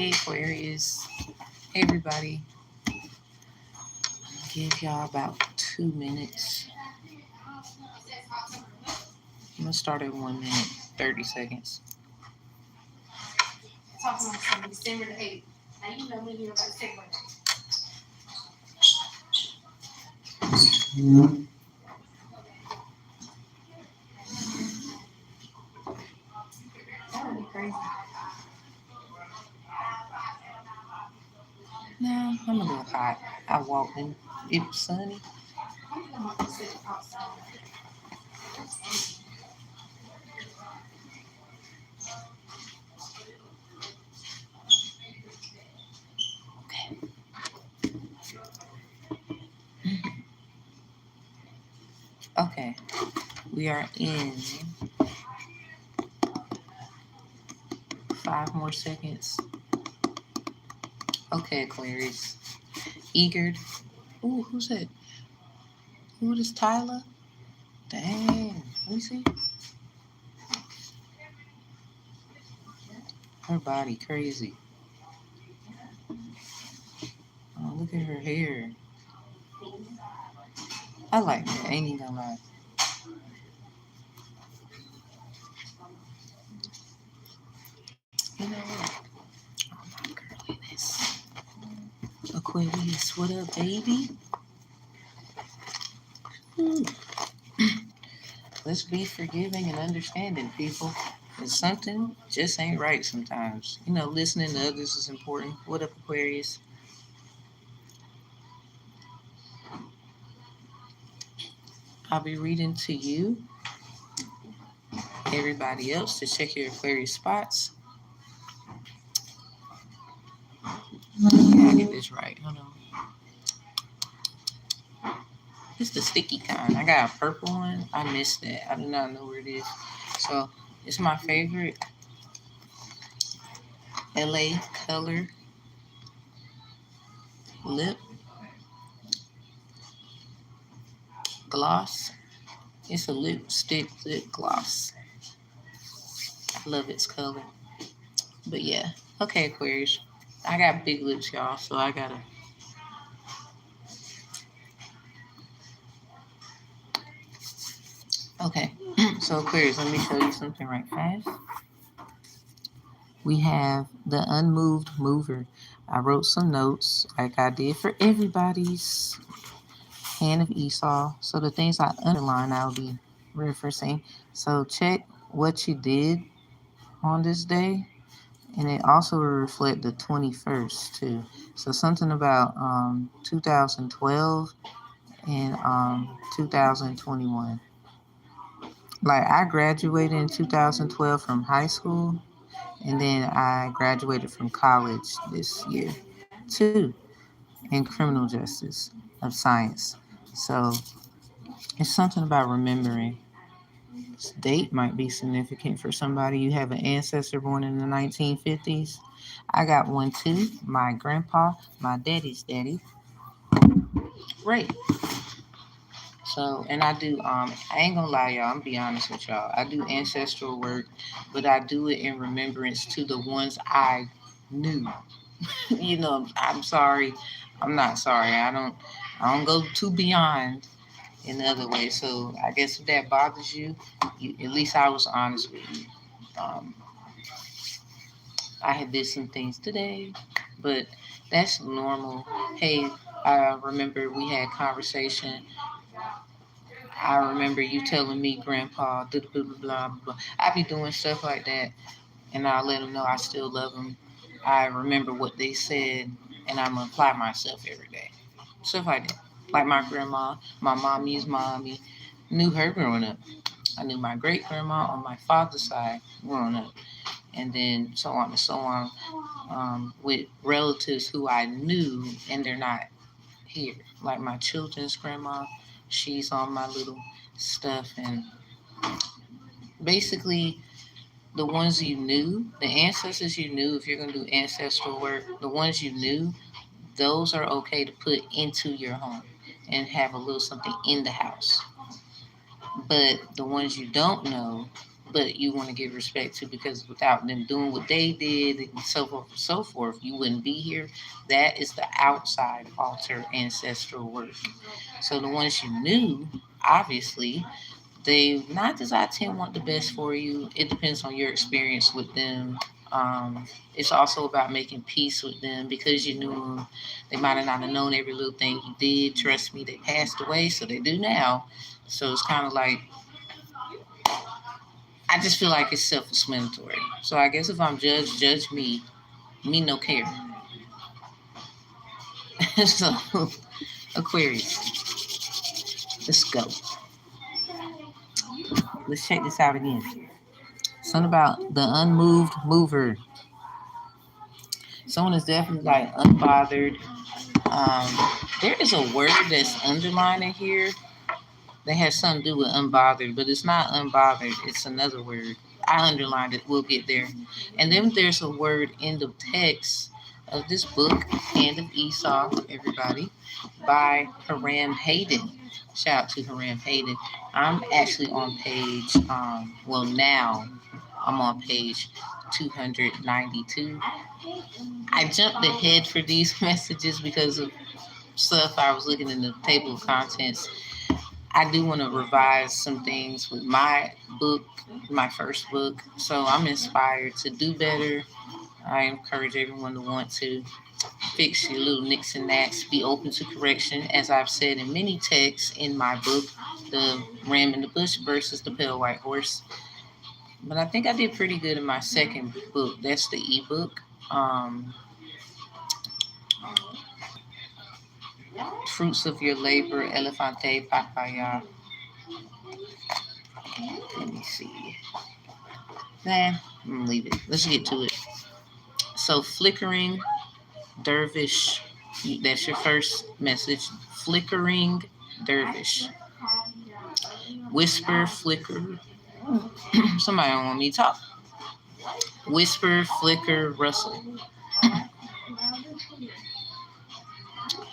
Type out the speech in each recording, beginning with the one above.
Hey Aquarius. Hey everybody. Give y'all about 2 minutes. I'm gonna start at 1 minute, 30 seconds. Talking about something, December the 8th. Now you know me, you know about December. That would be crazy. No, I'm a little hot. I walked in. It was sunny. I'm going to sit outside. Okay. Okay. We are in 5 more seconds. Okay, Aquarius. Eager. Ooh, who's that? Who is Tyler? Dang. Let me see. Her body crazy. Oh, look at her hair. I like that. Ain't even gonna lie. You know what? Oh my girliness. Aquarius, what up, baby? Ooh. Let's be forgiving and understanding, people. If something just ain't right sometimes. You know, listening to others is important. What up, Aquarius? I'll be reading to you, everybody else, to check your Aquarius spots. Yeah, I get this right. Hold on. It's the sticky kind. I got a purple one. I missed that. I do not know where it is. So it's my favorite LA color lip gloss. It's a lipstick lip gloss. I love its color. But yeah. Okay, Aquarius. I got big lips, y'all, so I gotta. Okay. So Aquarius, let me show you something right fast. We have the unmoved mover. I wrote some notes like I did for everybody's hand of Esau. So the things I underline, I'll be referencing. So check what you did on this day. And it also will reflect the 21st too. So something about 2012 and 2021. Like I graduated in 2012 from high school, and then I graduated from college this year too in criminal justice of science. So it's something about remembering. This date might be significant for somebody. You have an ancestor born in the 1950s. I got one too. My grandpa, my daddy's daddy. Right. So, and I do, I ain't gonna lie, y'all, I'm gonna be honest with y'all. I do ancestral work, but I do it in remembrance to the ones I knew. You know, I'm sorry. I'm not sorry. I don't go too beyond in the other way. So I guess if that bothers you, at least I was honest with you. Um, I had did some things today, but that's normal. Hey, I remember we had conversation. I remember you telling me, Grandpa, blah, blah, blah, blah, blah. I be doing stuff like that, and I let them know I still love them. I remember what they said, and I'm gonna apply myself every day. Stuff like that. Like my grandma, my mommy's mommy, knew her growing up. I knew my great grandma on my father's side growing up, and then so on and so on, with relatives who I knew and they're not here. Like my children's grandma, she's on my little stuff, and basically the ones you knew, the ancestors you knew, if you're gonna do ancestral work, the ones you knew, those are okay to put into your home and have a little something in the house. But the ones you don't know, but you want to give respect to, because without them doing what they did and so forth and so forth, you wouldn't be here. That is the outside altar ancestral work. So the ones you knew, obviously, they 9 times out of 10 want the best for you. It depends on your experience with them. It's also about making peace with them, because you knew them. They might have not have known every little thing you did. Trust me, they passed away, so they do now. So it's kind of like, I just feel like it's self-explanatory. So I guess if I'm judged, judge me. Me no care. So Aquarius, let's go. Let's check this out again. Something about the unmoved mover. Someone is definitely like unbothered. There is a word that's underlined in here that has something to do with unbothered, but it's not unbothered. It's another word. I underlined it. We'll get there. And then there's a word in the text of this book, Hand of Esau, everybody, by Hiram Hayden. Shout out to Hiram Hayden. I'm actually on page, now I'm on page 292. I jumped ahead for these messages because of stuff I was looking in the table of contents. I do want to revise some things with my book, my first book. So I'm inspired to do better. I encourage everyone to want to fix your little nicks and knacks, be open to correction. As I've said in many texts in my book, The Ram in the Bush versus the Pale White Horse. But I think I did pretty good in my second book. That's the ebook. Fruits of Your Labor, Elefante Papaya. Let me see. I'm gonna leave it. Let's get to it. So, Flickering Dervish. That's your first message. Flickering Dervish. Whisper, flicker. Somebody don't want me to talk. Whisper, flicker, rustle.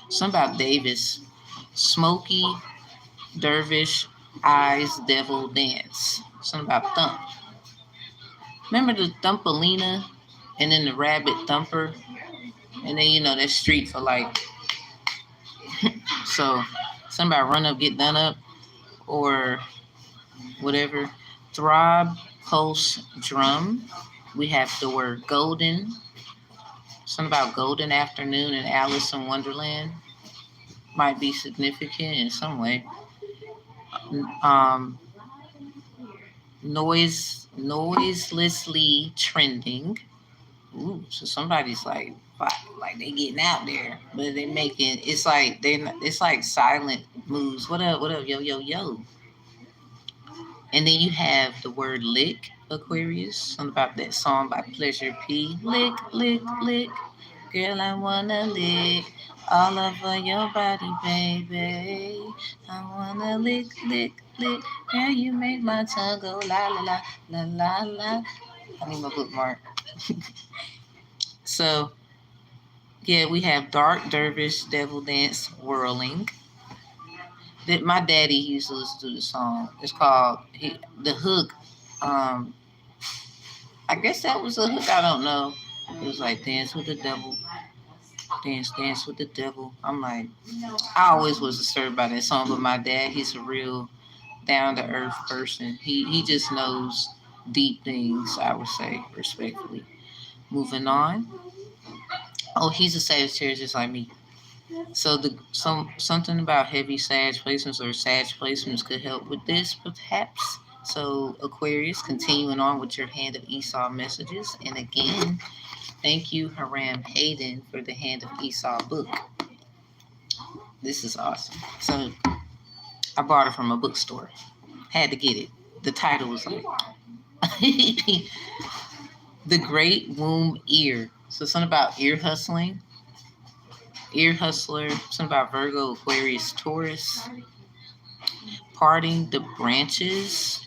Something about Davis. Smoky, dervish, eyes, devil, dance. Something about thump. Remember the Thumpalina and then the rabbit thumper? And then, that's street for like, so somebody run up, get done up, or whatever. Throb, pulse, drum. We have the word golden. Something about golden afternoon and Alice in Wonderland. Might be significant in some way. Noiselessly trending. Ooh, so somebody's like they getting out there, but they making it's like silent moves. What up, yo, yo, yo. And then you have the word lick, Aquarius. Something about that song by Pleasure P. Lick, lick, lick. Girl, I wanna lick all over your body, baby. I wanna lick, lick, lick. Girl, you make my tongue go la la la la la la. I need my bookmark. So, yeah, we have Dark Dervish, Devil Dance, Whirling. My daddy used to listen to the song. It's called the hook. I guess that was a hook. I don't know. It was like dance with the devil, dance, dance with the devil. I'm like, I always was disturbed by that song, but my dad, he's a real down to earth person. He just knows deep things. I would say respectfully. Moving on. Oh, he's a Sagittarius just like me. So something about heavy Sag placements or Sag placements could help with this, perhaps. So Aquarius, continuing on with your Hand of Esau messages. And again, thank you, Hiram Hayden, for the Hand of Esau book. This is awesome. So I bought it from a bookstore. Had to get it. The title was like The Great Womb Ear. So something about ear hustling. Ear hustler. Something about Virgo, Aquarius, Taurus. Parting the branches.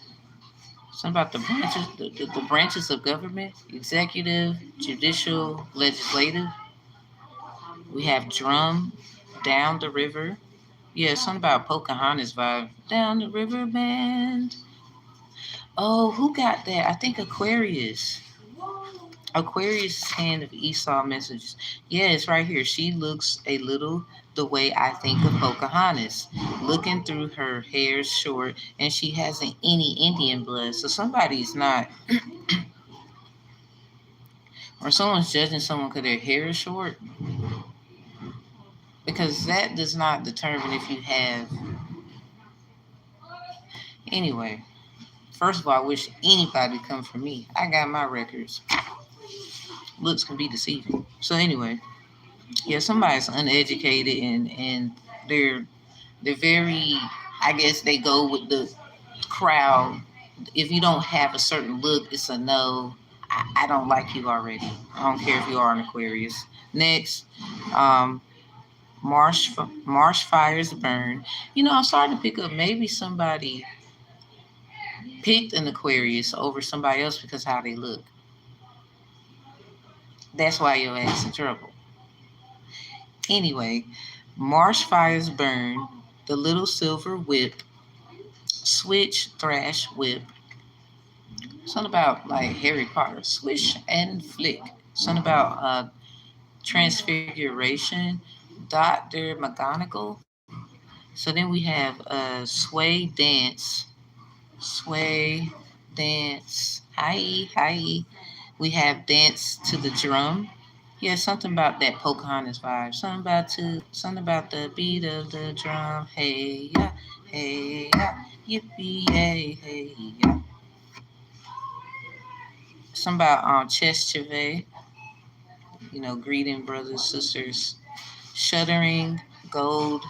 Something about the branches, the branches of government, executive, judicial, legislative. We have drum, down the river. Yeah, something about Pocahontas vibe. Down the river band. Oh, who got that? I think Aquarius. Aquarius' hand of Esau messages. Yeah, it's right here. She looks a little the way I think of Pocahontas, looking through her hair short, and she hasn't any Indian blood. So somebody's not, or someone's judging someone because their hair is short, because that does not determine if you have. Anyway, first of all, I wish anybody would come for me. I got my records. Looks can be deceiving. So anyway, yeah, somebody's uneducated and they're they're very. I guess they go with the crowd. If you don't have a certain look, it's a no. I don't like you already. I don't care if you are an Aquarius. Next, um, marsh fires burn. You know, I'm starting to pick up maybe somebody picked an Aquarius over somebody else because how they look. That's why your ass in trouble. Anyway, marsh fires burn. The little silver whip, switch, thrash, whip. Something about like Harry Potter, swish and flick. Something about transfiguration, Dr. McGonagall. So then we have sway dance. Hi. We have dance to the drum. Yeah, something about that Pocahontas vibe. Something about the beat of the drum. Hey yeah, yippee, hey yeah. Something about chest chevet. You know, greeting brothers, sisters, shuddering, gold,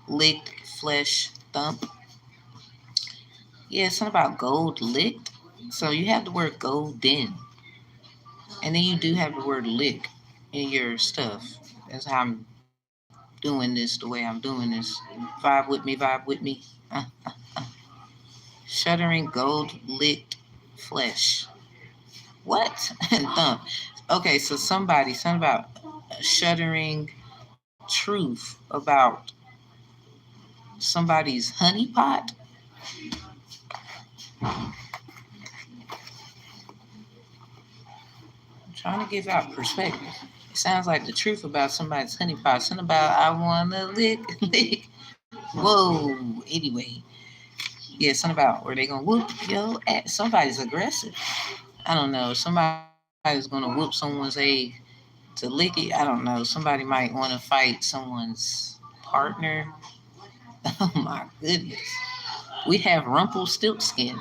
licked, flesh, thump. Yeah, something about gold licked. So you have the word golden, and then you do have the word lick in your stuff. That's how I'm doing this the way I'm doing this. Vibe with me. Shuddering, gold licked, flesh. What? And thump. Okay, so something about shuddering truth about somebody's honey pot. I'm trying to give out perspective. It sounds like the truth about somebody's honey pot. Something about I wanna lick. Whoa. Anyway, yeah, something about where they gonna whoop yo at somebody's aggressive. I don't know. Somebody's gonna whoop someone's egg to lick it. I don't know. Somebody might want to fight someone's partner. Oh my goodness. We have Rumpelstiltskin.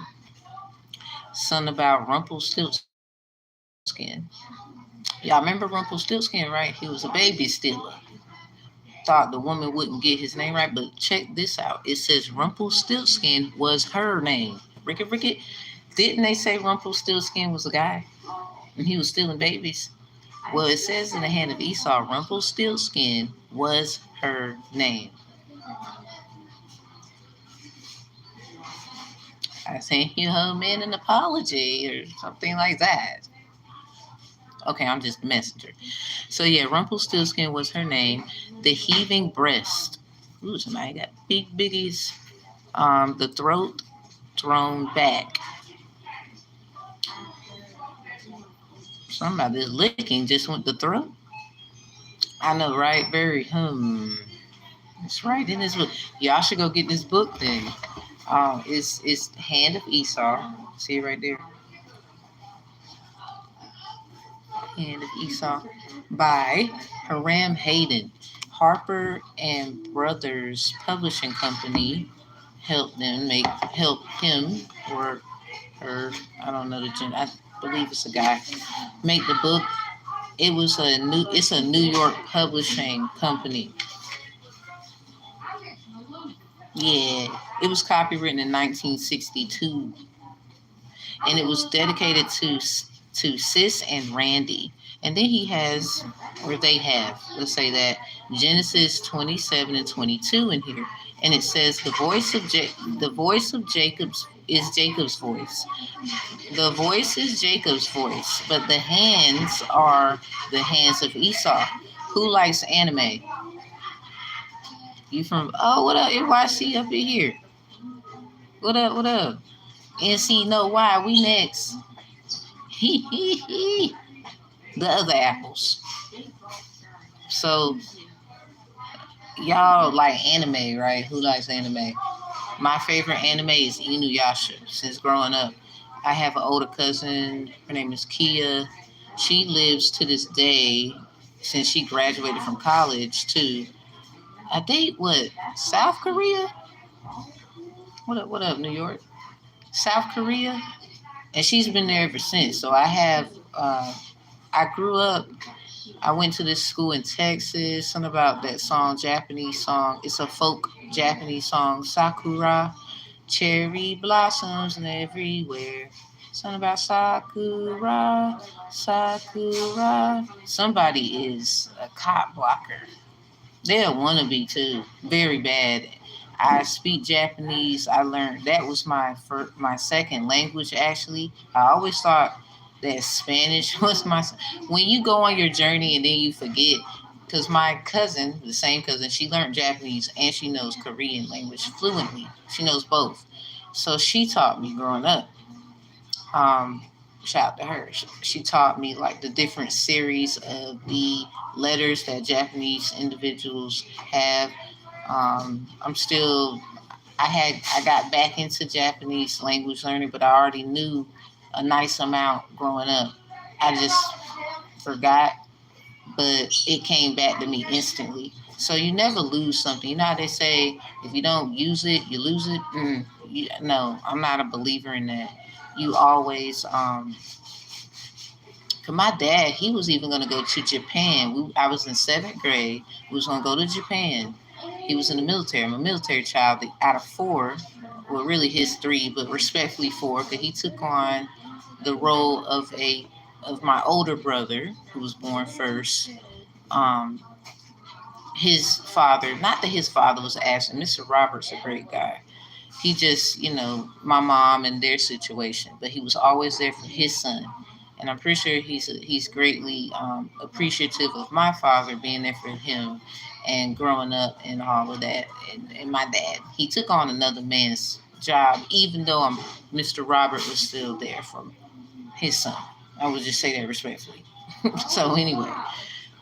Something about Rumpelstiltskin. Y'all remember Rumpelstiltskin, right? He was a baby stealer. Thought the woman wouldn't get his name right, but check this out. It says Rumpelstiltskin was her name. Ricky. Didn't they say Rumpelstiltskin was a guy and he was stealing babies? Well, it says in the hand of Esau, Rumpelstiltskin was her name. I sent you home in an apology or something like that. Okay, I'm just a messenger. So yeah, Rumpelstiltskin was her name. The heaving breast. Ooh, somebody got big biggies. The throat thrown back. Something about this licking just went the throat. I know, right? Very It's right in this book. Y'all should go get this book then. It's Hand of Esau. See it right there. Hand of Esau by Hiram Hayden. Harper and Brothers Publishing Company help him or her. I don't know the gender. I believe it's a guy. Make the book. It's a New York publishing company. Yeah, it was copywritten in 1962, and it was dedicated to Sis and Randy. And then he has, or they have, let's say that Genesis 27 and 22 in here, and it says the voice of Jacob's is Jacob's voice. The voice is Jacob's voice, but the hands are the hands of Esau. Who likes anime? You from? Oh, what up, NYC up in here? What up? What up? NC know why we next. The other apples. So y'all like anime, right? Who likes anime? My favorite anime is Inuyasha. Since growing up, I have an older cousin. Her name is Kia. She lives to this day, since she graduated from college, to I think what South Korea. What up? What up, New York? South Korea, and she's been there ever since. So I have. I grew up. I went to this school in Texas. Something about that song, Japanese song. It's a folk Japanese song, Sakura. Cherry blossoms everywhere. Something about Sakura, Sakura. Somebody is a cop blocker. They're a wannabe too. Very bad. I speak Japanese. I learned that was my second language actually. I always thought that Spanish was my. When you go on your journey and then you forget, because my cousin, the same cousin, she learned Japanese and she knows Korean language fluently. She knows both. So she taught me growing up. Um, Shout out to her. She taught me like the different series of the letters that Japanese individuals have. I'm still. I got back into Japanese language learning, but I already knew a nice amount growing up. I just forgot, but it came back to me instantly. So you never lose something. You know how they say, if you don't use it, you lose it. No, I'm not a believer in that. You always, cause my dad, he was even gonna go to Japan. I was in seventh grade. We was gonna go to Japan. He was in the military. I'm a military child. Out of four, well, really his three, but respectfully four, because he took on the role of my older brother, who was born first. Um, his father, not that his father was asking. Mr. Robert's a great guy. He just, my mom and their situation, but he was always there for his son. And I'm pretty sure he's greatly appreciative of my father being there for him and growing up and all of that. And my dad, he took on another man's job, even though Mr. Robert was still there for his son. I would just say that respectfully. So anyway,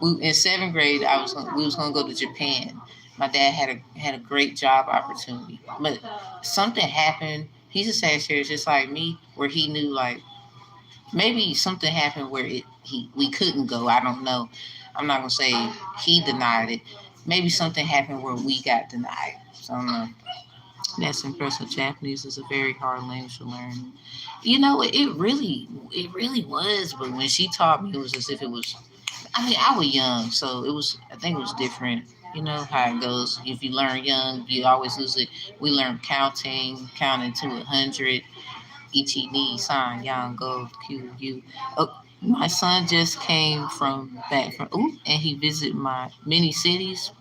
in seventh grade, we was gonna go to Japan. My dad had a great job opportunity, but something happened. He's a Sagittarius, just like me, where he knew like maybe something happened where we couldn't go. I don't know. I'm not gonna say he denied it. Maybe something happened where we got denied. So I don't know. That's impressive. Japanese is a very hard language to learn. It really was. But when she taught me, it was as if it was. I mean, I was young, so it was. I think it was different. You know how it goes. If you learn young, you always lose it. We learned counting to 100. Ichi ni san yang go q u. Oh, my son just came back from and he visited my many cities.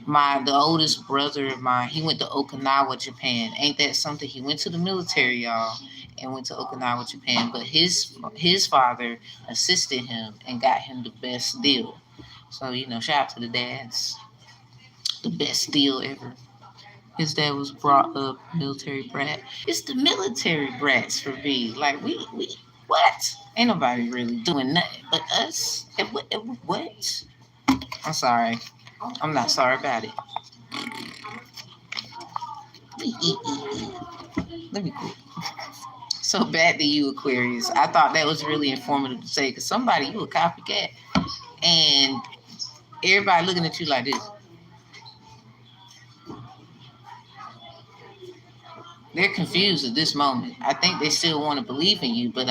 The oldest brother of mine, he went to Okinawa, Japan. Ain't that something? He went to the military, y'all, and went to Okinawa, Japan. But his father assisted him and got him the best deal. So shout out to the dads, the best deal ever. His dad was brought up military brat. It's the military brats for me. Like we what? Ain't nobody really doing nothing but us. What? I'm sorry. I'm not sorry about it. Let me quit. So back to you, Aquarius. I thought that was really informative to say because you a copycat, and everybody looking at you like this. They're confused at this moment. I think they still want to believe in you, but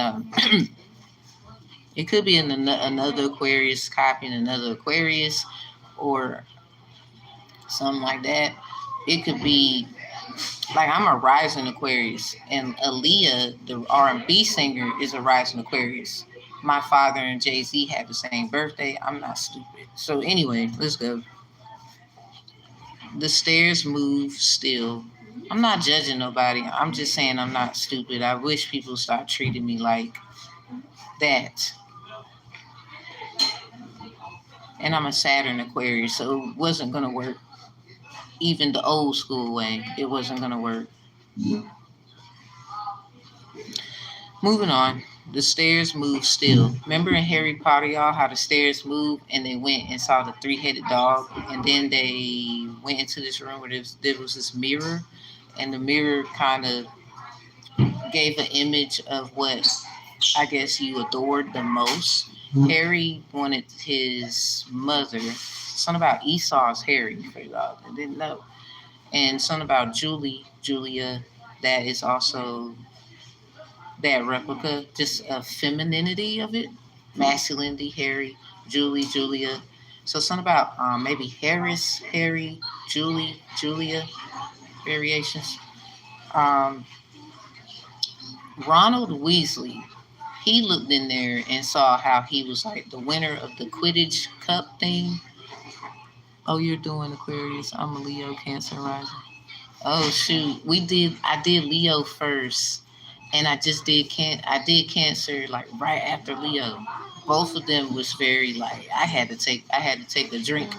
it could be another Aquarius copying another Aquarius, or something like that. It could be like I'm a rising Aquarius, and Aaliyah, the R&B singer, is a rising Aquarius. My father and Jay-Z have the same birthday. I'm not stupid. So anyway, let's go. The stairs move still. I'm not judging nobody. I'm just saying I'm not stupid. I wish people stop treating me like that. And I'm a Saturn Aquarius, so it wasn't going to work. Even the old school way, it wasn't going to work. Moving on. The stairs move still. Remember in Harry Potter, y'all, how the stairs move and they went and saw the three-headed dog, and then they went into this room where there was this mirror, and the mirror kind of gave an image of what I guess you adored the most. Harry wanted his mother. Something about Esau's Harry, for y'all that didn't know, and something about Julia, that is also that replica, just a femininity of it, masculinity, Harry, Julia. So something about maybe Harris, Harry, Julia variations. Um, Ronald Weasley, he looked in there and saw how he was like the winner of the Quidditch Cup thing. Oh, you're doing Aquarius. I'm a Leo, Cancer rising. Oh shoot, I did Leo first, and I did Cancer like right after Leo. Both of them was very like I had to take a drink.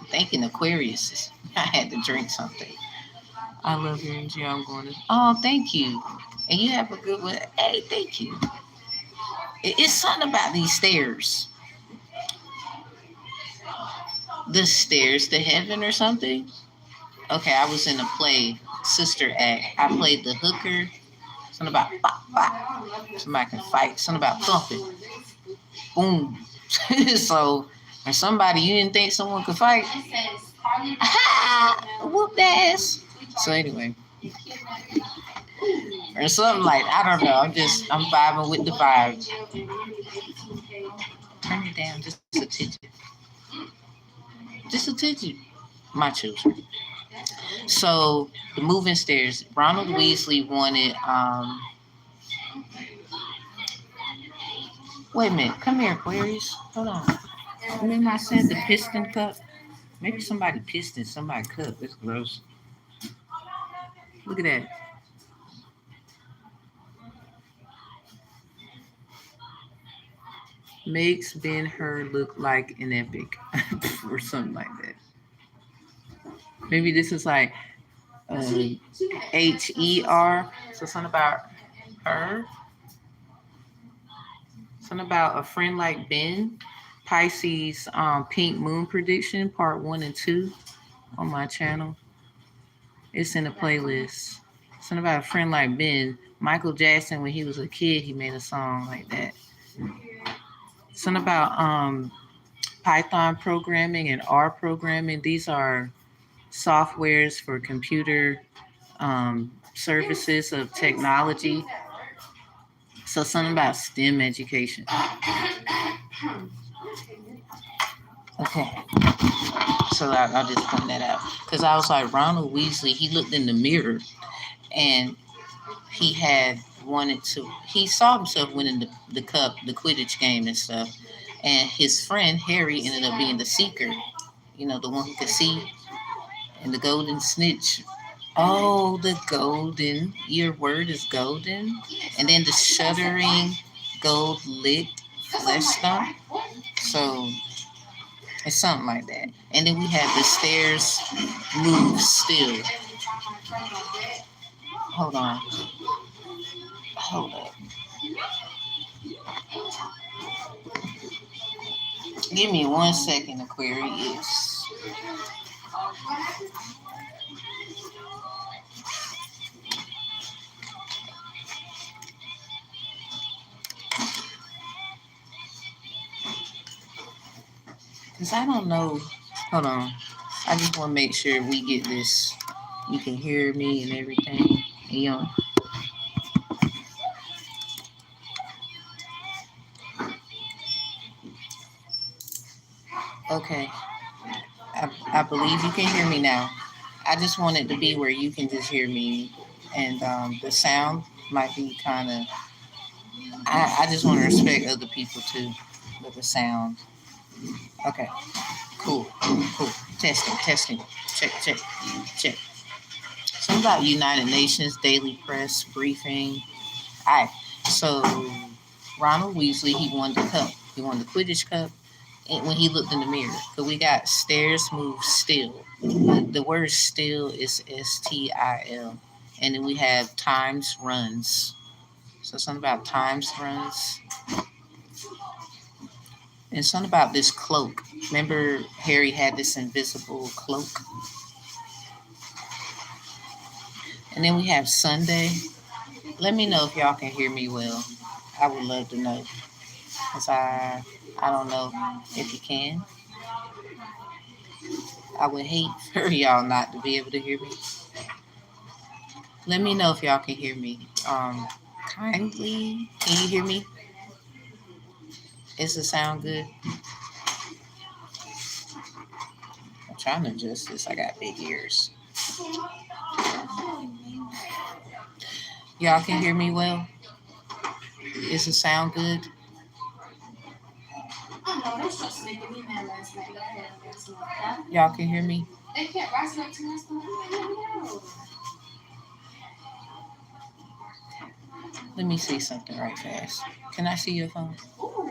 Thinking Aquarius, I had to drink something. I love your energy. I'm going to. Oh, thank you, and you have a good one. Hey, thank you. It's something about these stairs. The stairs to heaven or something. Okay, I was in a play, Sister Act. I played the hooker. Something about bop, bop. Somebody can fight. Something about thumping. Boom. So, or somebody you didn't think someone could fight. Whoop ass. So anyway, or something like I don't know. I'm vibing with the vibe. Turn it down just a tidget. Just a tidget. My children. So the moving stairs. Ronald Weasley wanted. Wait a minute. Come here, Aquarius. Hold on. Remember I said the piston cup? Maybe somebody pissed in somebody's cup. That's gross. Look at that. Makes Ben Hur look like an epic or something like that. Maybe this is like HER. So something about her. Something about a friend like Ben. Pisces Pink Moon Prediction, part 1 and 2 on my channel. It's in the playlist. Something about a friend like Ben. Michael Jackson, when he was a kid, he made a song like that. Something about Python programming and R programming. These are softwares for computer services of technology. So something about STEM education. Okay. So I'll just point that out. Because I was like, Ronald Weasley, he looked in the mirror and he had wanted to, he saw himself winning the cup, the Quidditch game and stuff. And his friend, Harry, ended up being the seeker, the one who could see, and the golden snitch. Oh, the golden, your word is golden. And then the shuddering gold lit flesh stump. So it's something like that. And then we have the stairs move still. Hold on. Hold up. Give me 1 second, Aquarius. Because I don't know. Hold on. I just want to make sure we get this. You can hear me and everything. Okay. I believe you can hear me now. I just want it to be where you can just hear me. And the sound might be kind of. I just want to respect other people too with the sound. Okay. Cool. Testing. Check. Something about United Nations Daily Press briefing. All right. So Ronald Weasley, he won the cup. He won the Quidditch Cup. And when he looked in the mirror, because we got stairs move still. The word still is STIL. And then we have times runs. So something about times runs. And something about this cloak. Remember Harry had this invisible cloak? And then we have Sunday. Let me know if y'all can hear me well. I would love to know. Because I don't know if you can. I would hate for y'all not to be able to hear me. Let me know if y'all can hear me. Kindly, can you hear me? Is the sound good? I'm trying to adjust this. I got big ears. Y'all can hear me well? Is the sound good? I know, they started making me mad last night. Y'all can hear me? They kept rising up to my stomach. Let me see something right fast. Can I see your phone? Ooh.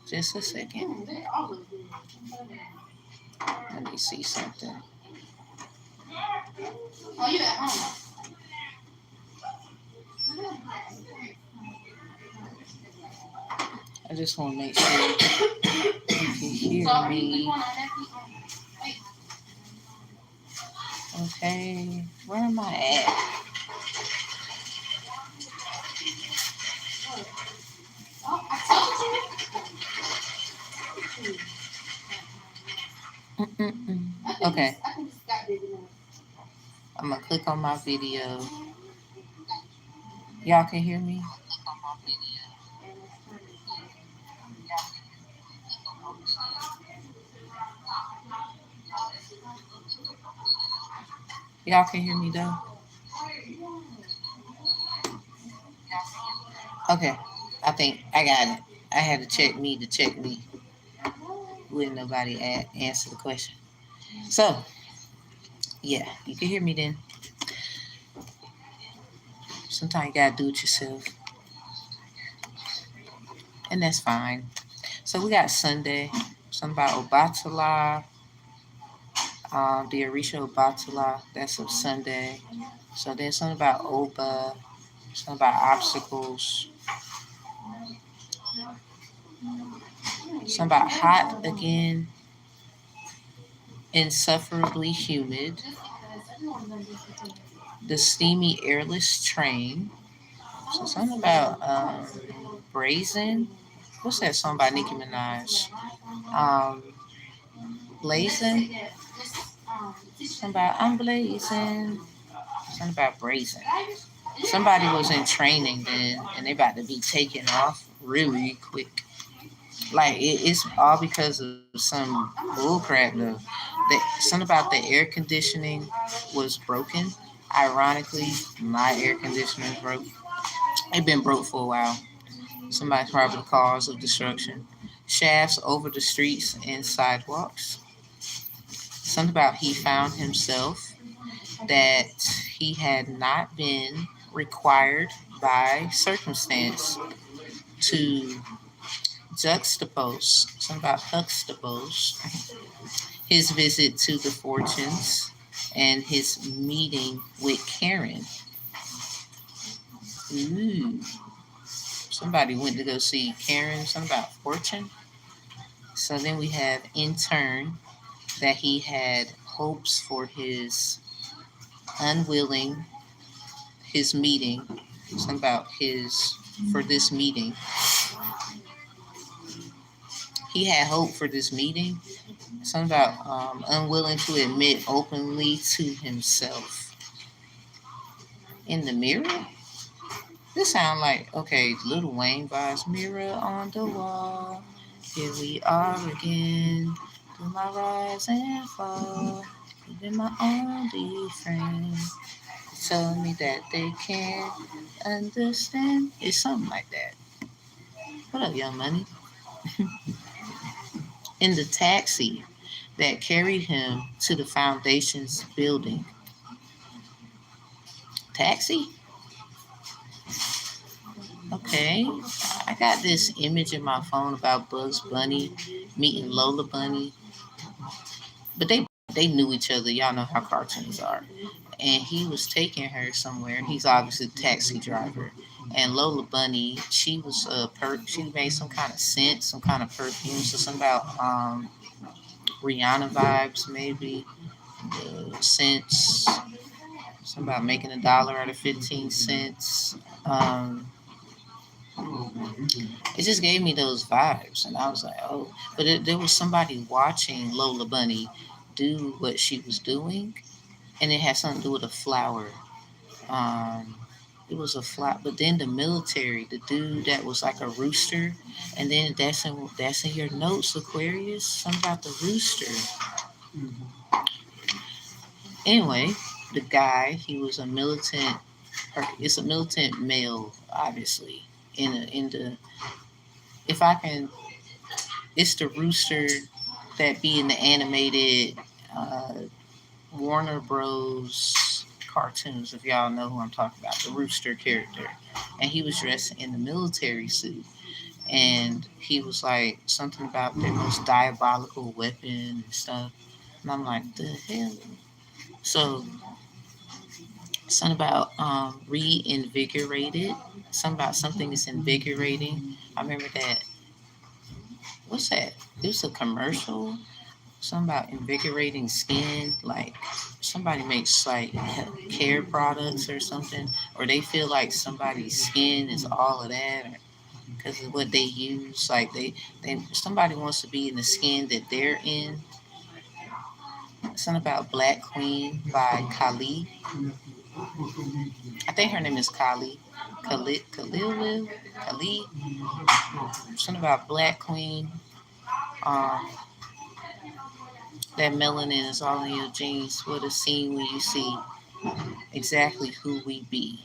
Just a second. They all look good. Let me see something. Oh, you at home? I just want to make sure you can hear me. Okay, where am I at? Oh, I told you. Okay, I think it's got big enough. I'm gonna click on my video. Y'all can hear me? Y'all can hear me though? Okay, I think I got it. I had to check me to check me. Wouldn't nobody answer the question. So, yeah, you can hear me then. Sometimes you gotta do it yourself, and that's fine. So we got Sunday. Something about Obatala, the Orisha Obatala. That's of Sunday. So then something about Oba, something about obstacles, something about hot again, insufferably humid, the steamy airless train. So something about brazen. What's that song by Nicki Minaj? Um, blazing. Something about I'm blazing. Something about brazen. Somebody was in training then, and they about to be taken off really quick. Like it's all because of some bullcrap though. Something about the air conditioning was broken. Ironically, my air conditioner broke. It been broke for a while. Somebody's probably cause of destruction. Shafts over the streets and sidewalks. Something about he found himself that he had not been required by circumstance to juxtapose, something about juxtapose, his visit to the Fortunes and his meeting with Karen. Ooh, somebody went to go see Karen, something about Fortune. So then we have in turn that he had hopes for his unwilling, his meeting, something about his, for this meeting. He had hope for this meeting. Something about unwilling to admit openly to himself. In the mirror? This sound like, okay, Lil Wayne vibes. Mirror on the wall. Here we are again. Do my rise and fall. You've been my only friend. They tell me that they can't understand. It's something like that. What up, Young Money? In the taxi that carried him to the foundation's building. Taxi? Okay. I got this image in my phone about Bugs Bunny meeting Lola Bunny. But they knew each other. Y'all know how cartoons are. And he was taking her somewhere. He's obviously a taxi driver. And Lola Bunny, she was she made some kind of scent, some kind of perfume, so something about Rihanna vibes maybe. The scents, something about making $1 out of 15 cents. It just gave me those vibes, and I was like, oh. But there was somebody watching Lola Bunny do what she was doing, and it had something to do with a flower. Um, it was a flower, but then the military, the dude that was like a rooster, and then that's in your notes, Aquarius. Something about the rooster. Anyway, the guy, he was a militant. It's a militant male, obviously. In the, if I can, it's the rooster that be in the animated uh, Warner Bros. Cartoons, if y'all know who I'm talking about, the rooster character. And he was dressed in the military suit. And he was like something about their most diabolical weapon and stuff. And I'm like, the hell? So, something about reinvigorated. Something about something that's invigorating. I remember that. What's that? It was a commercial. Something about invigorating skin, like somebody makes like care products or something, or they feel like somebody's skin is all of that, or because of what they use. Like they somebody wants to be in the skin that they're in. Something about Black Queen by Kali. I think her name is Kali. Kali. Something about Black Queen. Um, that melanin is all in your genes. What a scene when you see exactly who we be.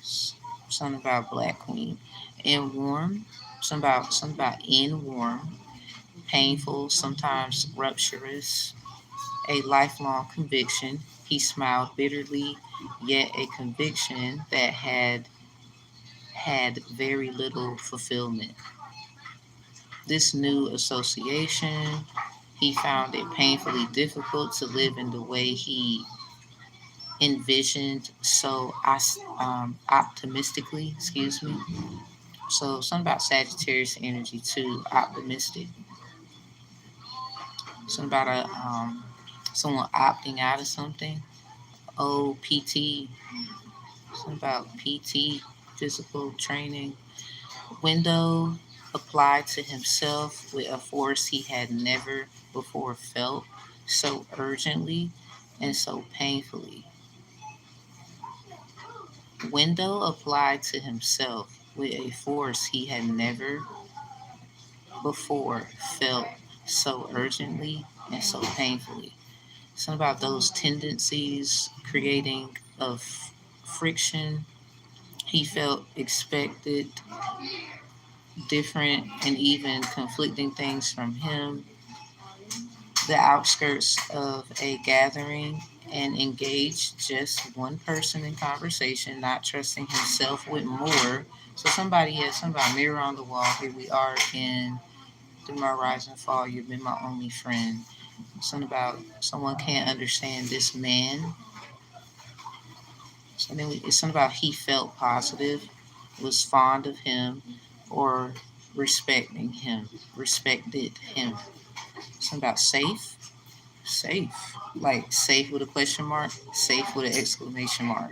Something about Black Queen. And warm. Something about in warm. Painful, sometimes rupturous. A lifelong conviction. He smiled bitterly, yet a conviction that had very little fulfillment. This new association, he found it painfully difficult to live in the way he envisioned so optimistically, excuse me. So something about Sagittarius energy too, optimistic. Something about someone opting out of something. OPT, something about PT, physical training. Window applied to himself with a force he had never before felt so urgently and so painfully. Window applied to himself with a force he had never before felt so urgently and so painfully. Something about those tendencies creating of friction. He felt expected, different, and even conflicting things from him. The outskirts of a gathering and engaged just one person in conversation, not trusting himself with more. So somebody has somebody mirror on the wall. Here we are again. Through my rise and fall, you've been my only friend. Something about someone can't understand this man. So then it's something about he felt positive, was fond of him, or respecting him, respected him. Something about safe, safe, like safe with a question mark, safe with an exclamation mark.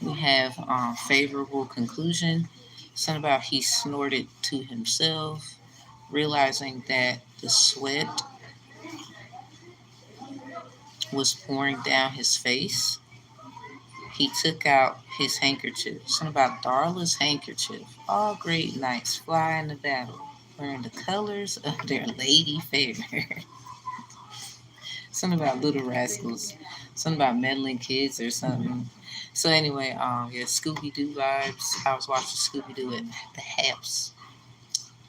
We have favorable conclusion. Something about he snorted to himself, realizing that the sweat was pouring down his face. He took out his handkerchief. Something about Darla's handkerchief. All great knights fly into battle, wearing the colors of their lady fair. Something about little rascals. Something about meddling kids or something. So anyway, yeah, Scooby Doo vibes. I was watching Scooby Doo at the house.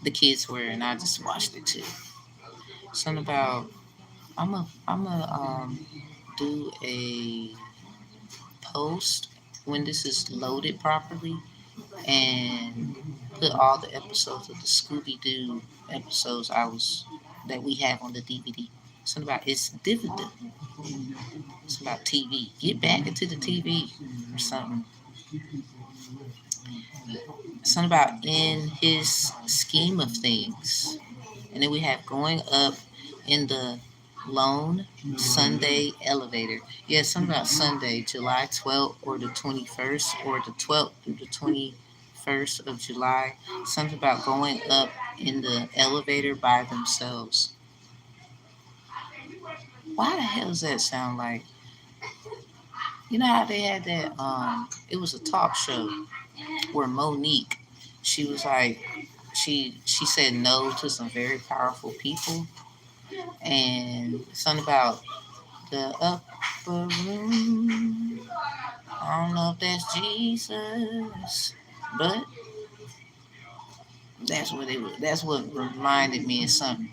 The kids were, and I just watched it too. Something about I'm a do a post when this is loaded properly and put all the episodes of the Scooby Doo episodes I was that we have on the DVD. Something about it's dividend. It's about TV. Get back into the TV or something. Something about in his scheme of things. And then we have going up in the lone Sunday elevator. Yeah, something about Sunday, July 12th or the 21st or the 12th through the 21st of July. Something about going up in the elevator by themselves. Why the hell does that sound like? You know how they had that it was a talk show where Monique, she was like she said no to some very powerful people, and something about the upper room. I don't know if that's Jesus, but that's what reminded me of something.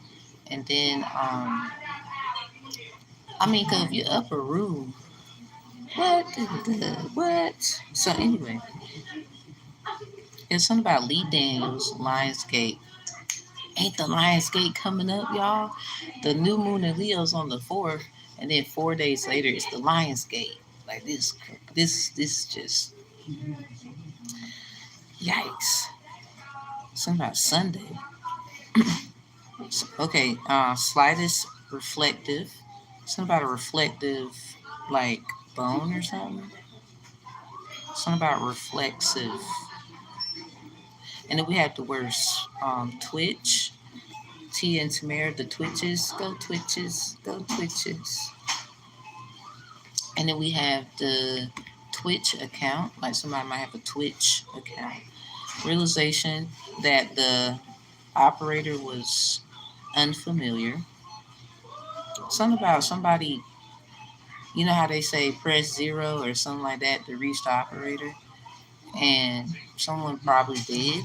And then I mean, cause your upper room, what? So anyway, it's something about Lee Daniels, Lionsgate. Ain't the Lionsgate coming up, y'all? The new moon in Leo's on the 4th, and then 4 days later it's the Lionsgate. Like this just yikes. Something about Sunday. Okay, slightest reflective. Something about a reflective, like bone or something. Something about reflexive. And then we have the worst, Twitch. Tia and Tamara, the Twitches. Go Twitches. Go Twitches. And then we have the Twitch account. Like somebody might have a Twitch account. Realization that the operator was unfamiliar. Something about somebody, you know how they say press 0 or something like that to reach the operator? And someone probably did.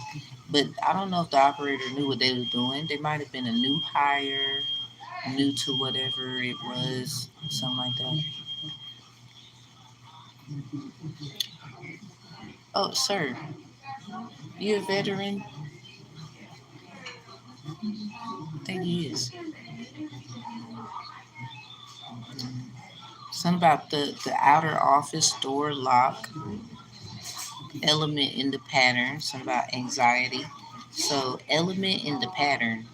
But I don't know if the operator knew what they were doing. They might have been a new hire, new to whatever it was, something like that. Oh, sir, you a veteran? I think he is. Something about the outer office door lock, element in the pattern, something about anxiety. So, element in the pattern,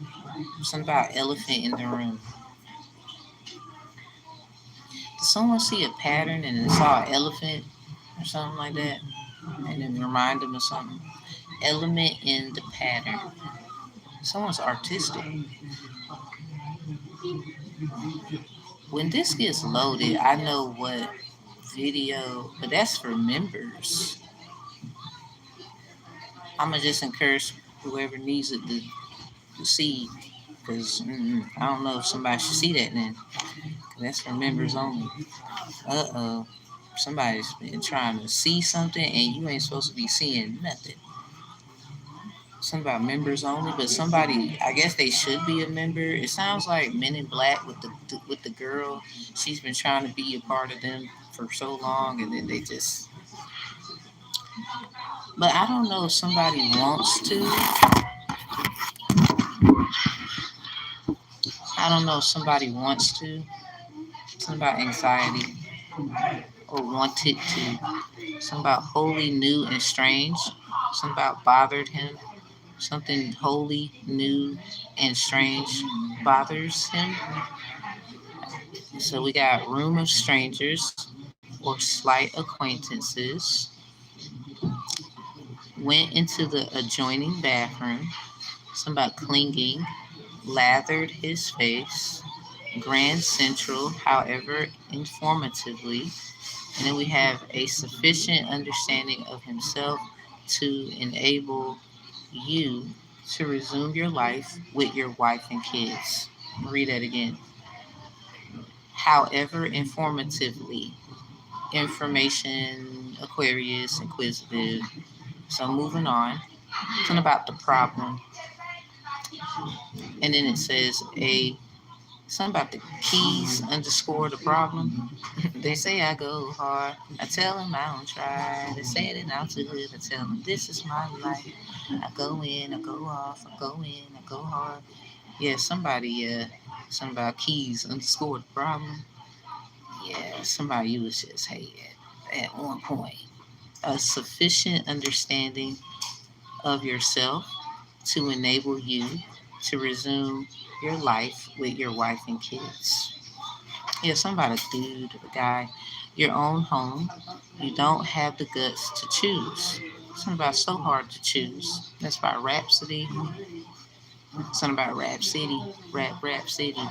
something about elephant in the room. Did someone see a pattern and then saw an elephant or something like that? And then remind them of something? Element in the pattern. Someone's artistic. When this gets loaded, I know what video, but that's for members. I'm gonna just encourage whoever needs it to see, because I don't know if somebody should see that then. 'Cause that's for members only. Uh-oh. Somebody's been trying to see something and you ain't supposed to be seeing nothing. Something about members only, but somebody, I guess they should be a member. It sounds like Men in Black with the girl. She's been trying to be a part of them for so long, and then they just. But I don't know if somebody wants to. I don't know if somebody wants to. Something about anxiety or wanted to. Something about wholly new and strange. Something about bothered him. Something wholly new and strange bothers him. So we got room of strangers or slight acquaintances. Went into the adjoining bathroom. Something about clinging. Lathered his face. Grand Central, however, informatively. And then we have a sufficient understanding of himself to enable you to resume your life with your wife and kids. Read that again. However, informatively. Information, Aquarius, inquisitive. So moving on. Something about the problem. And then it says something about the keys underscore the problem. They say I go hard. I tell them I don't try. They say it in altitude. I tell them this is my life. I go in, I go off, I go in, I go hard. Yeah, something about keys underscore the problem. Yeah, somebody you was just hating at one point. a sufficient understanding of yourself to enable you to resume your life with your wife and kids. Yeah, somebody, dude, a guy, your own home. You don't have the guts to choose. Something about so hard to choose. That's by Rhapsody. Something about Rap City. Rap City.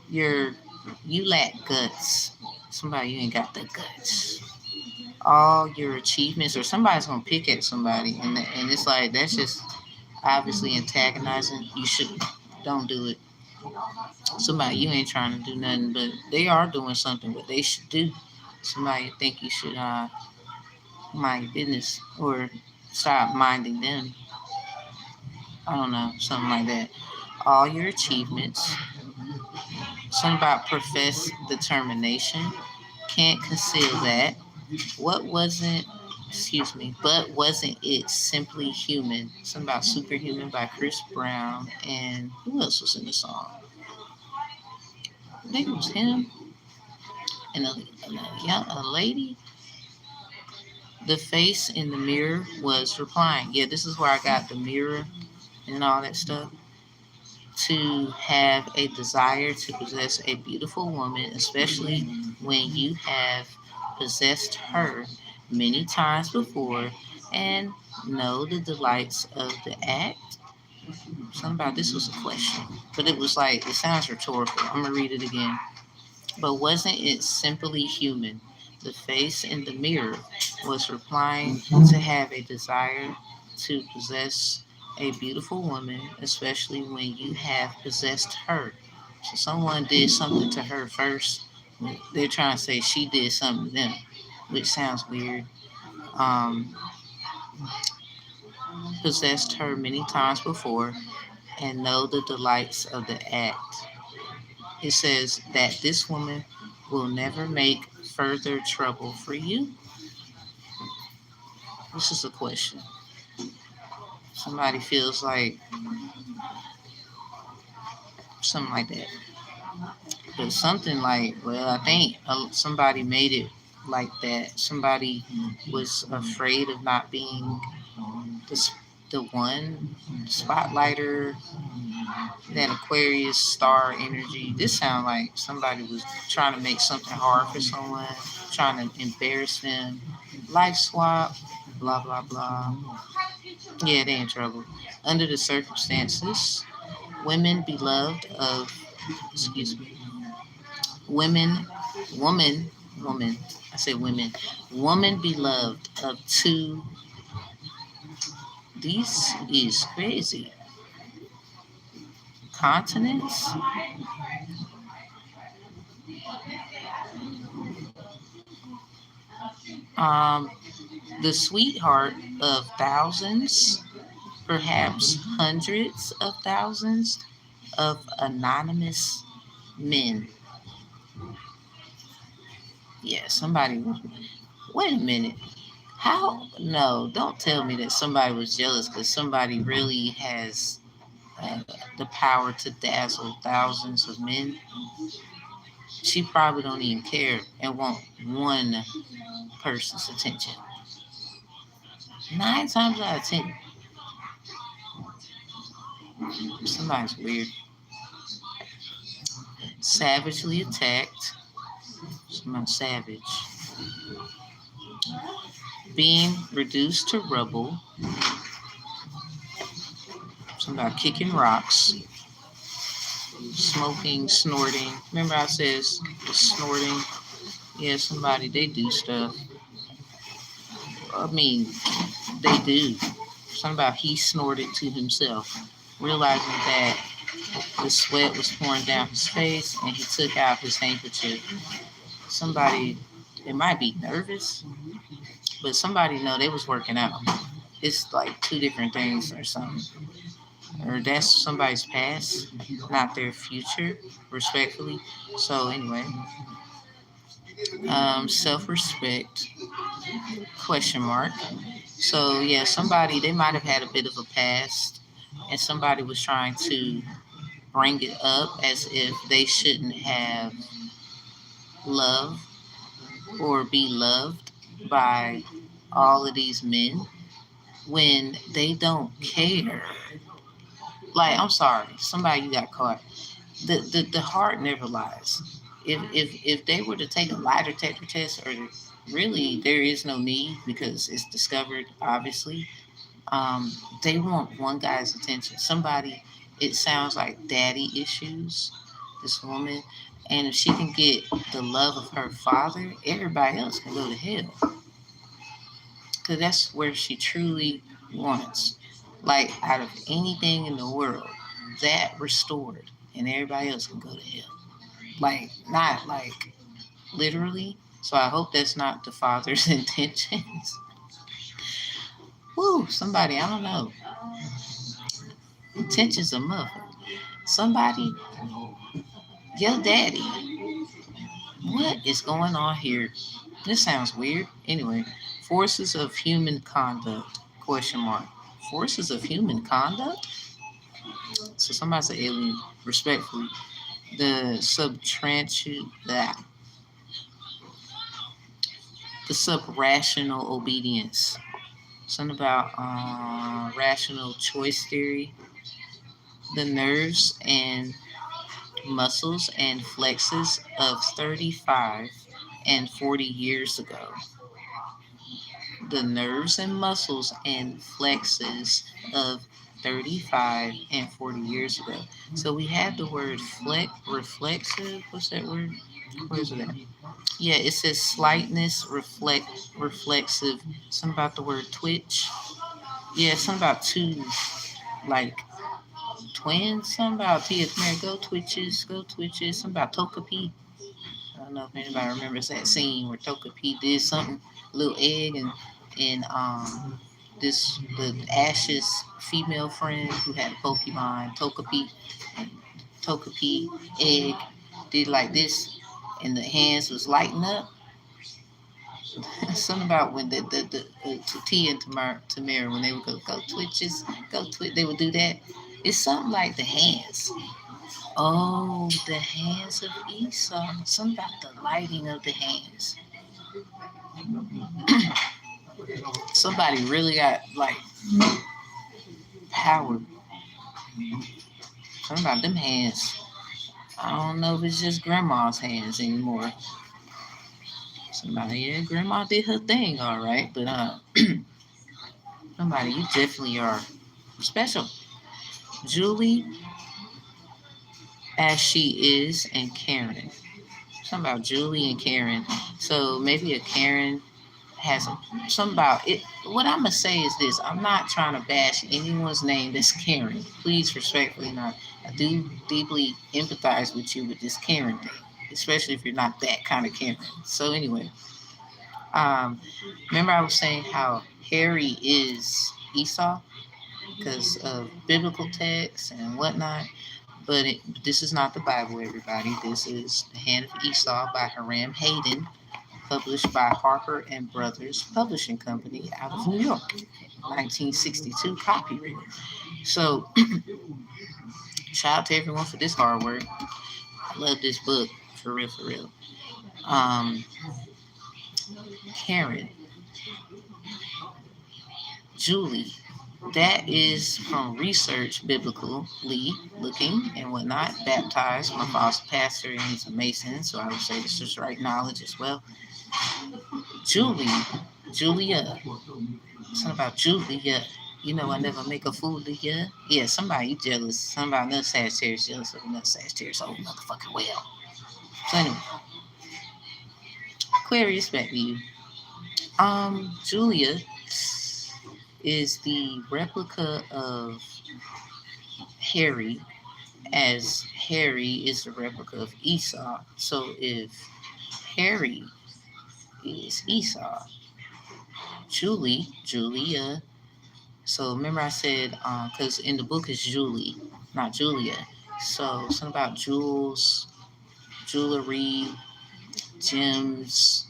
You're you lack guts. Somebody, you ain't got the guts. All your achievements, or somebody's gonna pick at somebody, and it's like that's just obviously antagonizing. You should don't do it. Somebody, you ain't trying to do nothing, but they are doing something what they should do. Somebody think you should mind your business or stop minding them. I don't know, something like that. All your achievements, something about professed determination, can't conceal that. What wasn't, excuse me, but wasn't it simply human? Something about Superhuman by Chris Brown. And who else was in the song? I think it was him and a lady. The face in the mirror was replying. Yeah, this is where I got the mirror and all that stuff. To have a desire to possess a beautiful woman, especially when you have possessed her many times before and know the delights of the act. Something about this was a question, but it was like, it sounds rhetorical. I'm going to read it again. But wasn't it simply human? The face in the mirror was replying to have a desire to possess a beautiful woman, especially when you have possessed her. So someone did something to her first. They're trying to say she did something to them, which sounds weird. Um, Possessed her many times before and know the delights of the act. It says that this woman will never make further trouble for you. This is a question. Somebody feels like something like that. But something like, well, I think somebody made it like that. Somebody was afraid of not being the, the one spotlighter, that Aquarius star energy. This sounds like somebody was trying to make something hard for someone, trying to embarrass them. Life swap, blah, blah, blah. Yeah, they in trouble. Under the circumstances, women beloved of, excuse me, women, woman, I say women, woman beloved of two, these is crazy, continents. Um, the sweetheart of thousands, perhaps hundreds of thousands of anonymous men. Yeah, somebody, wait a minute. How? No, don't tell me that somebody was jealous because somebody really has the power to dazzle thousands of men. She probably don't even care and want one person's attention. 9 times out of 10, somebody's weird. Savagely attacked. Somebody's savage. Being reduced to rubble. Somebody kicking rocks. Smoking, snorting. Remember I says snorting. Yeah, somebody, they do stuff. I mean, they do. Something about he snorted to himself, realizing that the sweat was pouring down his face and he took out his handkerchief. Somebody, it might be nervous, but somebody know they was working out. It's like two different things or something. Or that's somebody's past, not their future, respectfully. So anyway, self-respect, question mark. So yeah, somebody, they might have had a bit of a past and somebody was trying to bring it up as if they shouldn't have love or be loved. by all of these men when they don't care. Like, I'm sorry, somebody you got caught. The heart never lies. If they were to take a lie detector test, or really there is no need because it's discovered obviously, um, they want one guy's attention. Somebody, it sounds like daddy issues. This woman, and if she can get the love of her father, everybody else can go to hell because that's where she truly wants. Like out of anything in the world, that restored, and everybody else can go to hell. Like not like literally. So I hope that's not the father's intentions. Woo, somebody, I don't know. Intentions are muffled. Somebody, your daddy. What is going on here? This sounds weird. Anyway, forces of human conduct? Question mark. Forces of human conduct? So somebody's an alien. Respectfully, the the sub-rational obedience. Something about rational choice theory. The nerves and muscles and flexes of 35 and 40 years ago. The nerves and muscles and flexes of 35 and 40 years ago. So we have the word reflexive. What's that word? Where's it at? Yeah, it says slightness, reflexive. Something about the word twitch. Yeah, something about two, like twins. Something about Tia, come here, go twitches, go twitches. Something about Tokapi. I don't know if anybody remembers that scene where Tokapi did something, a little egg, and this the Ash's female friend who had a Pokemon Tokapi, and Tokapi egg did like this, and the hands was lighting up. Something about when the T and Tamara when they would go twitches, go twitch, they would do that. It's something like the hands. Oh, the hands of Esau. Something about the lighting of the hands. Somebody really got like power. Something about them hands. I don't know if it's just grandma's hands anymore. Somebody, yeah, grandma did her thing, all right, but somebody, you definitely are special. Julie, as she is, and Karen. Something about Julie and Karen. So maybe a Karen has something about it. What I'm gonna say is this: I'm not trying to bash anyone's name that's Karen. Please, respectfully, not. I do deeply empathize with you with this Karen thing, especially if you're not that kind of Karen. So anyway, um, remember I was saying how Harry is Esau because of biblical texts and whatnot. But this is not the Bible, everybody. This is The Hand of Esau by Hiram Hayden, published by Harper and Brothers Publishing Company out of New York, 1962, copyright. So, shout out to everyone for this hard work. I love this book, for real, for real. Um, Karen, Julie, that is from research, biblically looking and whatnot. Baptized, my father's pastor, and he's a Mason, so I would say this is right knowledge as well. Julie, Julia, something about Julia. You know, I never make a fool of you. Yeah, somebody jealous. Somebody another Sagittarius jealous of another Sagittarius. Oh, motherfucking well. So anyway, Aquarius, back to you. Julia is the replica of Harry, as Harry is the replica of Esau. So if Harry is Esau, Julia. So remember I said, because in the book is Julie, not Julia. So something about jewels, jewelry, gems,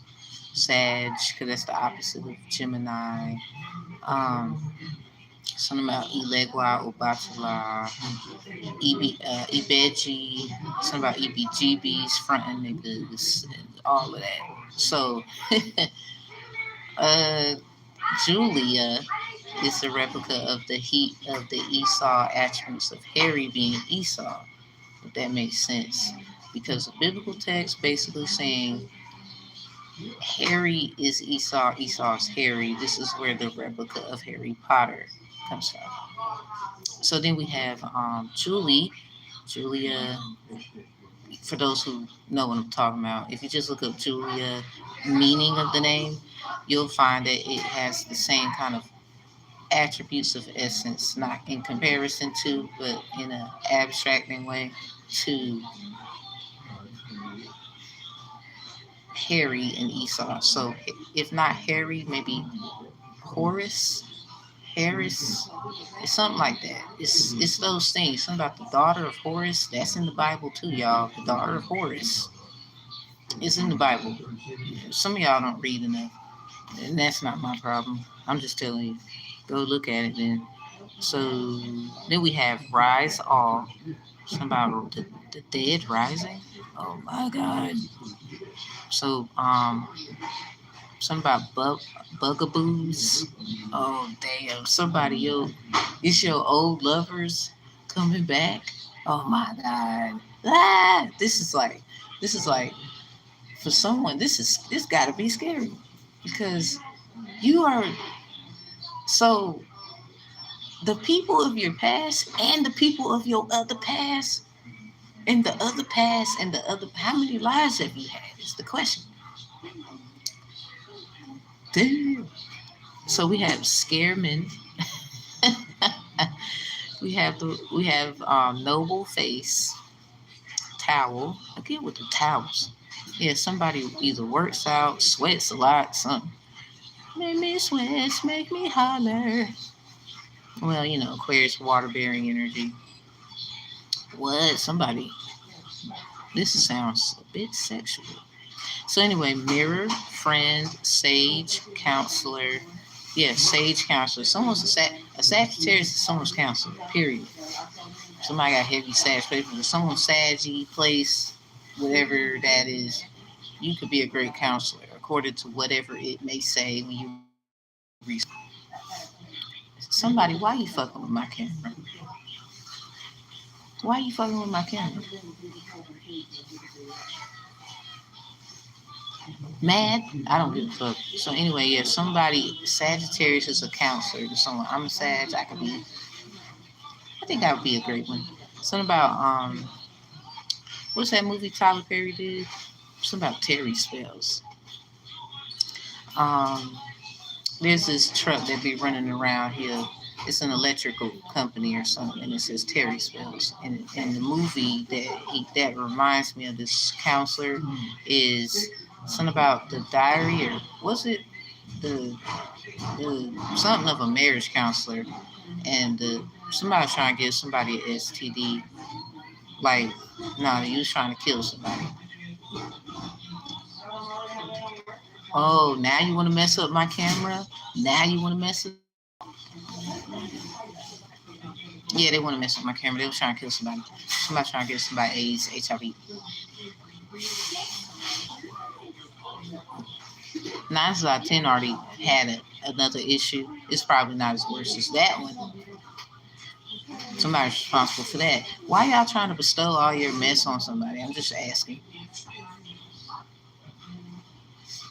Sag, because that's the opposite of Gemini. Um, Something about Ilegua, Obatala, Ibeji, something about EBGBs, frontin' niggas, and all of that. So Uh, Julia is a replica of the heat of the Esau attributes of Harry being Esau, if that makes sense. Because the biblical text basically saying Harry is Esau, Esau's Harry. This is where the replica of Harry Potter comes from. So then we have Julia. For those who know what I'm talking about, if you just look up Julia, meaning of the name, you'll find that it has the same kind of attributes of essence, not in comparison to, but in an abstracting way to Harry and Esau. So if not Harry, maybe Horus, Harris, it's something like that. It's those things. Something about the daughter of Horus. That's in the Bible too, y'all. The daughter of Horus is in the Bible. Some of y'all don't read enough, and that's not my problem. I'm just telling you. Go look at it then. So then we have Rise All. Something about the dead rising. Oh my God. So something about bugaboos. Oh damn. Somebody it's your old lovers coming back. Oh my God. Ah, this is like for someone this gotta be scary. Because you are so the people of your past and the people of your other past and the other past and the other how many lives have you had is the question. Damn. So we have scaremen. we have noble face towel again with the towels. Yeah, somebody either works out, sweats a lot, something. Make me sweat, make me holler. Well, Aquarius water bearing energy. What? Somebody. This sounds a bit sexual. So anyway, mirror, friend, sage, counselor. Yeah, sage counselor. Someone's a Sagittarius is someone's counselor. Period. Somebody got heavy Sag papers. If someone's saggy place, whatever that is, you could be a great counselor according to whatever it may say when you read. Somebody, why you fucking with my camera? Why you fucking with my camera? Mad? I don't give a fuck. So anyway, yeah, somebody Sagittarius is a counselor to someone. I'm a Sag. I think that would be a great one. Something about what's that movie Tyler Perry did? Something about Terry spells. Um, there's this truck that be running around here. It's an electrical company or something, and it says Terry spells. And the movie that reminds me of this counselor is something about the diary or was it the something of a marriage counselor and somebody was trying to give somebody an STD. Like, no, he was trying to kill somebody. Oh, now you want to mess up my camera? Now you want to mess up? Yeah, they want to mess up my camera. They was trying to kill somebody. Somebody trying to give somebody AIDS, HIV. 9 out of 10 already had another issue. It's probably not as worse as that one. Somebody's responsible for that. Why y'all trying to bestow all your mess on somebody? I'm just asking.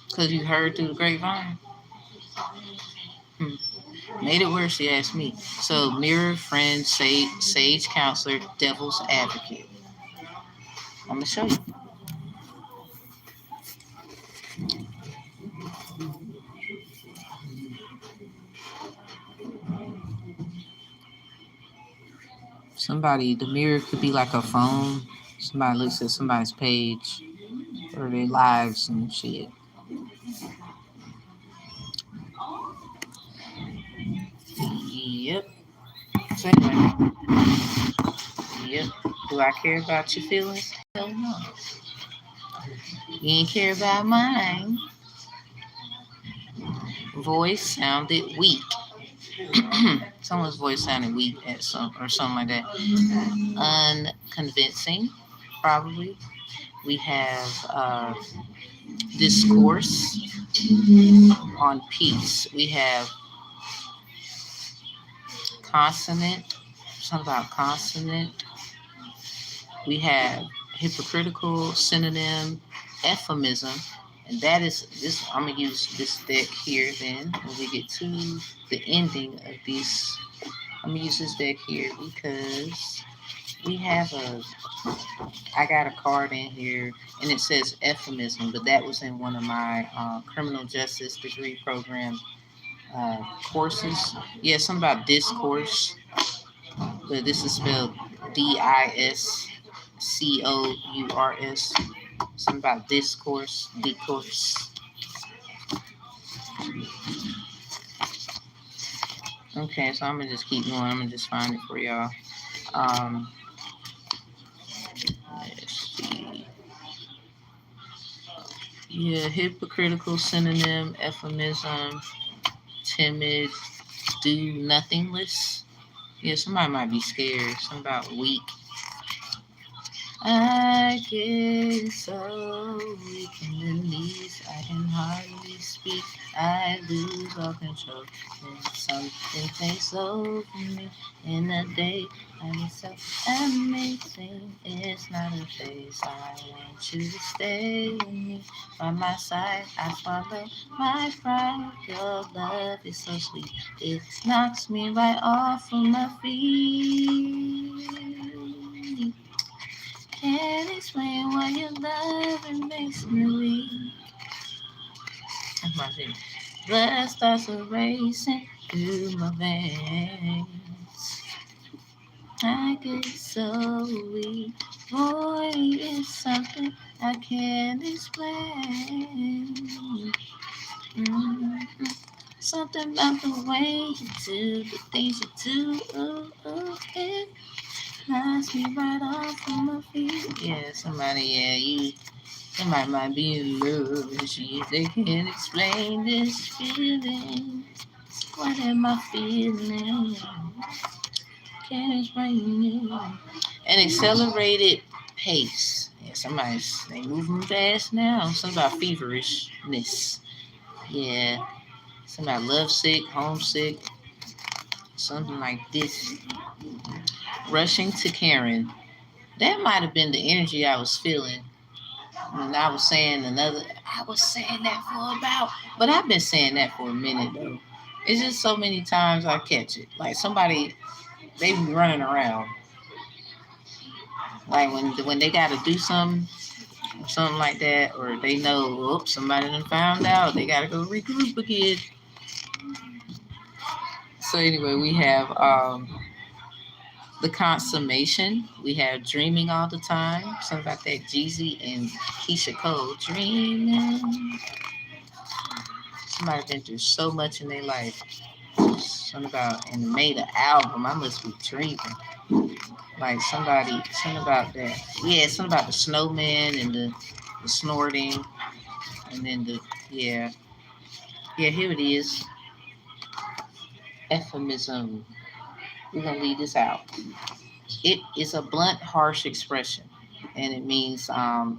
Because you heard through the grapevine? Made it worse, you asked me. So, mirror, friend, sage counselor, devil's advocate. I'm going to show you. The mirror could be like a phone. Somebody looks at somebody's page or their lives and shit. Yep. So anyway, yep. Do I care about your feelings? Hell no. You ain't care about mine. Voice sounded weak. Someone's voice sounded weak at something like that. Unconvincing, probably. We have discourse on peace. We have consonant, something about consonant. We have hypocritical, synonym, euphemism, and that is this. I'm gonna use this deck here. Then when we get to the ending of these, I'm gonna use this deck here because we have a. I got a card in here, and it says euphemism, but that was in one of my criminal justice degree program courses. Yeah, something about discourse, but this is spelled Discours. Something about discourse. Okay, so I'm gonna just keep going. I'm gonna just find it for y'all. Um, let's see. Yeah, hypocritical, synonym, euphemism, timid, do nothingless. Yeah, somebody might be scared. Something about weak. I get so weak in the knees, I can hardly speak. I lose all control. When something takes over me in a day, I'm so amazing. It's not a phase. I want you to stay with me by my side. I follow my pride. Your love is so sweet. It knocks me right off of my feet. Can't explain why your love makes me weak. That's my shit. Blood starts racing through my veins. I get so weak. Boy, it's something I can't explain. Mm-hmm. Something about the way you do the things you do. Ooh, ooh, it knocks me right off of my feet. Yeah, somebody might be in love and she they can't explain this feeling. What am I feeling? Can't explain it. An accelerated pace. Yeah, they moving fast now. Something about feverishness. Yeah. Something about lovesick, homesick, something like this. Rushing to Karen. That might have been the energy I was feeling. And I was saying that for but I've been saying that for a minute though. It's just so many times I catch it. Like somebody, they be running around. Like when they got to do something like that, or they know, oops, somebody done found out, they got to go regroup again. So anyway, we have the consummation. We have dreaming all the time. Something about that Jeezy and Keisha Cole dreaming. Somebody been through so much in their life. Something about and made an album. I must be dreaming. Like something about that. Yeah, something about the snowman and the snorting, and then yeah, here it is. Euphemism. We're gonna leave this out. It is a blunt, harsh expression, and it means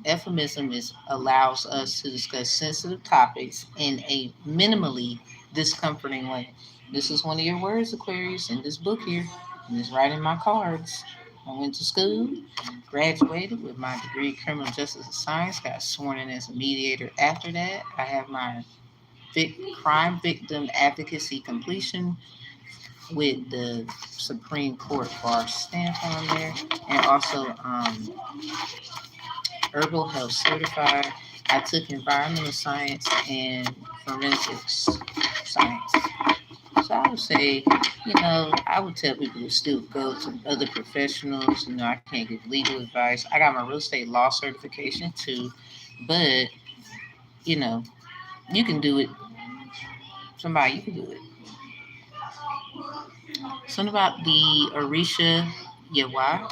euphemism allows us to discuss sensitive topics in a minimally discomforting way. This is one of your words, Aquarius, in this book here, and it's right in my cards. I went to school, graduated with my degree in criminal justice and science, got sworn in as a mediator. After that, I have my crime victim advocacy completion with the Supreme Court bar stamp on there, and also herbal health certified. I took environmental science and forensics science. So I would say, I would tell people to still go to other professionals. I can't give legal advice. I got my real estate law certification too, but you know, you can do it. You can do it. Something about the Orisha Yawa.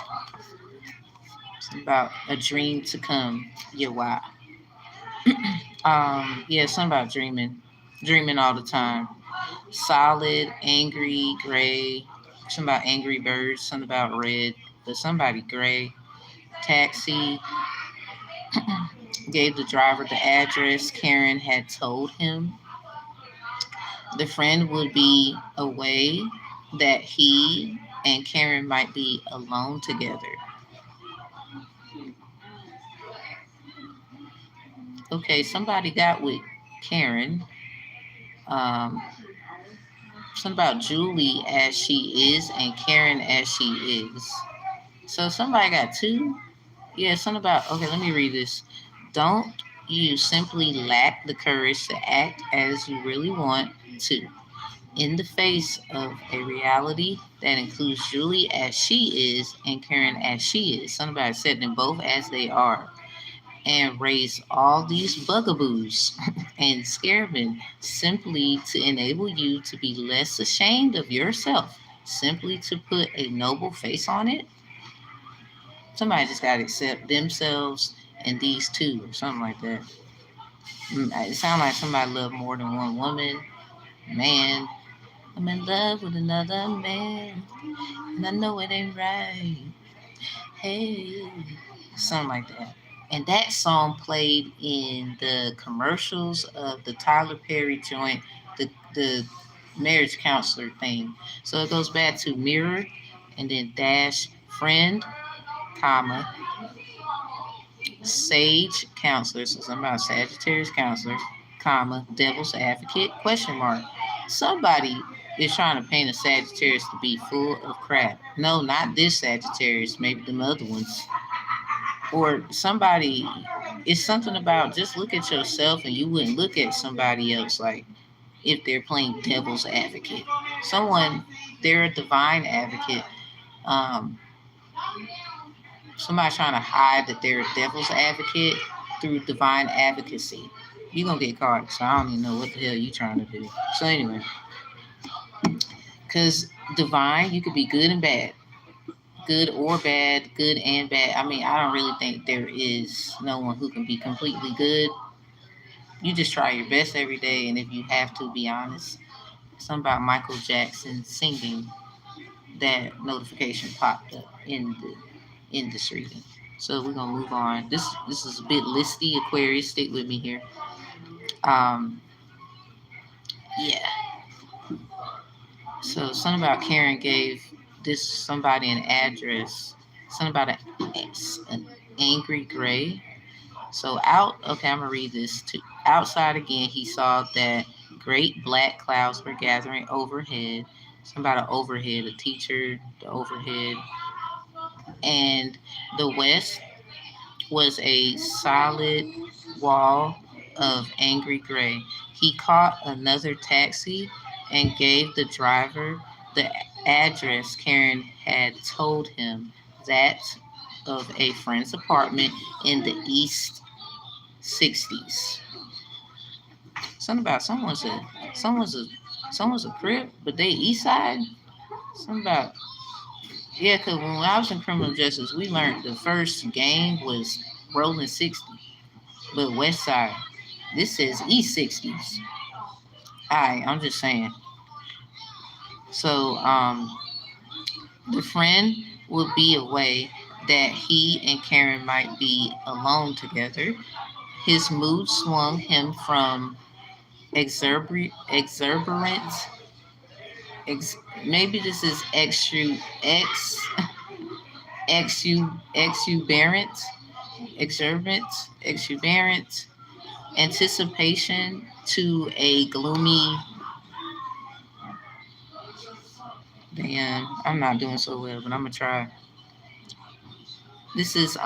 About a dream to come. Yawa. Yeah, something about dreaming all the time. Solid, angry, gray. Something about angry birds. Something about red, but somebody gray. Taxi. Gave the driver the address Karen had told him. The friend would be away, that he and Karen might be alone together. Okay, somebody got with Karen. Um, something about Julie as she is and Karen as she is. So somebody got two? Yeah, something about, okay, let me read this. Don't you simply lack the courage to act as you really want to, in the face of a reality that includes Julie as she is and Karen as she is? Something about setting them both as they are, and raise all these bugaboos and scaremen simply to enable you to be less ashamed of yourself, simply to put a noble face on it? Somebody just got to accept themselves and these two, or something like that. It sounds like somebody loved more than one woman, man. I'm in love with another man, and I know it ain't right. Hey, something like that. And that song played in the commercials of the Tyler Perry joint, the marriage counselor thing. So it goes back to mirror, and then dash friend, comma, sage counselor, so something about Sagittarius counselor, comma, devil's advocate, question mark. Somebody is trying to paint a Sagittarius to be full of crap. No, not this Sagittarius, maybe the other ones. Or somebody, it's something about just look at yourself and you wouldn't look at somebody else like if they're playing devil's advocate. Someone, they're a divine advocate. Um, Somebody trying to hide that they're a devil's advocate through divine advocacy. You're going to get caught. So I don't even know what the hell you're trying to do. So anyway, because divine, you could be good and bad. Good or bad, good and bad. I mean, I don't really think there is no one who can be completely good. You just try your best every day, and if you have to be honest, something about Michael Jackson singing, that notification popped up in this reading. So we're gonna move on. This is a bit listy, Aquarius. Stick with me here. Um, yeah. So something about Karen gave this somebody an address. Something about an angry gray. So out. Okay, I'm gonna read this too. Outside again, he saw that great black clouds were gathering overhead. Something about an overhead, a teacher, the overhead, and the west was a solid wall of angry gray. He caught another taxi and gave the driver the address Karen had told him, that of a friend's apartment in the East 60s. Something about someone's a crip, but they East Side. Something about, yeah, because when I was in criminal justice, we learned the first game was rolling 60, but West Side. This says East 60s. Alright, I'm just saying. So, the friend would be away, that he and Karen might be alone together. His mood swung him from exuberant, maybe this is exuberant, exuberant, exuberant anticipation to a gloomy. Damn, I'm not doing so well, but I'm gonna try. This is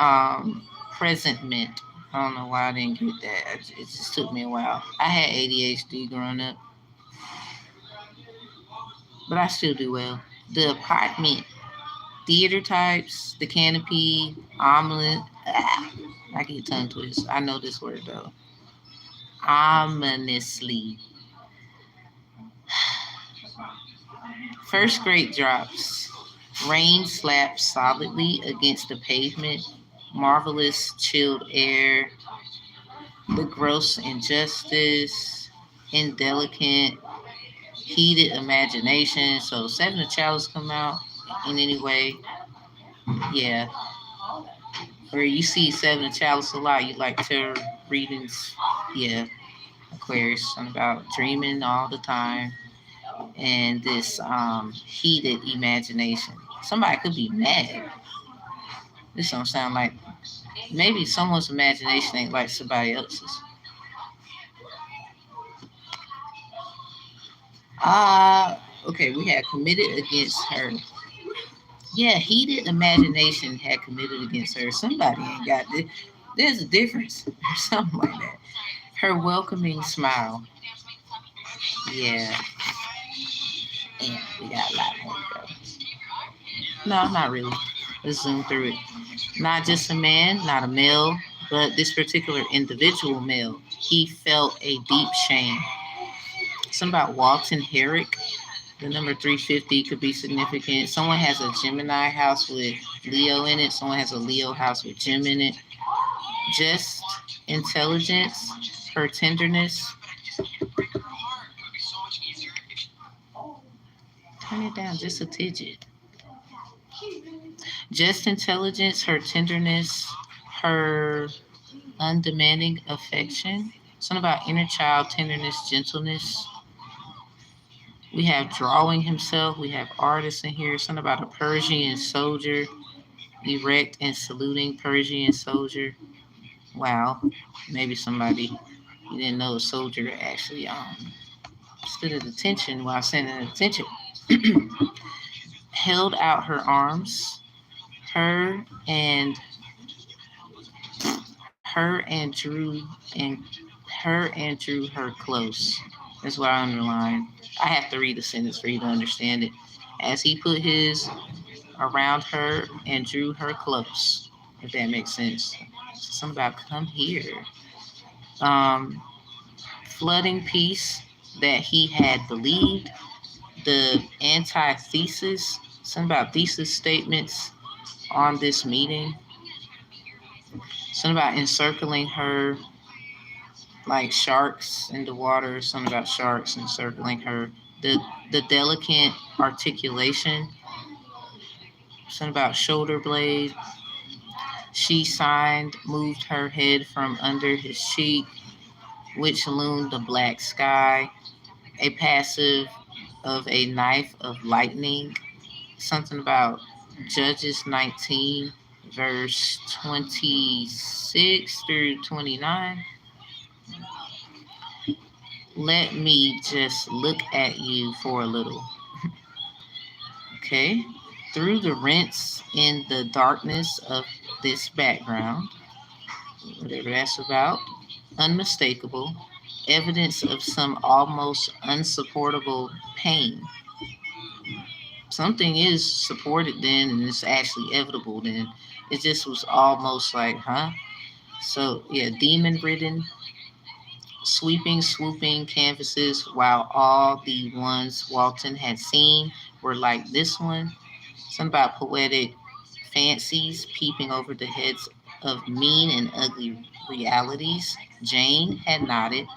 presentment. I don't know why I didn't get that. It just took me a while. I had ADHD growing up, but I still do well. The apartment, theater types, the canopy, omelet. I get tongue twist. I know this word though. Ominously. First great drops. Rain slaps solidly against the pavement. Marvelous chilled air. The gross injustice. Indelicate. Heated imagination. So Seven of Chalice come out in any way. Yeah. Or you see Seven of Chalice a lot. You like tarot readings. Yeah, Aquarius. Something about dreaming all the time. And this heated imagination. Somebody could be mad. This don't sound like, maybe someone's imagination ain't like somebody else's. Okay, we had committed against her. Yeah, heated imagination had committed against her. Somebody ain't got this. There's a difference. Something like that. Her welcoming smile. Yeah, and we got a lot more to go. No, not really. Let's zoom through it. Not just a man, not a male, but this particular individual male. He felt a deep shame. Something about Walton Herrick. The number 350 could be significant. Someone has a Gemini house with Leo in it. Someone has a Leo house with Gem in it. Just intelligence, her tenderness. Turn it down just a tidget. Just intelligence, her tenderness, her undemanding affection. Something about inner child tenderness, gentleness. We have drawing himself. We have artists in here. Something about a Persian soldier, erect and saluting Persian soldier. Wow, maybe somebody you didn't know a soldier actually stood at attention while sending attention. Held out her arms. Her and her and drew and her and drew her close. That's what I underlined. I have to read the sentence for you to understand it. As he put his around her and drew her close, if that makes sense. Something about come here. Um, Flooding peace that he had believed. The antithesis, something about thesis statements on this meeting. Something about encircling her like sharks in the water, something about sharks encircling her. The delicate articulation, something about shoulder blade. She signed, moved her head from under his cheek, which loomed the black sky. A passive of a knife of lightning. Something about Judges 19, verse 26 through 29. Let me just look at you for a little. Okay. Through the rents in the darkness of this background, whatever that's about, unmistakable, evidence of some almost unsupportable pain. Something is supported then and it's actually inevitable then. It just was almost like, huh? So, yeah, demon ridden, sweeping, swooping canvases, while all the ones Walton had seen were like this one. Something about poetic fancies peeping over the heads of mean and ugly realities. Jane had nodded.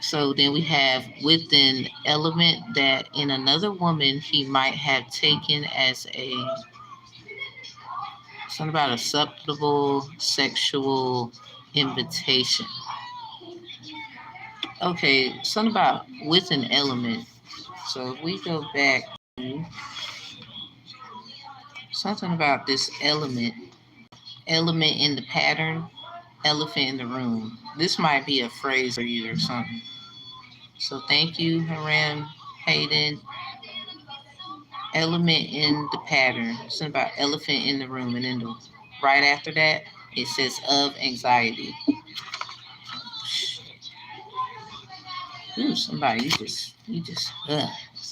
So then we have with an element that in another woman he might have taken as a something about a subtle sexual invitation. Okay, something about with an element. So if we go back to something about this element in the pattern, elephant in the room. This might be a phrase for you or something. So thank you, Haram Hayden. Element in the pattern. Something about elephant in the room. And then right after that, it says of anxiety. Ooh, somebody, it's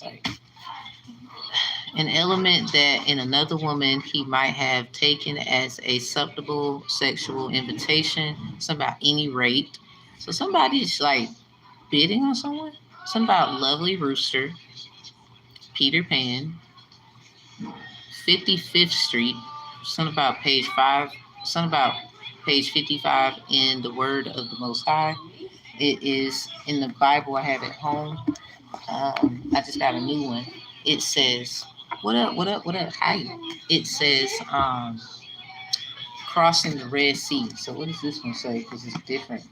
like an element that in another woman he might have taken as a subtle sexual invitation. Something about any rate. So somebody's like bidding on someone. Something about lovely rooster, Peter Pan, 55th Street. Something about page 5. Something about page 55 in the Word of the Most High. It is in the Bible I have at home. I just got a new one. It says, What up? What up? What up? Hi. It says crossing the Red Sea. So what does this one say? Because it's different.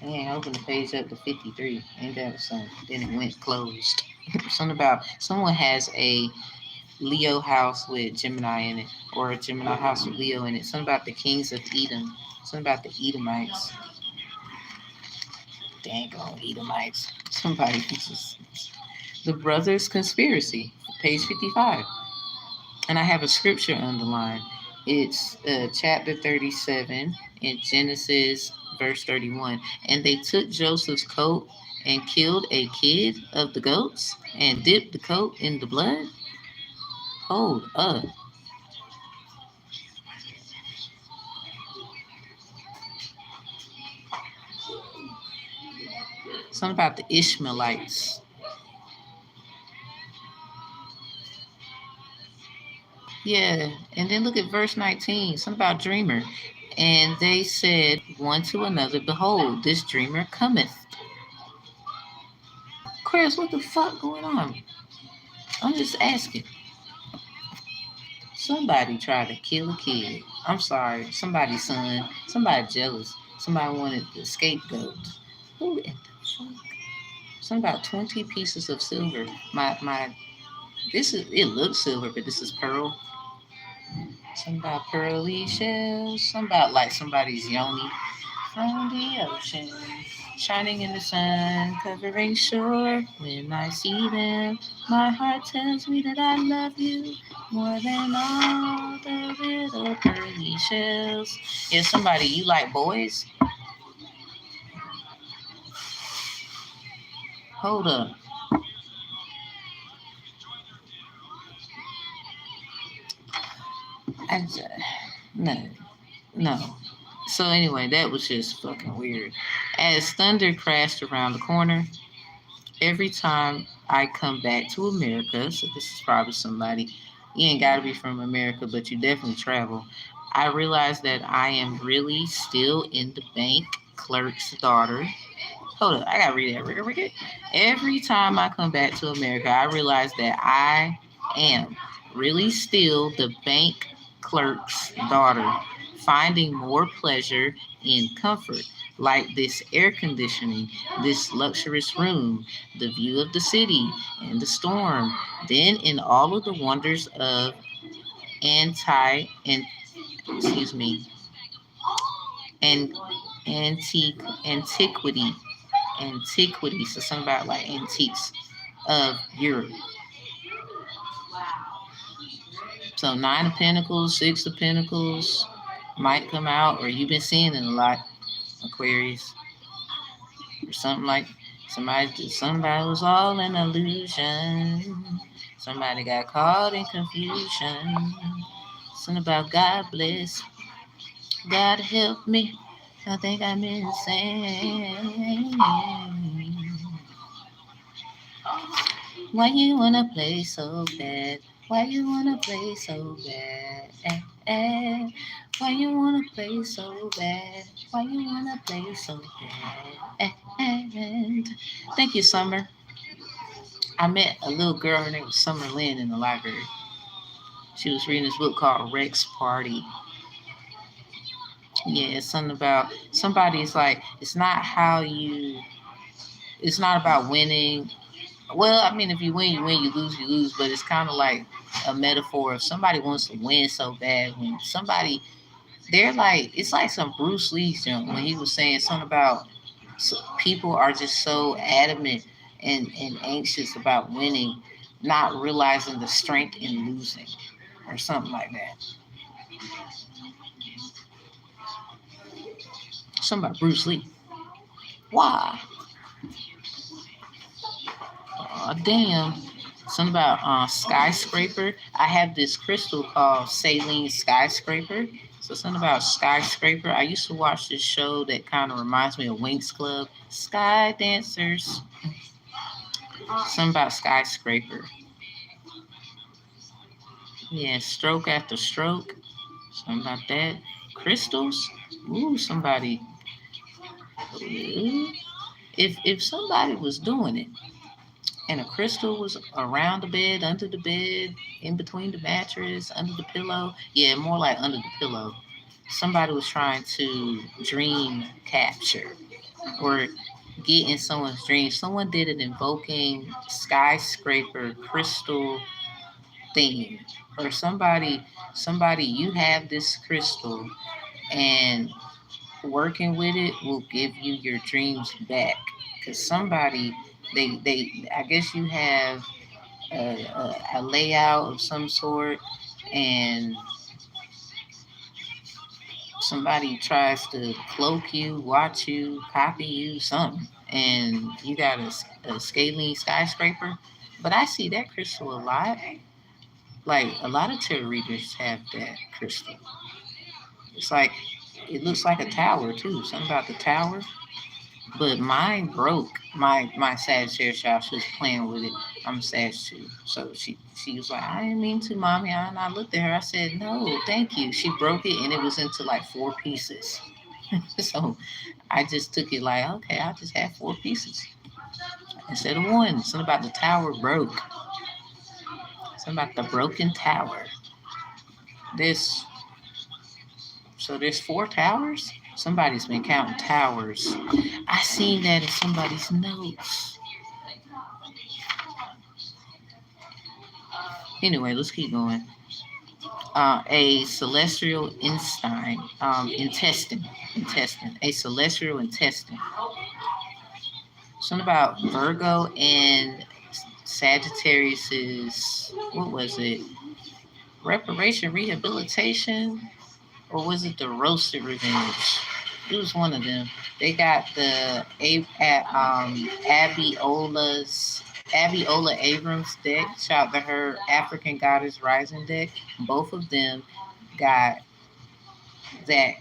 I ain't open the page up to 53. Ain't that something? Then it went closed. Something about someone has a Leo house with Gemini in it, or a Gemini house with Leo in it. Something about the kings of Edom. Something about the Edomites. Dang on Edomites. Somebody just the brothers conspiracy, page 55. And I have a scripture underlined. It's chapter 37 in Genesis, verse 31. And they took Joseph's coat and killed a kid of the goats and dipped the coat in the blood. Hold up. Something about the Ishmaelites. Yeah, and then look at verse 19. Something about dreamer. And they said one to another, behold, this dreamer cometh. Chris, what the fuck going on? I'm just asking. Somebody tried to kill a kid. I'm sorry. Somebody's son. Somebody jealous. Somebody wanted the scapegoat. Who in the fuck? Something about 20 pieces of silver. This is, it looks silver, but this is pearl. Something about pearly shells. Something about like somebody's yoni from the ocean. Shining in the sun, covering shore. When I see them, my heart tells me that I love you more than all the little pearly shells. Yeah, somebody, you like boys? Hold up. I, no, no. So anyway, that was just fucking weird. As thunder crashed around the corner, every time I come back to America, so this is probably somebody, you ain't got to be from America, but you definitely travel. I realize that I am really still in the bank clerk's daughter. Hold up, I gotta read that. Read it. Every time I come back to America, I realize that I am really still the bank clerk's daughter, finding more pleasure in comfort, like this air conditioning, this luxurious room, the view of the city and the storm, then in all of the wonders of anti and excuse me and antiquity so something about like antiques of Europe. So 9 of Pentacles, 6 of Pentacles might come out, or you've been seeing it a lot, Aquarius, or something like somebody was all an illusion. Somebody got caught in confusion. Something about God bless, God help me. I think I'm insane. Why you wanna play so bad? Why you wanna play so bad? Why you wanna play so bad? Why you wanna play so bad? Thank you, Summer. I met a little girl, her name was Summer Lynn, in the library. She was reading this book called Rex Party. Yeah, it's something about somebody's like, it's not about winning. Well, I mean, if you win, you win. You lose, you lose. But it's kind of like a metaphor. If somebody wants to win so bad, when somebody, they're like, it's like some Bruce Lee film when he was saying something about people are just so adamant and anxious about winning, not realizing the strength in losing, or something like that. Something about Bruce Lee. Why? Oh, damn. Something about skyscraper. I have this crystal called saline skyscraper. So something about skyscraper. I used to watch this show that kind of reminds me of Winx Club. Sky Dancers. Something about skyscraper. Yeah, stroke after stroke. Something about that. Crystals. Ooh, somebody. Ooh. If somebody was doing it, and a crystal was around the bed, under the bed, in between the mattress, under the pillow. Yeah, more like under the pillow. Somebody was trying to dream capture or get in someone's dream. Someone did an invoking skyscraper crystal thing, or somebody you have this crystal, and working with it will give you your dreams back. Because somebody, they I guess you have a layout of some sort, and somebody tries to cloak you, watch you, copy you, something, and you got a scaling skyscraper. But I see that crystal a lot. Like a lot of tarot readers have that crystal. It's like it looks like a tower too. Something about the tower. But mine broke. My Sagittarius child, she was playing with it. I'm Sag too. So she was like, I didn't mean to, mommy. And I looked at her. I said, no, thank you. She broke it and it was into like 4 pieces. So I just took it like, okay, I'll just have 4 pieces instead of one. Something about the tower broke. Something about the broken tower. This So there's 4 towers. Somebody's been counting towers. I seen that in somebody's notes. Anyway, let's keep going. A celestial intestine, a celestial intestine. Something about Virgo and Sagittarius's, what was it? Reparation, rehabilitation, or was it the roasted revenge? It was one of them. They got the Abiola Abrams deck. Shout out to her African Goddess Rising deck. Both of them got that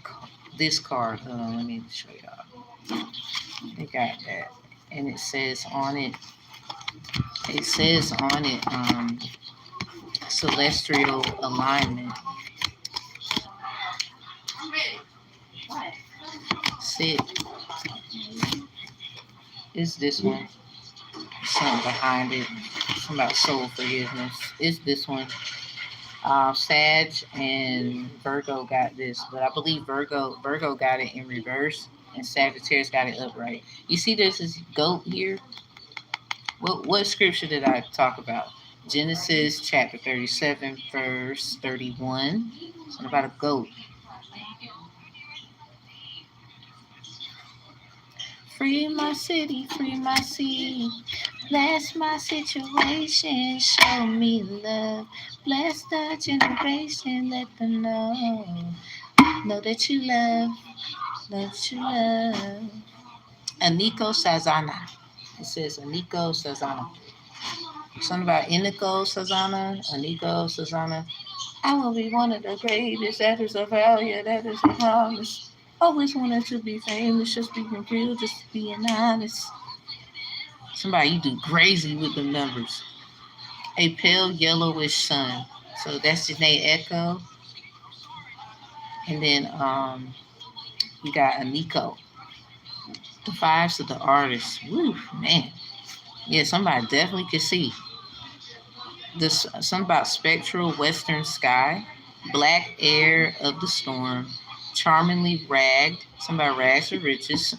this card. Let me show y'all. They got that, and it says on it. It says on it, celestial alignment. Sit is this one. Something behind it. Something about soul forgiveness. Is this one. Sag and Virgo got this, but I believe Virgo got it in reverse, and Sagittarius got it upright. You see, there's this goat here. What scripture did I talk about? Genesis chapter 37, verse 31. Something about a goat. Free my city, free my sea. Bless my situation, show me love. Bless the generation, let them know that you love, that you love. Aniko Sazana. It says Aniko Sazana. Something about Iniko Sazana, Aniko Sazana. I will be one of the greatest. That is a failure. That is a promise. Always wanted to be famous, just being real, just being honest. Somebody, you do crazy with the numbers. A pale yellowish sun. So that's Janae Echo. And then you got Aniko. The fives of the artist. Woo, man. Yeah, somebody definitely could see. This something about spectral western sky, black air of the storm, charmingly ragged. Somebody rags to riches.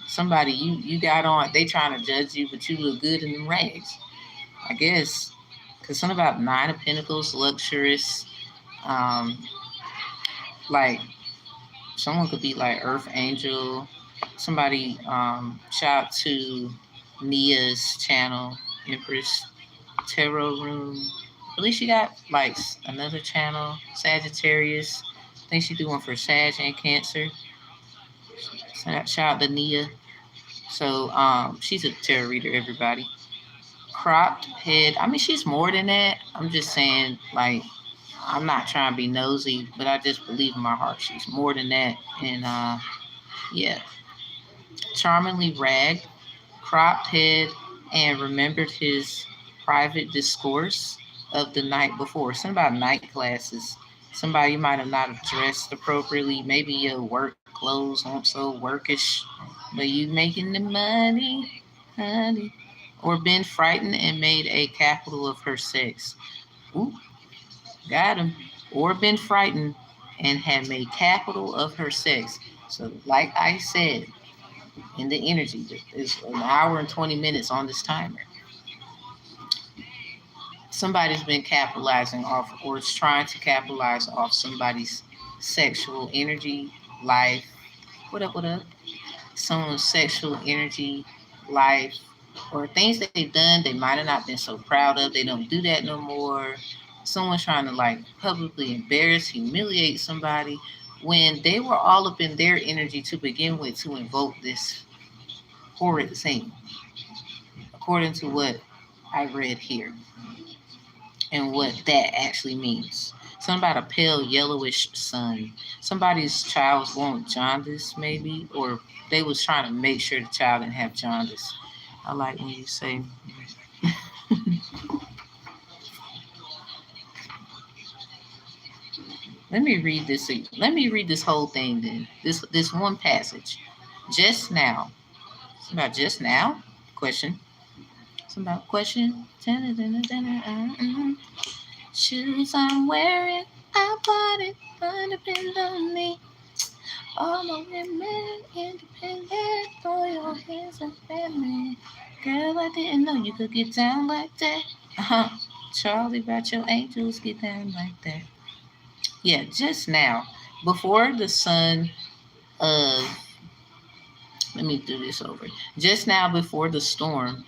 Somebody you got on. They trying to judge you, but you look good in them rags. I guess because something about 9 of Pentacles, luxurious. Um, like someone could be like Earth Angel. Somebody shout out to Nia's channel, Empress Tarot Room. At least she got like another channel, Sagittarius. I think she do one for Sag and Cancer. Shout out to Nia. So she's a tarot reader, everybody. Cropped head. I mean, she's more than that. I'm just saying, like, I'm not trying to be nosy, but I just believe in my heart she's more than that. And yeah, charmingly ragged, cropped head, and remembered his private discourse of the night before. Something about night classes. Somebody might have not dressed appropriately. Maybe your work clothes aren't so workish, but you making the money, honey. or been frightened and made a capital of her sex. Ooh, got him. Or been frightened and had made capital of her sex. So, like I said, in the energy, it's an hour and 20 minutes on this timer. Somebody's been capitalizing off or is trying to capitalize off somebody's sexual energy, life. What up, what up? Someone's sexual energy, life, or things that they've done they might have not been so proud of. They don't do that no more. Someone's trying to like publicly embarrass, humiliate somebody when they were all up in their energy to begin with to invoke this horrid thing, according to what I read here and what that actually means. Something about a pale yellowish sun. Somebody's child was born with jaundice, maybe, or they was trying to make sure the child didn't have jaundice. I like when you say. Let me read this. Let me read this whole thing then. This one passage. Just now. It's about just now? Question. It's about question. Shoes I'm wearing, I bought it, but depend on me. All my women independent, throw your hands up at me. Girl, I didn't know you could get down like that. Charlie, about your angels get down like that. Yeah, just now, before the sun of, let me do this over. Just now before the storm,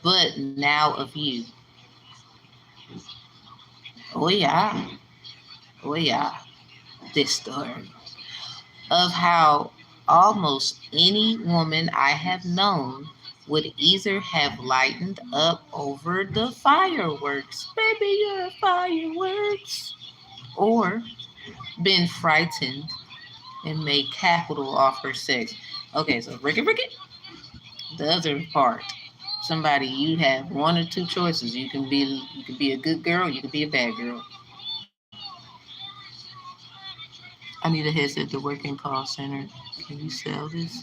but now of you. Oh yeah, oh yeah, this story of how almost any woman I have known would either have lightened up over the fireworks, baby, you're fireworks, or been frightened and made capital off her sex. Okay, so Ricky, the other part. Somebody you have one or two choices. You can be a good girl, you can be a bad girl. I need a headset to work in call center. Can you sell this?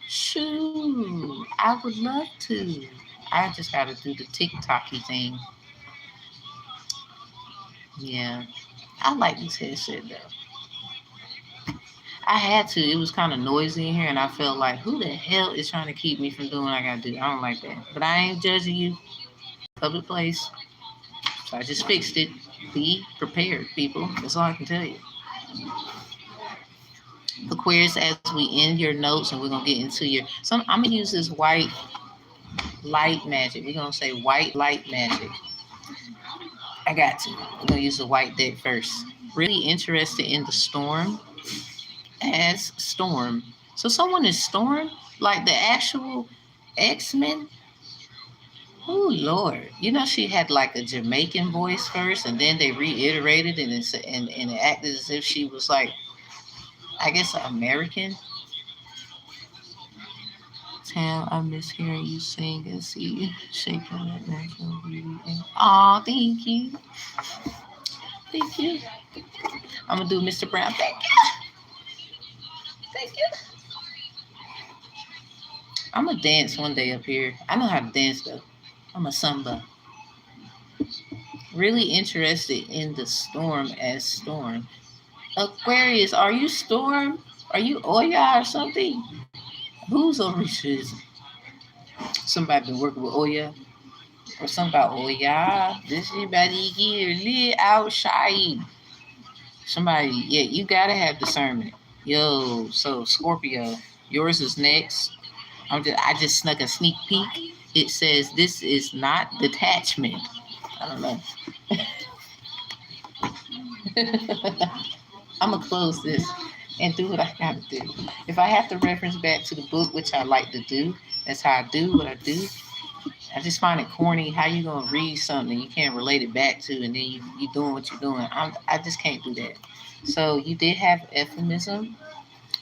Shoot, I would love to. I just got to do the TikToky thing. Yeah, I like this headset though. I had to. It was kind of noisy in here, and I felt like, who the hell is trying to keep me from doing what I got to do? I don't like that. But I ain't judging you. Public place. So I just fixed it. Be prepared, people. That's all I can tell you. Aquarius, as we end your notes, and we're gonna get into your. So I'm gonna use this white light magic. We're gonna say white light magic. I got to. We're gonna use the white deck first. Really interested in the storm as storm. So someone is storm, like the actual X-Men. Oh Lord. You know she had like a Jamaican voice first and then they reiterated and it acted as if she was like I guess American. Tam, I miss hearing you sing and see you shaking that natural beauty. Aw, thank you. Thank you. I'm gonna do Mr. Brown. Thank you. Thank you. I'm gonna dance one day up here. I know how to dance though. I'm a samba. Really interested in the storm as storm. Aquarius, are you storm? Are you Oya or something? Who's Orishas? Somebody been working with Oya or something about Oya. This is everybody get lit outside. Somebody, yeah, you gotta have discernment. Yo, so Scorpio, yours is next. I just snuck a sneak peek. It says this is not detachment. I don't know. I'm gonna close this and do what I gotta do. If I have to reference back to the book, which I like to do, that's how I do what I do. I just find it corny. How you gonna read something you can't relate it back to, and then you doing what you're doing? I just can't do that. So you did have euphemism.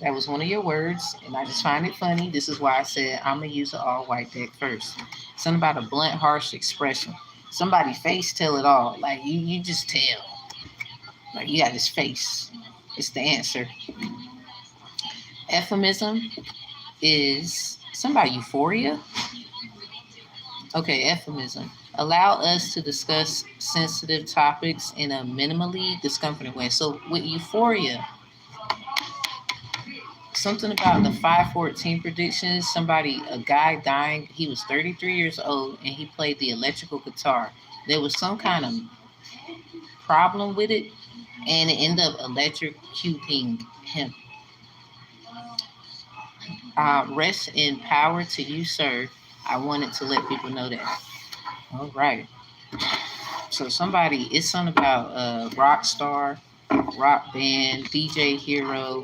That was one of your words, and I just find it funny. This is why I said I'm gonna use the all white deck first. Something about a blunt, harsh expression. Somebody face tell it all. Like you just tell. Like you got this face. It's the answer. Euphemism is somebody euphoria. Okay, euphemism. Allow us to discuss sensitive topics in a minimally discomforting way. So with euphoria, something about the 514 predictions, a guy dying, he was 33 years old and he played the electrical guitar. There was some kind of problem with it and it ended up electrocuting him. Rest in power to you, sir. I wanted to let people know that. All right. So it's something about rock star, rock band, DJ hero.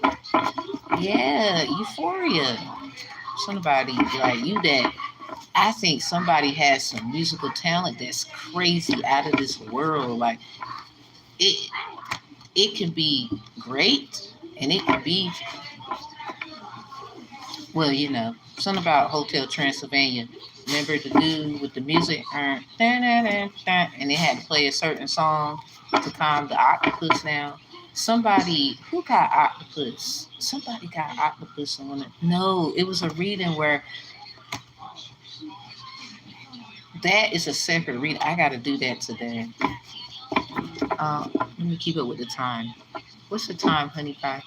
Yeah, Euphoria. Somebody like you that I think somebody has some musical talent that's crazy out of this world. Like it it can be great and it can be well, something about Hotel Transylvania. Remember the dude with the music and they had to play a certain song to calm the octopus down. Somebody who got octopus? Somebody got octopus on it. No, it was a reading where that is a separate reading. I got to do that today. Let me keep up with the time. What's the time, honey pie?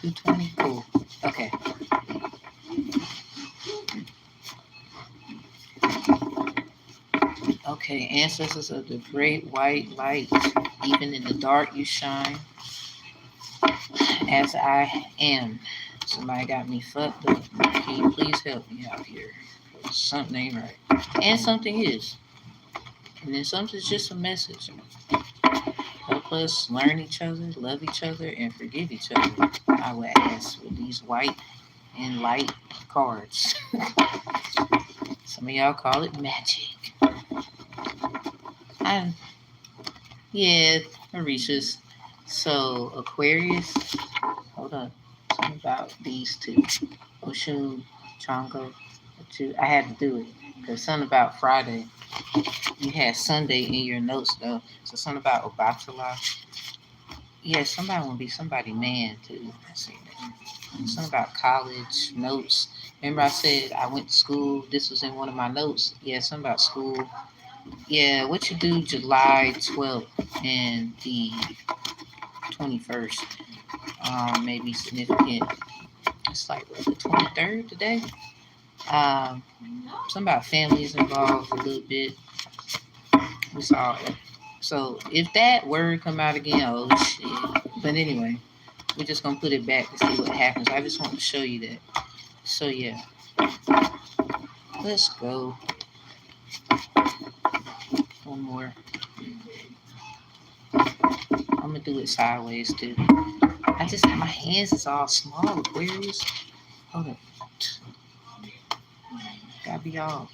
2:20. Cool. Okay. Okay. Ancestors of the great white light. Even in the dark, you shine. As I am. Somebody got me fucked up. Can you please help me out here? Something ain't right. And something is. And then something's just a message. Help us learn each other, love each other, and forgive each other. I would ask with these white and light cards. Some of y'all call it magic. Yeah, Mauritius. So Aquarius. Hold on. Something about these two. Oshun, Chongo. I had to do it. Because something about Friday. You had Sunday in your notes though. So something about Obatala. Yeah, somebody want to be somebody man too. I see that. Something about college notes. Remember I said I went to school. This was in one of my notes. Yeah, something about school. Yeah, what you do July 12th and the 21st. Maybe significant. It's like what, the 23rd today. Something about families involved a little bit. We saw it. So if that word come out again, oh shit. But anyway, we're just gonna put it back to see what happens. I just want to show you that. So yeah, let's go. One more. I'm gonna do it sideways too. My hands is all small, Aquarius. Hold up. Gotta be all.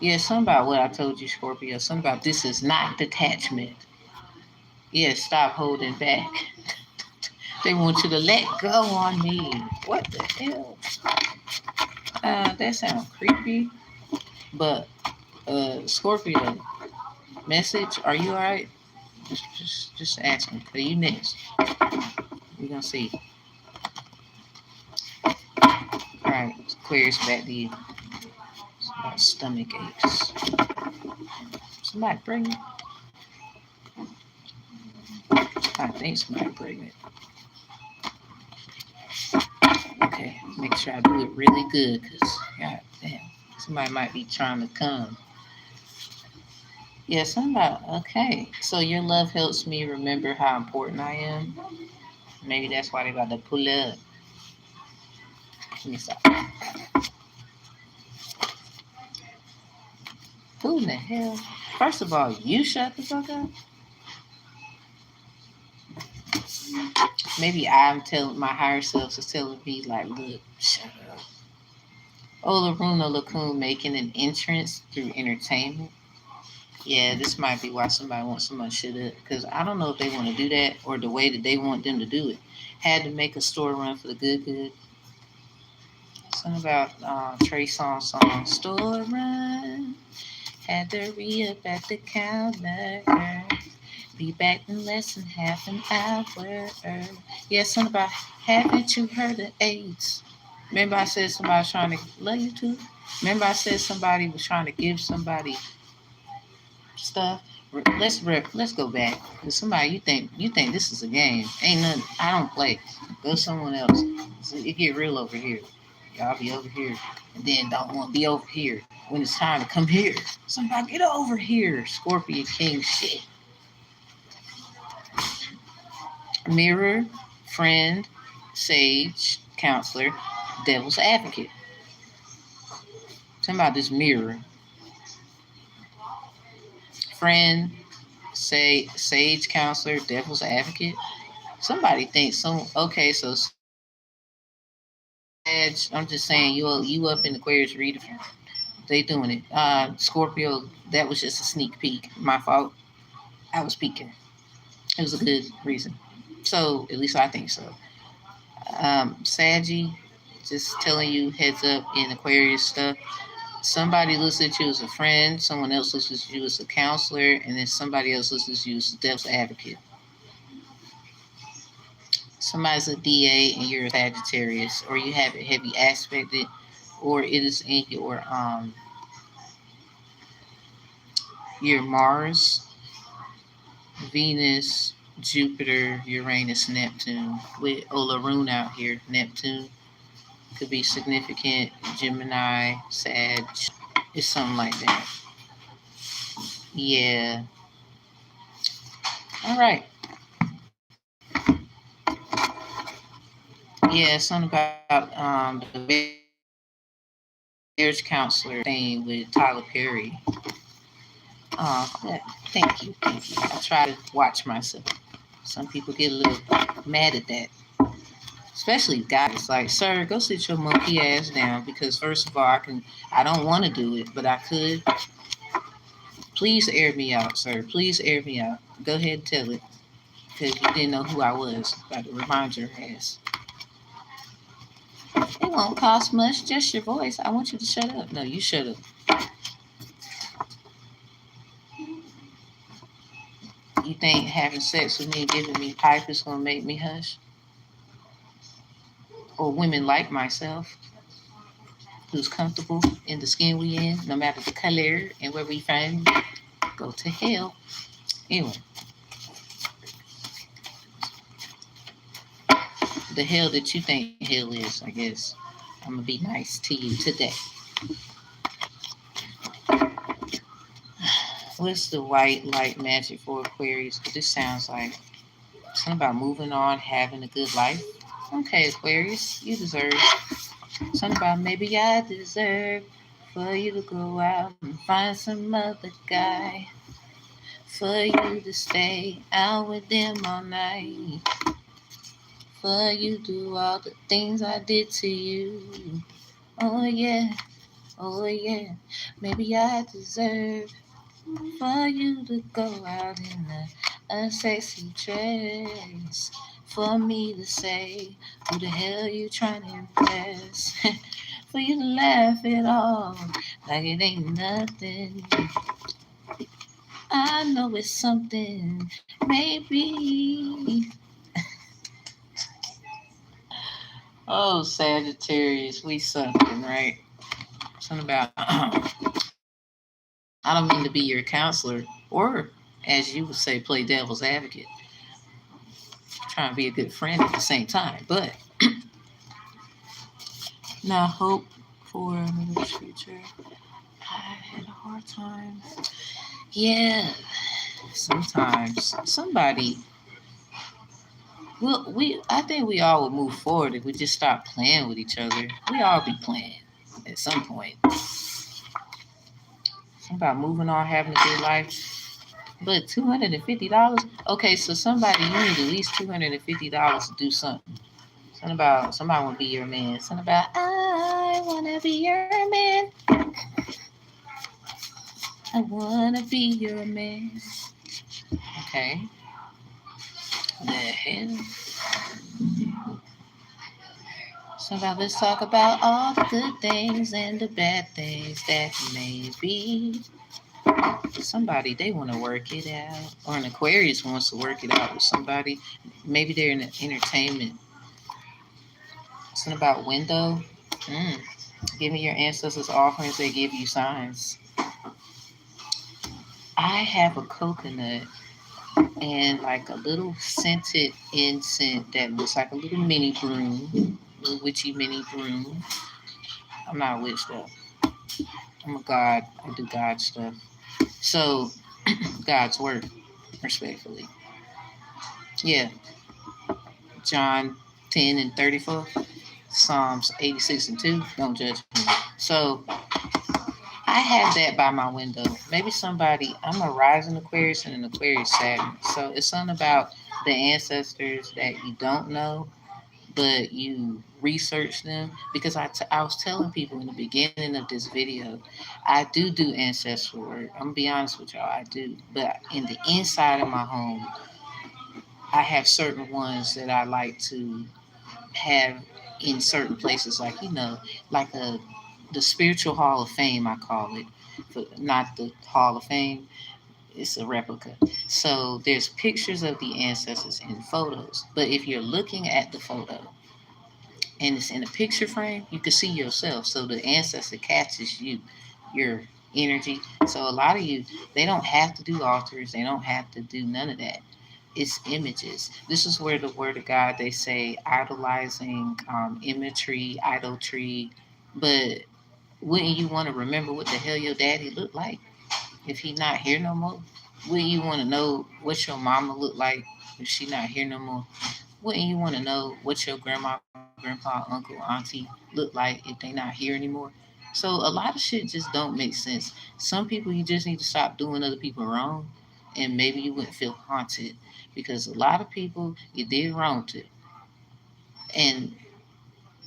Yeah, something about what I told you, Scorpio. Something about this is not detachment. Yeah, stop holding back. They want you to let go on me. What the hell? That sounds creepy. But Scorpio, message, are you alright? Just asking. Are you next? We're gonna see. Alright, Aquarius back to you. It's about stomach aches. Somebody pregnant? I think somebody pregnant. Okay, make sure I do it really good, cause god damn, somebody might be trying to come. Yeah, somebody. Okay, so your love helps me remember how important I am. Maybe that's why they about to pull up. Let me stop. Who in the hell? First of all, you shut the fuck up. Maybe I'm telling my higher self is telling me like, look, shut up. Olaruna Lacoon making an entrance through entertainment. Yeah, this might be why somebody wants someone to shut up. Because I don't know if they want to do that or the way that they want them to do it. Had to make a store run for the good. Something about Trey Songz song. Store run. Had to re-up at the counter. Be back in less than half an hour. Yeah, something about haven't you heard of AIDS? Remember I said somebody was trying to love you too? Remember I said somebody was trying to give somebody stuff? Let's go back. Cause somebody you think this is a game. Ain't nothing. I don't play. Go someone else. It get real over here. Y'all be over here and then don't want to be over here when it's time to come here. Somebody get over here. Scorpion King shit. Mirror, friend, sage, counselor, devil's advocate. Talking about this mirror. Friend, say sage, counselor, devil's advocate. Somebody thinks some okay, so Sage, I'm just saying you up in Aquarius reader. They doing it. Scorpio, that was just a sneak peek. My fault. I was peeking. It was a good reason. So at least I think so. Saggy, just telling you heads up in Aquarius stuff. Somebody looks at you as a friend, someone else looks at you as a counselor, and then somebody else looks at you as a devil's advocate. Somebody's a DA and you're a Sagittarius, or you have it heavy aspected, or it is in your Mars, Venus, Jupiter, Uranus, Neptune. With Olarun out here, Neptune could be significant. Gemini, Sag, it's something like that. Yeah. All right. Yeah, something about the marriage counselor thing with Tyler Perry. Yeah, thank you. I try to watch myself. Some people get a little mad at that, especially guys. Like, sir, go sit your monkey ass down because first of all, I don't want to do it, but I could. Please air me out, sir. Please air me out. Go ahead and tell it because you didn't know who I was. Got to remind your ass. It won't cost much, just your voice. I want you to shut up. No, you shut up. You think having sex with me, giving me pipe is going to make me hush? Or women like myself, who's comfortable in the skin we in, no matter the color and where we from, go to hell. Anyway, the hell that you think hell is, I guess. I'm going to be nice to you today. What's the white light magic for Aquarius? This sounds like something about moving on, having a good life. Okay, Aquarius, you deserve something about maybe I deserve for you to go out and find some other guy, for you to stay out with them all night, for you to do all the things I did to you. Oh yeah, maybe I deserve for you to go out in a sexy dress, for me to say, who the hell you trying to impress? For you to laugh it off like it ain't nothing. I know it's something, maybe. Oh, Sagittarius, we something, right? Something about, I don't mean to be your counselor, or as you would say, play devil's advocate. Trying to be a good friend at the same time, but now hope for a middle future. I had a hard time. Yeah, sometimes somebody. Well, I think we all would move forward if we just stop playing with each other. We all be playing at some point. Something about moving on, having a good life. But $250? Okay, so somebody, you need at least $250 to do something. Something about somebody want to be your man. Something about I want to be your man. I want to be your man. Okay. The hell? So now let's talk about all the good things and the bad things that may be. somebody, they want to work it out, or an Aquarius wants to work it out with somebody. Maybe they're in the entertainment. Something about window. Mm. Giving your ancestors offerings, they give you signs. I have a coconut and like a little scented incense that looks like a little mini broom, little witchy mini broom. I'm not a witch though. I'm a god. I do God stuff. So God's work, respectfully. Yeah, John 10 and 34, Psalms 86 and 2, don't judge me. So I have that by my window. Maybe somebody, I'm a rising Aquarius and an Aquarius Saturn. So it's something about the ancestors that you don't know, but you research them. Because I was telling people in the beginning of this video, I do ancestral work. I'm going to be honest with y'all, I do. But in the inside of my home, I have certain ones that I like to have in certain places, like like the spiritual hall of fame, I call it, but not the hall of fame. It's a replica. So there's pictures of the ancestors in photos, but if you're looking at the photo and it's in a picture frame, you can see yourself. So the ancestor catches you, your energy. So a lot of you, they don't have to do altars, they don't have to do none of that. It's images. This is where the word of God, they say idolizing, imagery, idolatry. But wouldn't you want to remember what the hell your daddy looked like if he not here no more? Wouldn't you want to know what your mama looked like if she not here no more? Wouldn't you want to know what your grandma, grandpa, uncle, auntie look like if they not here anymore? So a lot of shit just don't make sense. Some people, you just need to stop doing other people wrong, and maybe you wouldn't feel haunted, because a lot of people you did wrong to, and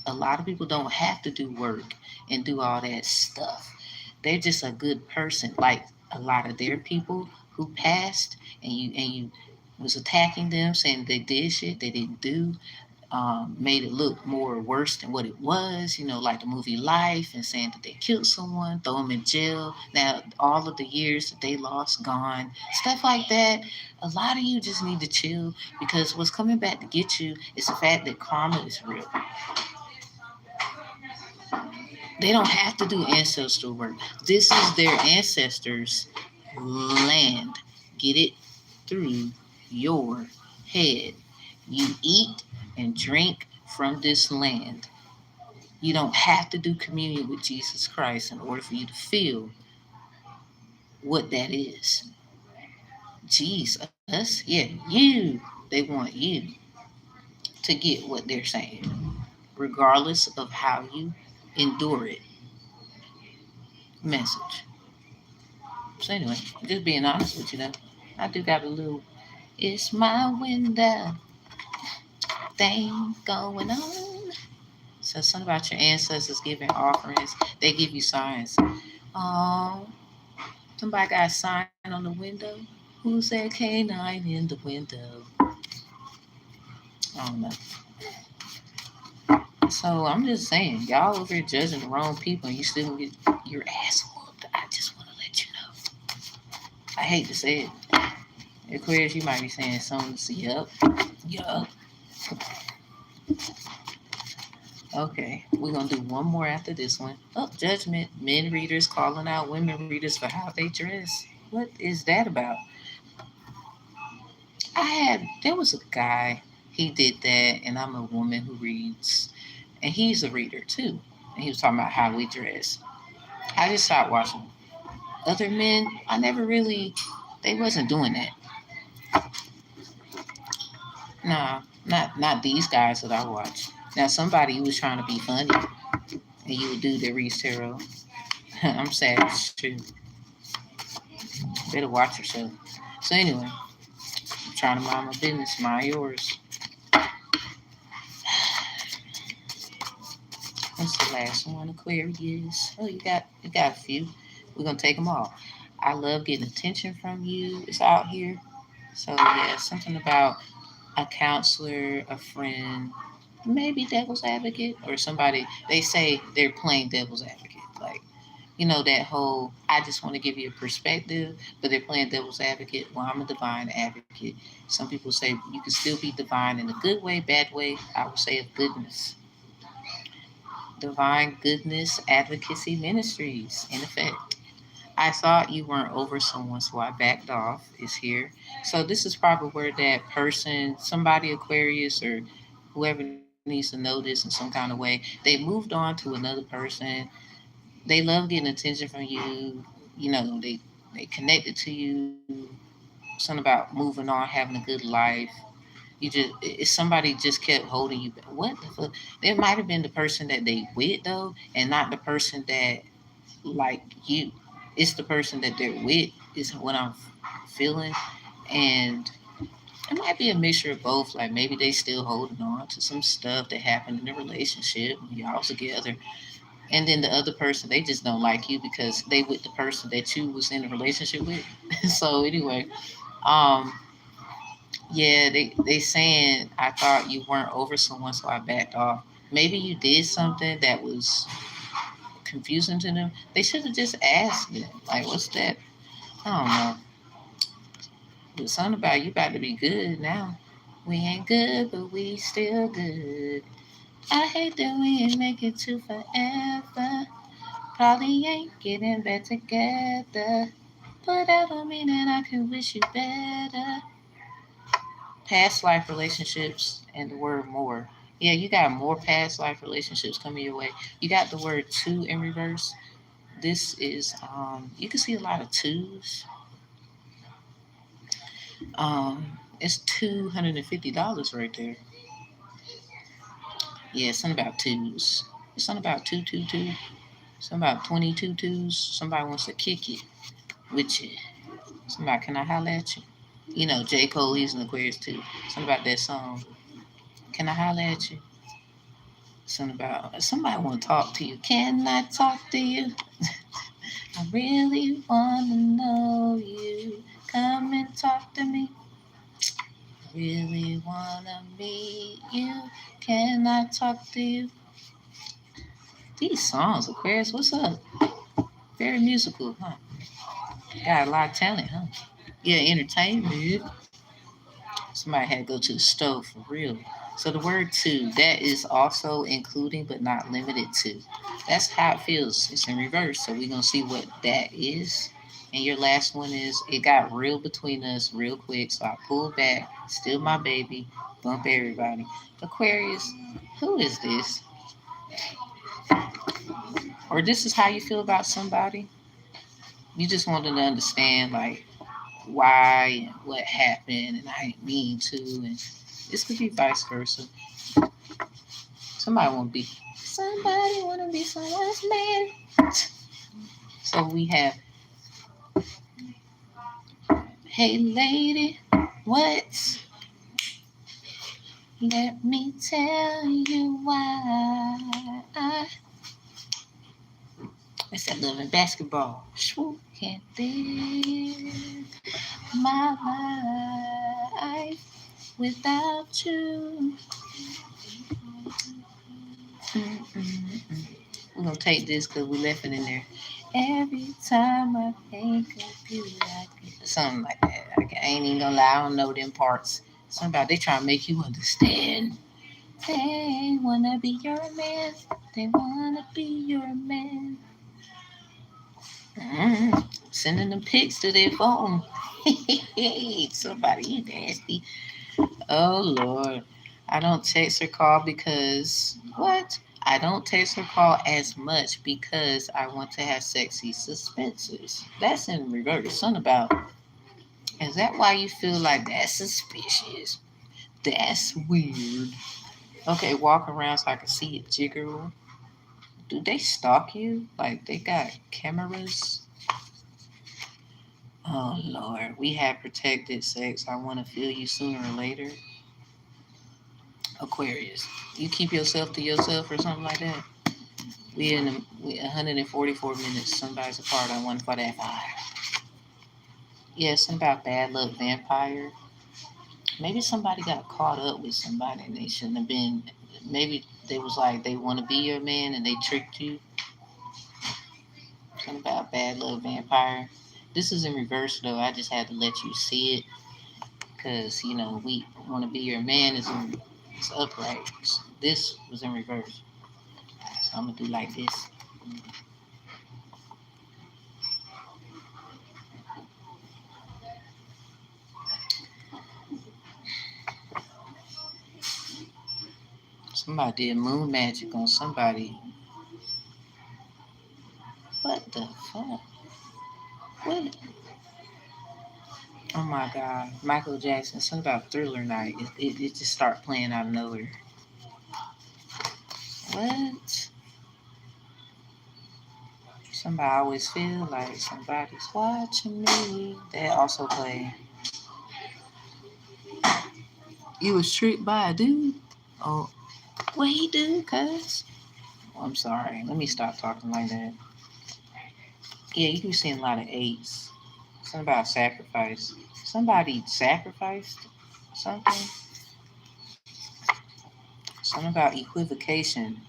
a lot of people don't have to do work and do all that stuff. They're just a good person. Like a lot of their people who passed, and you was attacking them, saying they did shit they didn't do, made it look more worse than what it was, like the movie Life, and saying that they killed someone, throw them in jail. Now, all of the years that they lost, gone, stuff like that. A lot of you just need to chill, because what's coming back to get you is the fact that karma is real. They don't have to do ancestral work. This is their ancestors' land. Get it through your head. You eat and drink from this land. You don't have to do communion with Jesus Christ in order for you to feel what that is. Jesus, yeah, you. They want you to get what they're saying, regardless of how you endure it. Message. So anyway, just being honest with you though, I do got a little it's my window thing going on. So something about your ancestors giving offerings, they give you signs. Oh, somebody got a sign on the window. Who's that canine in the window? I don't know. So I'm just saying, y'all over here judging the wrong people and you still get your ass whooped. I just want to let you know. I hate to say it. Aquarius, you might be saying something. Yup. Yup. Okay, we're gonna do one more after this one. Oh, judgment. Men readers calling out women readers for how they dress. What is that about? There was a guy, he did that, and I'm a woman who reads, and he's a reader too. And he was talking about how we dress. I just stopped watching. Other men, I never really, they wasn't doing that. Nah, not these guys that I watch. Now somebody who was trying to be funny, and you would do the reads tarot. I'm sad, it's true. Better watch yourself. So anyway, I'm trying to mind my business, mind yours. What's the last one? Aquarius. Oh, you got a few. We're gonna take them all. I love getting attention from you. It's out here. So yeah, something about a counselor, a friend, maybe devil's advocate, or somebody. They say they're playing devil's advocate. Like You know, that whole, I just want to give you a perspective, but they're playing devil's advocate. Well, I'm a divine advocate. Some people say you can still be divine in a good way, bad way. I would say of goodness. Divine Goodness Advocacy Ministries, in effect. I thought you weren't over someone, so I backed off. Is here. So this is probably where that person, somebody Aquarius or whoever needs to know this in some kind of way, they moved on to another person. They love getting attention from you. You know, they connected to you. Something about moving on, having a good life. You just, if somebody just kept holding you back, what the fuck? It might have been the person that they with though, and not the person that like you. It's the person that they're with is what I'm feeling, and it might be a mixture of both. Like maybe they still holding on to some stuff that happened in the relationship when y'all was together, and then the other person they just don't like you because they with the person that you was in a relationship with. So anyway, um, yeah, they saying I thought you weren't over someone, so I backed off. Maybe you did something that was confusing to them. They should have just asked them, like, what's that? I don't know. But something about you about to be good now. We ain't good, but we still good. I hate that we ain't make it to forever. Probably ain't getting back together. But that don't mean that I can wish you better. Past life relationships and the word more. Yeah, you got more past life relationships coming your way. You got the word two in reverse. This is you can see a lot of twos. It's $250 right there. Yeah, something about twos. It's something about 222. Something about 22 twos. Somebody wants to kick it with you. Somebody, can I holler at you? You know, J. Cole, he's an Aquarius too. Something about that song. Can I holler at you? Something about somebody want to talk to you. Can I talk to you? I really want to know you. Come and talk to me. Really want to meet you. Can I talk to you? These songs, Aquarius, what's up? Very musical, huh? Got a lot of talent, huh? Yeah, entertainment. Somebody had to go to the stove for real. So the word to, that is also including but not limited to. That's how it feels. It's in reverse. So we're gonna see what that is. And your last one is it got real between us real quick. So I pulled back, still my baby, bump everybody. Aquarius, who is this? Or this is how you feel about somebody? You just wanted to understand like why and what happened and I didn't mean to, and this could be vice versa. Somebody wanna be someone's man. So we have, hey lady, what? Let me tell you why. It's that love and basketball. Shoo, can't live my life without you. Mm-mm-mm. We're gonna take this because we left it in there. Every time I think of you, something like that. I ain't even gonna lie, I don't know them parts. Something about they trying to make you understand. They wanna be your man. They wanna be your man. Sending them pics to their phone. Somebody, you nasty. Oh Lord. I don't text or call because what? I don't text or call as much because I want to have sexy suspenses. That's in reverse. Something about, is that why you feel like that's suspicious? That's weird. Okay, walk around so I can see it jiggle. Do they stalk you? Like they got cameras? Oh Lord, we have protected sex. I want to feel you sooner or later. Aquarius, you keep yourself to yourself or something like that. We 144 minutes. Somebody's apart on 145. Yeah, something about bad luck vampire. Maybe somebody got caught up with somebody and they shouldn't have been. Maybe they was like they want to be your man and they tricked you. Something about bad love vampire. This is in reverse though. I just had to let you see it because we want to be your man is in it's upright. This was in reverse, so I'm gonna do like this. Somebody did moon magic on somebody. What the fuck? What? Oh my God, Michael Jackson. Something about Thriller Night. It just start playing out of nowhere. What? Somebody always feel like somebody's watching me. That also play. You was tricked by a dude. Oh, what he do, cuz? Oh, I'm sorry. Let me stop talking like that. Yeah, you can see a lot of eights. Something about sacrifice. Somebody sacrificed something. Something about equivocation.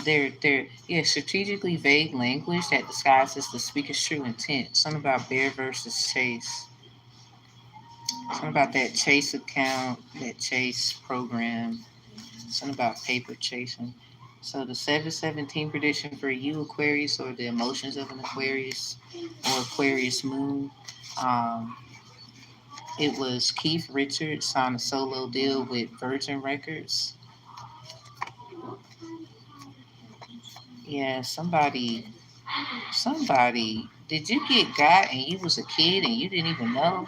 Yeah, strategically vague language that disguises the speaker's true intent. Something about bear versus chase. Something about that chase account, that chase program. Something about paper chasing. So the 717 prediction for you, Aquarius, or the emotions of an Aquarius or Aquarius moon. Um, it was Keith Richards signed a solo deal with Virgin Records. Yeah, somebody, did you get got and you was a kid and you didn't even know?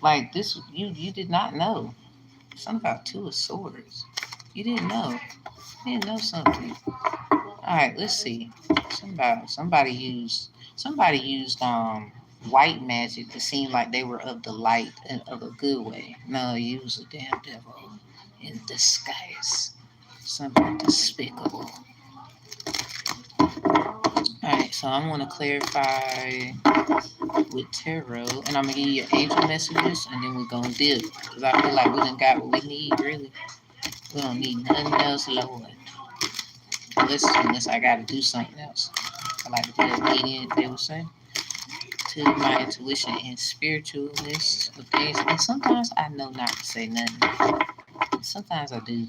Like this, you did not know. Something about two of swords. You didn't know. You didn't know something. All right, let's see. Somebody used white magic to seem like they were of the light and of a good way. No, you was a damn devil in disguise. Something despicable. Alright, so I'm gonna clarify with tarot and I'm gonna give you angel messages and then we're gonna deal. Because I feel like we done got what we need really. We don't need nothing else, Lord. Unless I gotta do something else. I like to be obedient, they would say, to my intuition and spiritualness of things. And sometimes I know not to say nothing. Sometimes I do.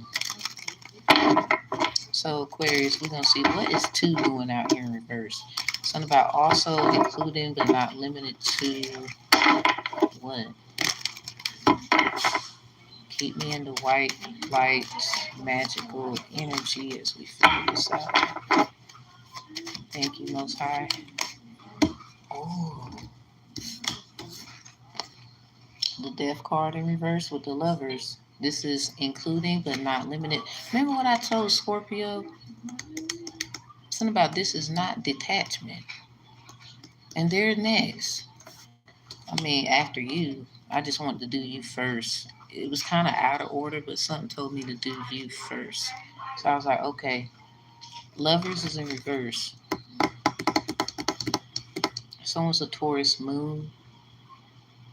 So Aquarius, we're gonna see what is two doing out here in reverse. Something about also including but not limited to what? Keep me in the white light, magical energy as we figure this out. Thank you, Most High. Oh, the death card in reverse with the lovers. This is including but not limited. Remember what I told Scorpio? Something about this is not detachment. And they're next. I mean, after you, I just wanted to do you first. It was kind of out of order, but something told me to do you first. So I was like, okay, lovers is in reverse. Someone's a Taurus moon,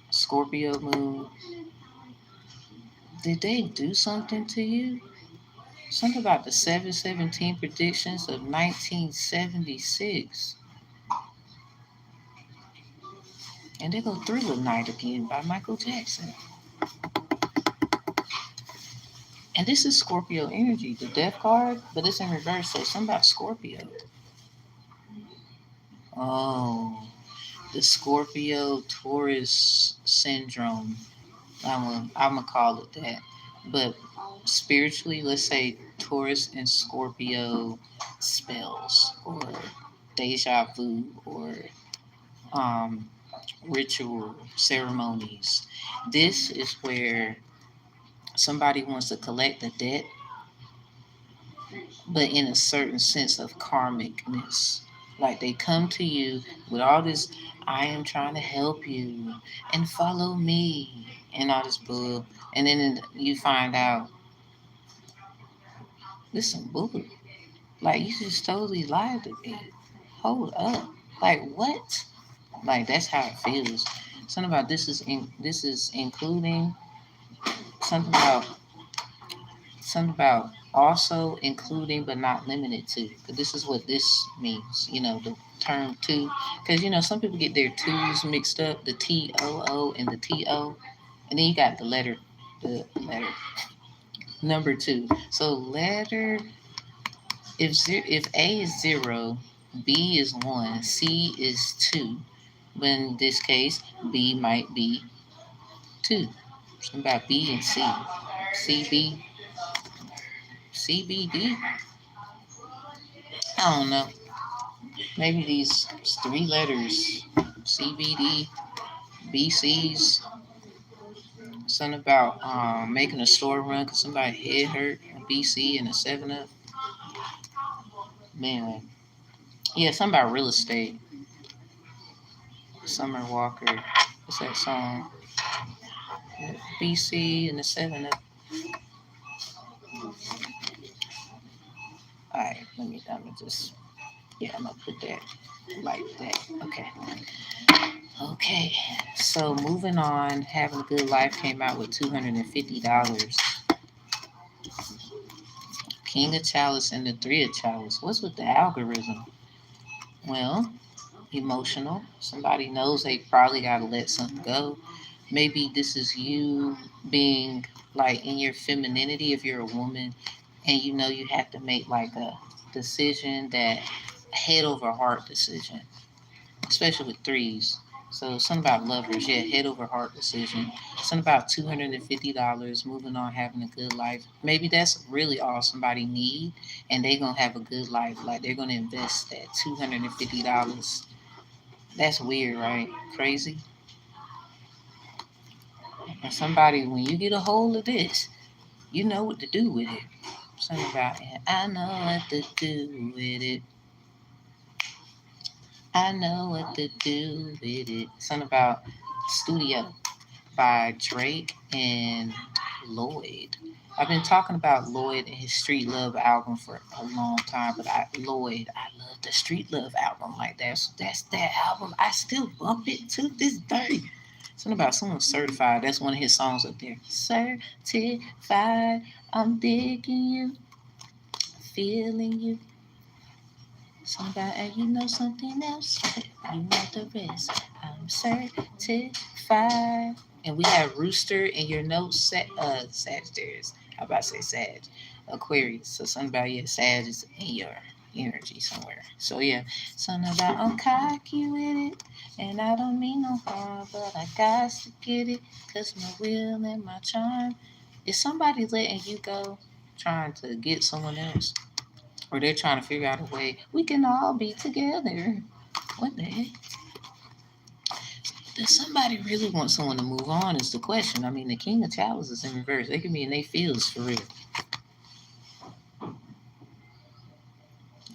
Scorpio moon. Did they do something to you? Something about the 717 predictions of 1976. And they go through the night again by Michael Jackson. And this is Scorpio energy, the death card, but it's in reverse, so something about Scorpio. Oh, the Scorpio Taurus syndrome. I'm gonna call it that. But spiritually, let's say Taurus and Scorpio spells or deja vu or um, ritual ceremonies. This is where somebody wants to collect a debt, but in a certain sense of karmicness. Like they come to you with all this, I am trying to help you and follow me and all this bull. And then you find out this is some bull. Like you just totally lied to me. Hold up. Like what? Like that's how it feels. Something about this is including something about something about also including but not limited to. But this is what this means. term two, because some people get their twos mixed up, the TOO and the TO, and then you got the letter number two. So letter, if A is 0, B is 1, C is 2. But in this case, B might be 2. Something about B and C. CB, CBD. I don't know. Maybe these 3 letters, CBD, BCs. Something about making a store run because somebody head hurt. A BC and a 7 Up. Man, yeah, something about real estate. Summer Walker. What's that song? BC and the 7 Up. All right, I'm gonna just, I'm gonna put that like that. Okay. So moving on, Having a Good Life came out with $250. King of Chalice and the Three of Chalice. What's with the algorithm? Well, emotional. Somebody knows they probably got to let something go. Maybe this is you being like in your femininity if you're a woman and you have to make like a decision that head over heart decision, especially with threes. So something about lovers, head over heart decision. Something about $250, moving on, having a good life. Maybe that's really all somebody need, and they're gonna have a good life. Like they're gonna invest that $250. That's weird, right? Crazy. And somebody, when you get a hold of this, you know what to do with it. Something about it. I know what to do with it. I know what to do with it. Something about Studio by Drake and Lloyd. I've been talking about Lloyd and his Street Love album for a long time, but I love the Street Love album like that. So that's that album. I still bump it to this day. Something about someone certified. That's one of his songs up there. Certified, I'm digging you, feeling you. Something about, and you know something else. You want the rest. I'm certified. And we have Rooster in your notes, Sagittarius. I about to say Sag. Aquarius. So something about, Sag is in your energy somewhere. So something about I'm cocky with it. And I don't mean no harm, but I got to get it. Cause my will and my charm. Is somebody letting you go? Trying to get someone else? Or they're trying to figure out a way we can all be together. What the heck? Does somebody really want someone to move on is the question. I mean, the King of Chalice is in reverse. They can be in their feels for real.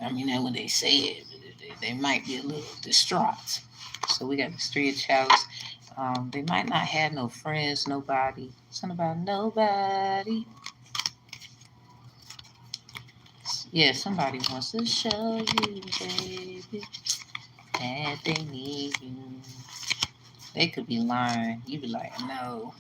I mean, that when they say it, they might be a little distraught. So we got the Three of Chalice. They might not have no friends, nobody. Something about nobody. Yeah, somebody wants to show you, baby, that they need you. They could be lying. You be like, no.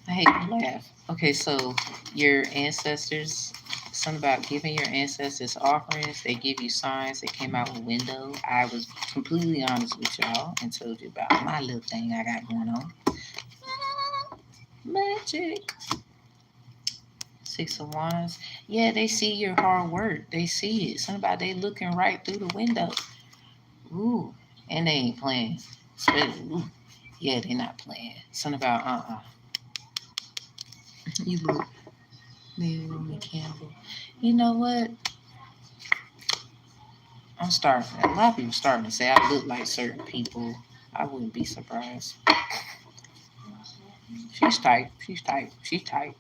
I hate to laugh. Okay, so your ancestors, something about giving your ancestors offerings. They give you signs. They came out with window. I was completely honest with y'all and told you about my little thing I got going on. Magic. 6 of Wands. Yeah, they see your hard work. They see it. Something about they looking right through the window. Ooh, and they ain't playing. Ooh. Yeah, they not playing. Something about You look, Naomi Campbell. You know what? I'm starting. A lot of people starting to say I look like certain people. I wouldn't be surprised. She's tight. She's tight. She's tight.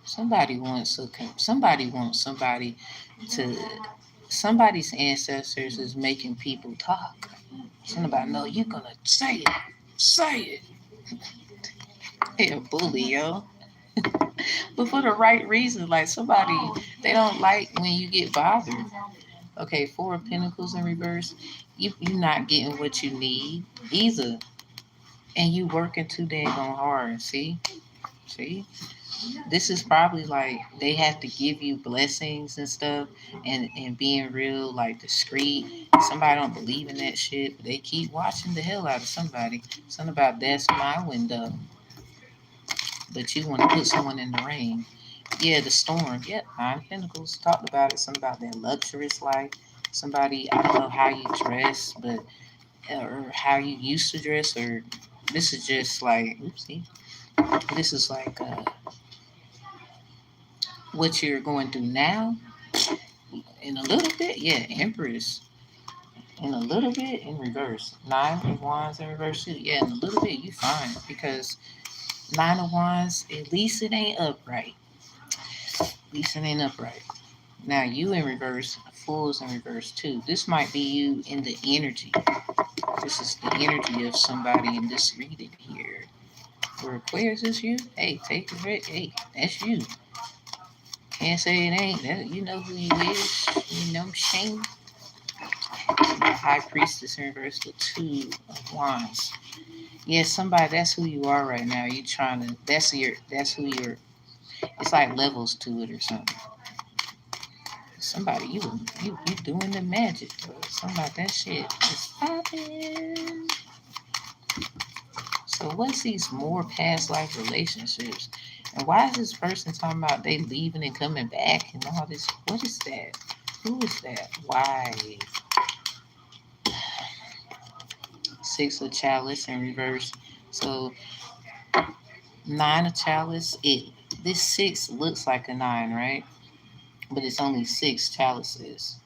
Somebody wants somebody to. Somebody's ancestors is making people talk. Somebody know you're gonna say it. Say it. They a bully, yo. But for the right reason, like somebody, they don't like when you get bothered. Okay, 4 of Pentacles in reverse. You're not getting what you need either. And you working too dang on hard. See? This is probably like they have to give you blessings and stuff, and being real like discreet. Somebody don't believe in that shit, but they keep watching the hell out of somebody. Something about that's my window, but you want to put someone in the rain. Yeah, the storm. Yep, Nine of Pentacles talked about it. Something about that luxurious life. Somebody, I don't know how you dress, but or how you used to dress, or this is just like, oopsie. This is like what you're going through now. In a little bit, yeah, Empress. In a little bit, in reverse. Nine of Wands in reverse too. Yeah, in a little bit, you fine because Nine of Wands. At least it ain't upright. At least it ain't upright. Now you in reverse, Fools in reverse too. This might be you in the energy. This is the energy of somebody in this reading here. For Aquarius, is you. Hey, take the risk. Hey, that's you. Can't say it ain't. That, you know who you is. You know shame. The High Priestess in reverse, the Two of Wands. Yeah, somebody. That's who you are right now. You trying to. That's your. That's who you're. It's like levels to it or something. Somebody, you doing the magic, bro. Something about that shit. It's popping. So what's these more past life relationships? And why is this person talking about they leaving and coming back and all this? What is that? Who is that? Why? Six of Chalice in reverse. So Nine of Chalice. This six looks like a nine, right? But it's only six chalices.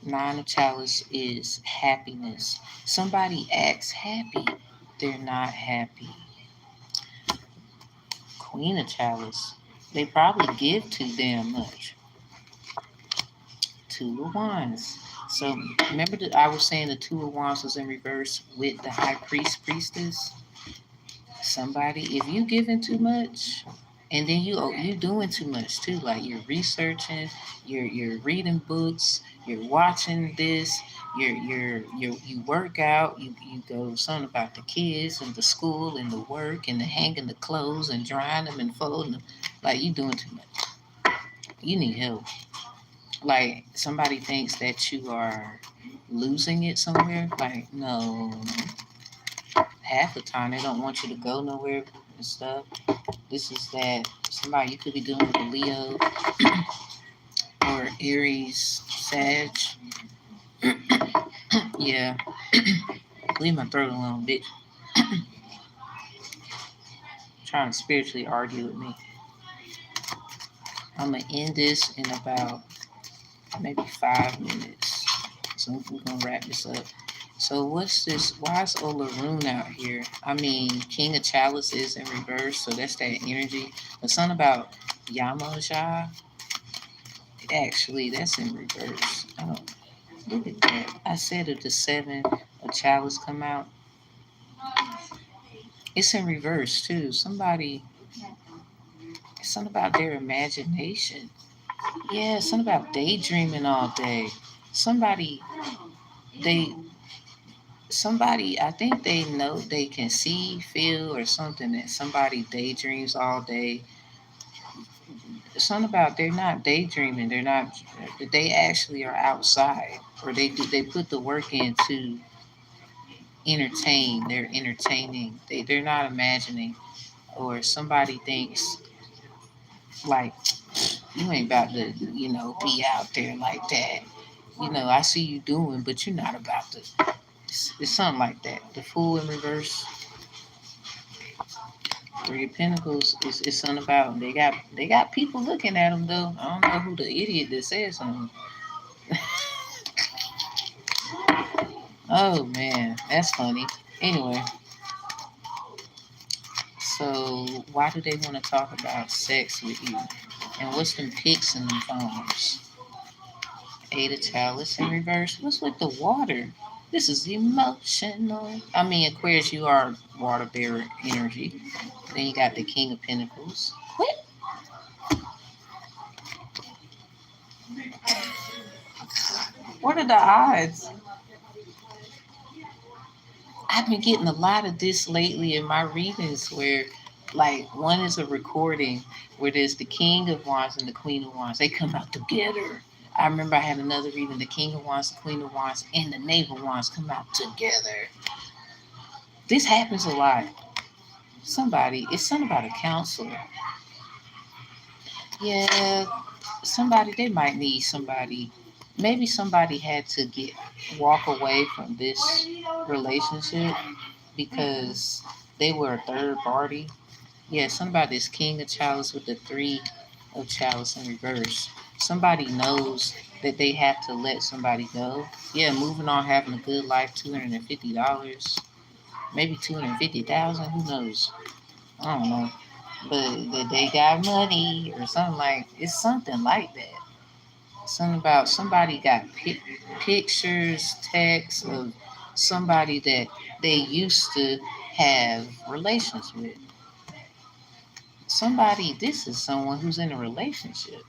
Nine of Chalice is happiness. Somebody acts happy. They're not happy. Queen of Chalice. They probably give too damn much. Two of Wands. So remember that I was saying the Two of Wands was in reverse with the High Priestess. Somebody, if you giving too much, and then you doing too much too, like you're researching, you're reading books, you're watching this, you work out, you go something about the kids and the school and the work and the hanging the clothes and drying them and folding them, like you doing too much. You need help. Like somebody thinks that you are losing it somewhere. Like no, half the time they don't want you to go nowhere and stuff. This is that somebody you could be dealing with a Leo or Aries, Sag. Yeah, leave my throat alone, bitch. Trying to spiritually argue with me. I'm gonna end this in about maybe 5 minutes. So we're gonna wrap this up. So what's this? Why is Olaroon out here? I mean, King of Chalice is in reverse, so that's that energy. But something about Yamoja, actually, that's in reverse. Oh, look at that. I said if the Seven of Chalice come out, it's in reverse too. Somebody, something about their imagination. Yeah, something about daydreaming all day. Somebody, they somebody, I think they know they can see, feel, or something that somebody daydreams all day. Something about they're not daydreaming. They're not. They actually are outside, or they put the work in to entertain. They're entertaining. They're not imagining. Or somebody thinks like you ain't about to be out there like that. I see you doing, but you're not about to. It's something like that. The Fool in reverse. Three of Pentacles is something about them. They got people looking at them though. I don't know who the idiot that says something. Oh man, that's funny. Anyway, so why do they want to talk about sex with you? And what's them pics and them phones? Eight of Chalice in reverse. What's with the water? This is emotional. I mean, Aquarius, you are water bearer energy. Then you got the King of Pentacles. What? What are the odds? I've been getting a lot of this lately in my readings where Like one is a recording where there's the King of Wands and the Queen of Wands. They come out together. I remember I had another reading, the King of Wands, the Queen of Wands, and the Knave of Wands come out together. This happens a lot. It's something about a counselor. Yeah, somebody, they might need somebody. Maybe somebody had to walk away from this relationship because they were a third party. Yeah, somebody is King of Chalice with the Three of Chalice in reverse. Somebody knows that they have to let somebody go. Yeah, moving on, having a good life, $250, maybe 250,000. Who knows? I don't know, but that they got money or something like. It's something like that. Something about somebody got pictures, texts of somebody that they used to have relations with. Somebody, this is someone who's in a relationship.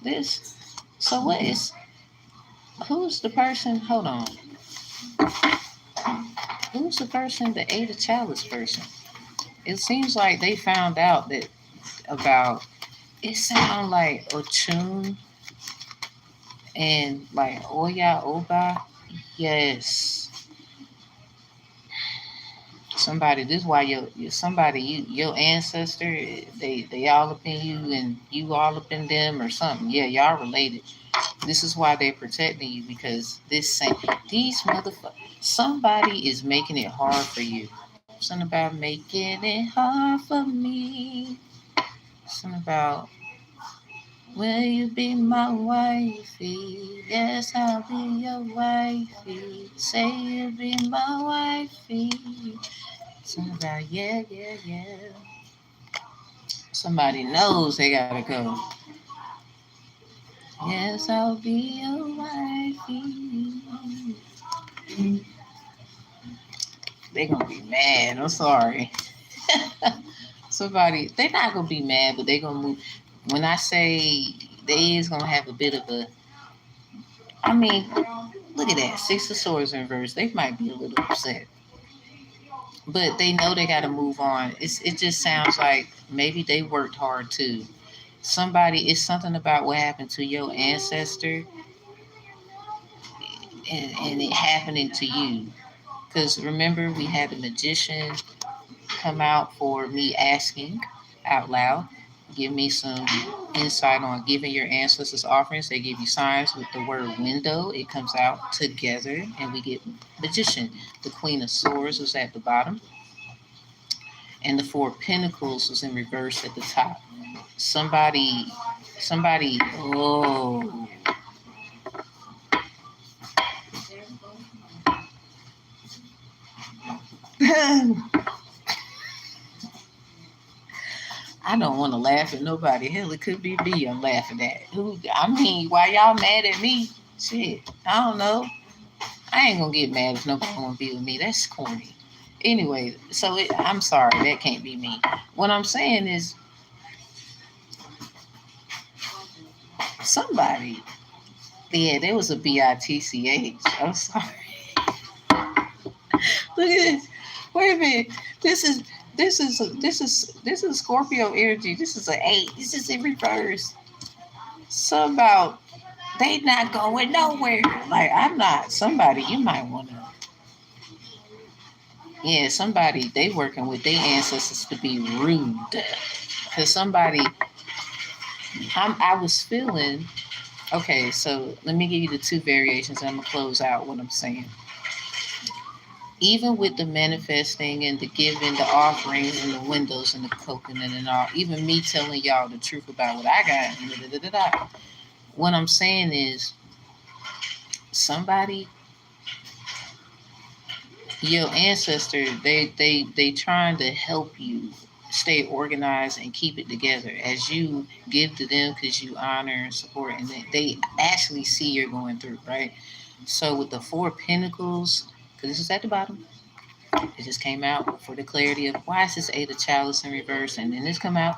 This, so what is, who's the person? Hold on. Who's the person, the Eight of Chalice person? It seems like they found out that about, it sounds like Ochun and like Oya Oba. Yes. Somebody, this is why your ancestor, they all up in you and you all up in them or something. Yeah, y'all related. This is why they're protecting you, because these motherfuckers, somebody is making it hard for you. Something about making it hard for me. Something about, will you be my wifey? Yes, I'll be your wifey. Say you'll be my wifey. Something about, yeah, yeah, yeah. Somebody knows they gotta go. Yes, I'll be your wifey. They gonna be mad. I'm sorry. Somebody, they're not gonna be mad, but they gonna move. When I say they is gonna have a bit of a, I mean, look at that, Six of Swords in reverse. They might be a little upset, but they know they gotta move on. It just sounds like maybe they worked hard too. Somebody, it's something about what happened to your ancestor and it happening to you. Because remember, we had the magician come out for me asking out loud. Give me some insight on giving your ancestors offerings. They give you signs with the word window. It comes out together, and we get magician. The Queen of Swords was at the bottom, and the Four of Pentacles was in reverse at the top. Somebody, oh. I don't want to laugh at nobody. Hell, it could be me I'm laughing at. Who? I mean, why y'all mad at me? Shit, I don't know. I ain't gonna get mad if nobody wanna be with me. That's corny. Anyway, so I'm sorry, that can't be me. What I'm saying is, somebody. Yeah, there was a bitch. I'm sorry. Look at this. Wait a minute. This is Scorpio energy. This is an 8. This is in reverse. So about they not going nowhere. Like I'm not. Somebody you might want to. Yeah, somebody they working with their ancestors to be rude. Cause somebody I was feeling. Okay, so let me give you the two variations. And I'm gonna close out what I'm saying. Even with the manifesting and the giving, the offerings and the windows and the coconut and all, even me telling y'all the truth about what I got, what I'm saying is somebody, your ancestor, they trying to help you stay organized and keep it together as you give to them because you honor and support, and they actually see you're going through, right? So with the Four of Pentacles, because this is at the bottom, it just came out for the clarity of why is this Eight of Chalice in reverse, and then this come out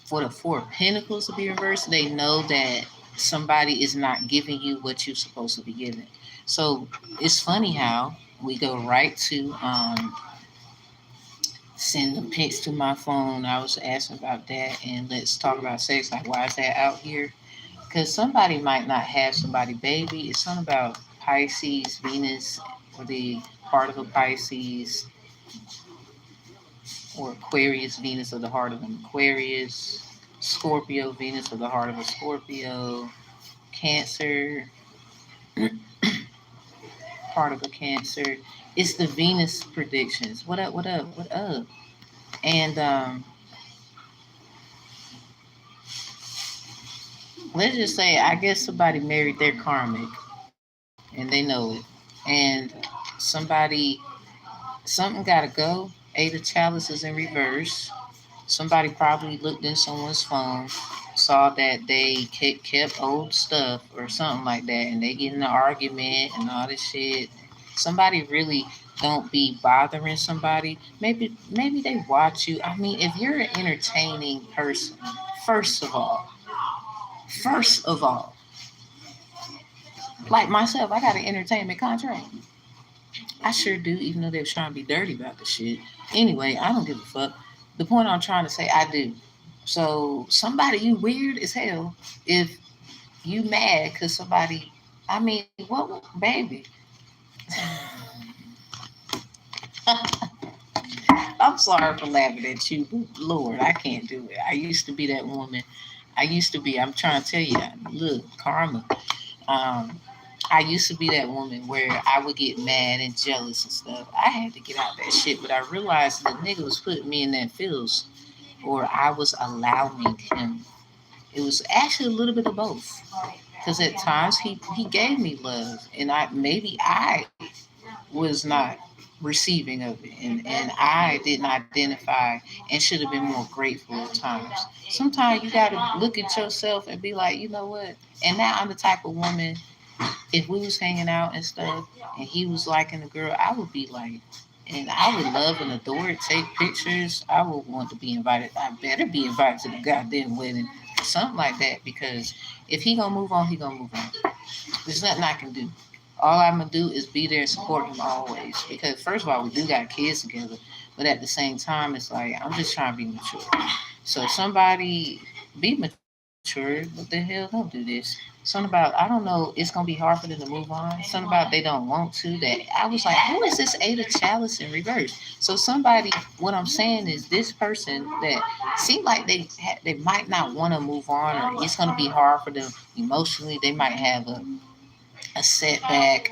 for the Four of Pentacles to be reversed. They know that somebody is not giving you what you're supposed to be giving. So it's funny how we go right to send them pics to my phone. I was asking about that, and let's talk about sex. Like, why is that out here? Because somebody might not have somebody baby. It's something about Pisces, Venus, or the heart of a Pisces, or Aquarius, Venus of the heart of an Aquarius, Scorpio, Venus of the heart of a Scorpio, Cancer, heart of a Cancer. It's the Venus predictions. What up, what up, what up? And let's just say, I guess somebody married their karmic and they know it. And somebody, something got to go. Eight of chalices in reverse. Somebody probably looked in someone's phone, saw that they kept old stuff or something like that, and they get in an argument and all this shit. Somebody really don't be bothering somebody. Maybe they watch you. I mean, if you're an entertaining person, first of all, first of all, like myself, I got an entertainment contract. I sure do, even though they was trying to be dirty about the shit. Anyway, I don't give a fuck. The point I'm trying to say, I do. So somebody, you weird as hell if you mad because somebody, I mean, what, baby? I'm sorry for laughing at you, but Lord, I can't do it. I used to be that woman. I'm trying to tell you, look, karma. Um, I used to be that woman where I would get mad and jealous and stuff. I had to get out that shit, but I realized the nigga was putting me in that feels, or I was allowing him. It was actually a little bit of both. Because at times he gave me love, and I was not receiving of it, and I didn't identify and should have been more grateful at times. Sometimes you got to look at yourself and be like, you know what? And now I'm the type of woman, if we was hanging out and stuff and he was liking the girl, I would be like, and I would love and adore it, take pictures. I would want to be invited. I better be invited to the goddamn wedding, something like that, because if he gonna move on, he gonna move on. There's nothing I can do. All I'm gonna do is be there and support him always. Because first of all, we do got kids together, but at the same time, it's like I'm just trying to be mature. So somebody be mature. What the hell? Don't do this. Something about, I don't know. It's gonna be hard for them to move on. Something about they don't want to. That I was like, who is this eight of chalice in reverse? So somebody, what I'm saying is, this person that seem like they might not want to move on, or it's gonna be hard for them emotionally. They might have a setback.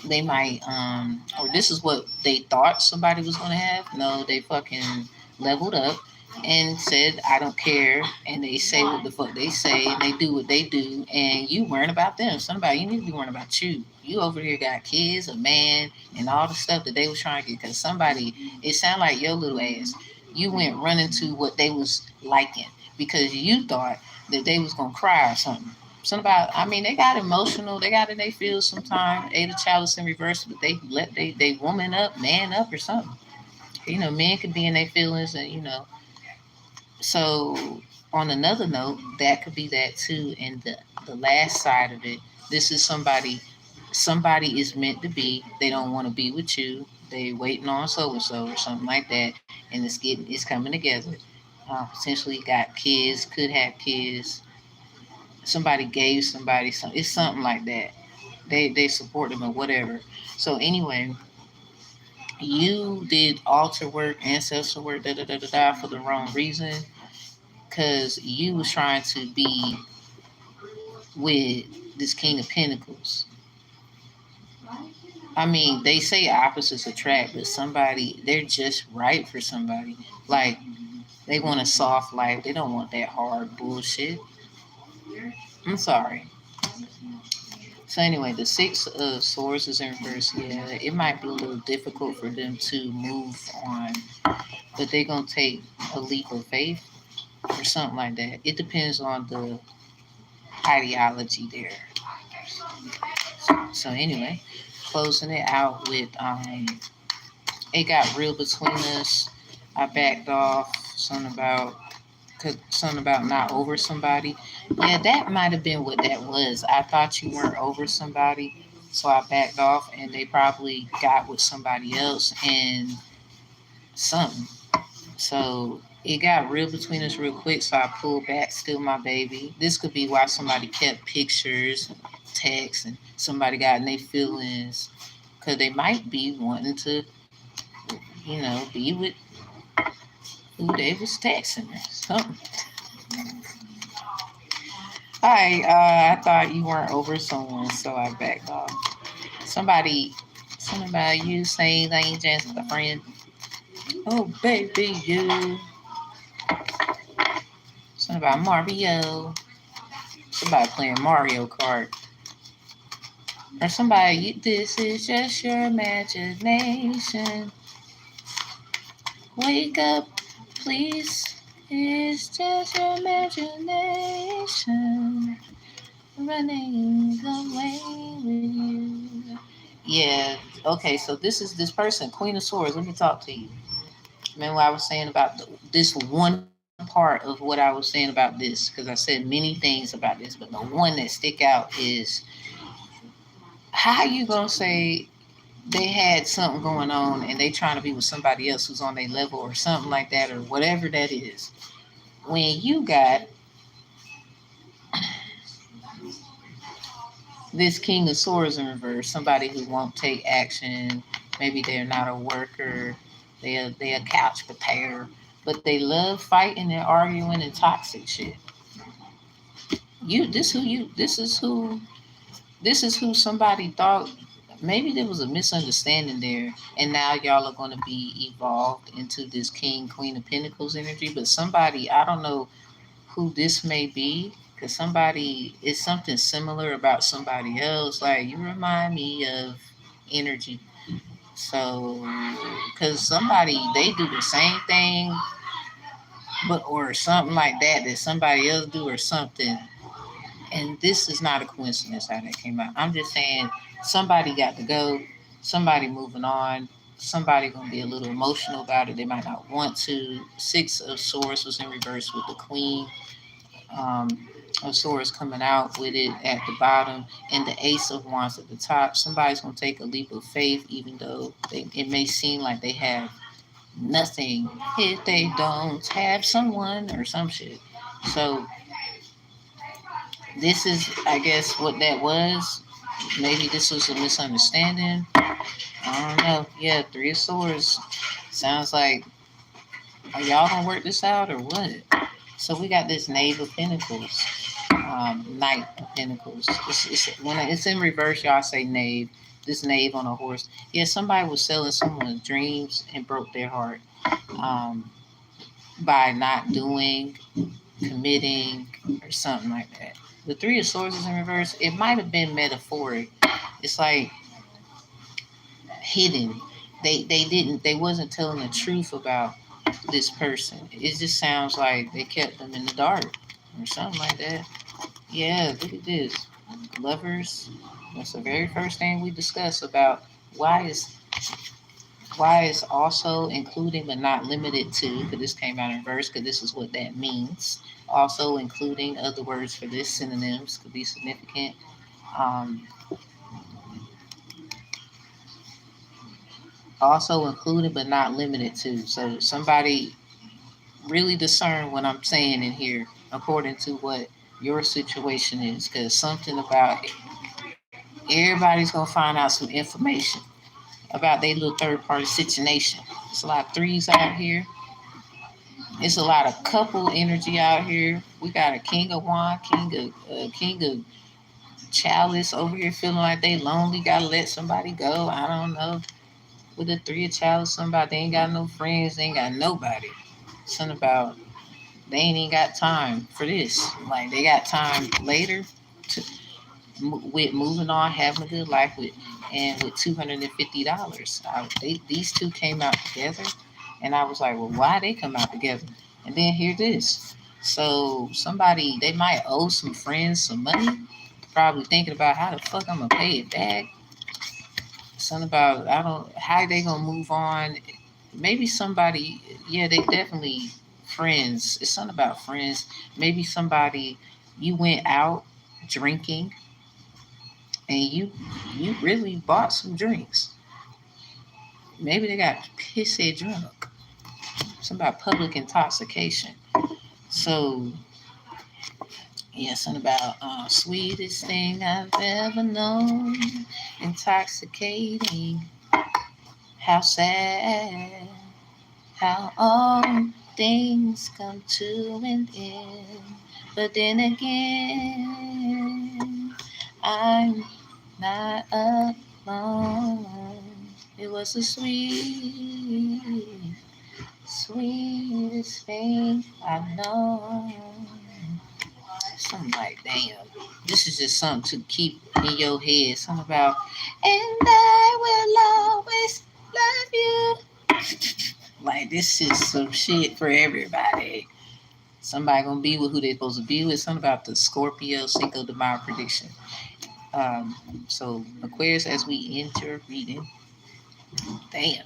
They might or this is what they thought somebody was gonna have. No, they fucking leveled up and said, I don't care, and they say what the fuck they say, and they do what they do, and you worrying about them. Somebody, you need to be worrying about you. You over here got kids, a man, and all the stuff that they was trying to get, because somebody, it sounded like your little ass, you went running to what they was liking because you thought that they was gonna cry or something. Something about, I mean, they got emotional, they got in their feels sometimes. Eight of chalice in reverse, but they let they woman up, man up or something. You know, men could be in their feelings, and you know. So on another note, that could be that too. And the last side of it, this is somebody is meant to be. They don't want to be with you. They waiting on so and so or something like that, and it's coming together. Potentially got kids, could have kids. Somebody gave somebody some. It's something like that. They support them or whatever. So anyway, you did altar work, ancestral work, da da da da da, for the wrong reason, because you was trying to be with this King of Pentacles. I mean, they say opposites attract, but somebody, they're just right for somebody. Like, they want a soft life. They don't want that hard bullshit. I'm sorry. So anyway, the six of swords is in reverse. Yeah, it might be a little difficult for them to move on, but they're gonna take a leap of faith or something like that. It depends on the ideology there. So anyway, closing it out with it got real between us. I backed off. Something about not over somebody. Yeah, that might have been what that was. I thought you weren't over somebody, So I backed off, and they probably got with somebody else and something. So it got real between us real quick. So I pulled back, still my baby. This could be why somebody kept pictures, texts, and somebody got in their feelings because they might be wanting to, be with who they was texting or something. All right, I thought you weren't over someone, so I backed off. Something about you saying they ain't just a friend. Oh, baby, you. Something about Mario. Somebody playing Mario Kart. Or somebody, this is just your imagination. Wake up, please. It's just your imagination running away with you. Yeah, okay, so this person, Queen of Swords. Let me talk to you. Remember what I was saying about this one part of what I was saying about this? Because I said many things about this, but the one that stick out is how you gonna say they had something going on and they trying to be with somebody else who's on their level or something like that or whatever that is. When you got this King of Swords in reverse, somebody who won't take action, maybe they're not a worker, they're a couch potato, but they love fighting and arguing and toxic shit. This is who somebody thought maybe there was a misunderstanding there, and now y'all are going to be evolved into this King Queen of Pentacles energy. But somebody, I don't know who this may be, because somebody is something similar about somebody else. Like you remind me of energy. So, because somebody they do the same thing, but or something like that somebody else do or something. And this is not a coincidence how that came out. I'm just saying somebody got to go, somebody moving on, somebody gonna be a little emotional about it. They might not want to. Six of Swords was in reverse with the Queen of Swords coming out with it at the bottom, and the Ace of Wands at the top. Somebody's gonna take a leap of faith, even though it may seem like they have nothing if they don't have someone or some shit. So this is, I guess, what that was. Maybe this was a misunderstanding. I don't know. Yeah, Three of Swords. Sounds like, are y'all gonna work this out or what? So we got this Knave of Pentacles, Knight of Pentacles. When it's in reverse, y'all say Knave. This Knave on a horse. Yeah, somebody was selling someone's dreams and broke their heart by not doing, committing, or something like that. The Three of Swords is in reverse. It might have been metaphoric. It's like hidden. They wasn't telling the truth about this person. It just sounds like they kept them in the dark or something like that. Yeah, look at this. Lovers. That's the very first thing we discussed about why is also including but not limited to, because this came out in verse, because this is what that means. Also including other words for this, synonyms could be significant. Um, Also included but not limited to. So somebody really discern what I'm saying in here according to what your situation is, because something about everybody's gonna find out some information about their little third party situation. It's a lot of threes out here. It's a lot of couple energy out here. We got a king of wand, king of chalice over here feeling like they lonely, gotta let somebody go. I don't know. With the three of chalice, somebody they ain't got no friends, they ain't got nobody. Something about they ain't even got time for this. Like they got time later to with moving on, having a good life with, and with $250. These two came out together, and I was like, well, why they come out together? And then hear this. So somebody they might owe some friends some money, probably thinking about how the fuck I'm gonna pay it back. Something about I don't how they gonna move on. Maybe somebody, yeah, they definitely friends. It's something about friends. Maybe somebody you went out drinking and you really bought some drinks. Maybe they got pissy drunk. Something about public intoxication. So yeah, something about sweetest thing I've ever known, intoxicating. How sad, how all things come to an end. But then again, I'm not alone. It was the sweetest thing I've known. Something like, damn, this is just something to keep in your head. Something about, and I will always love you. Like, this is some shit for everybody. Somebody gonna be with who they supposed to be with. Something about the Scorpio Cinco de Mayo prediction. So Aquarius, as we enter reading, damn.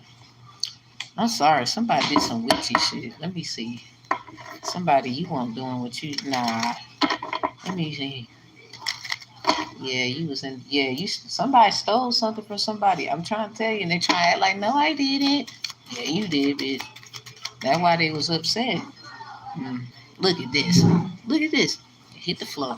I'm sorry, somebody did some witchy shit. Let me see. Somebody you weren't doing what you nah. Let me see. Yeah, you was in. Yeah, you. Somebody stole something from somebody. I'm trying to tell you, and they try to act like, no, I didn't. Yeah, you did, bitch. That's why they was upset. Mm. Look at this. Look at this. Hit the floor.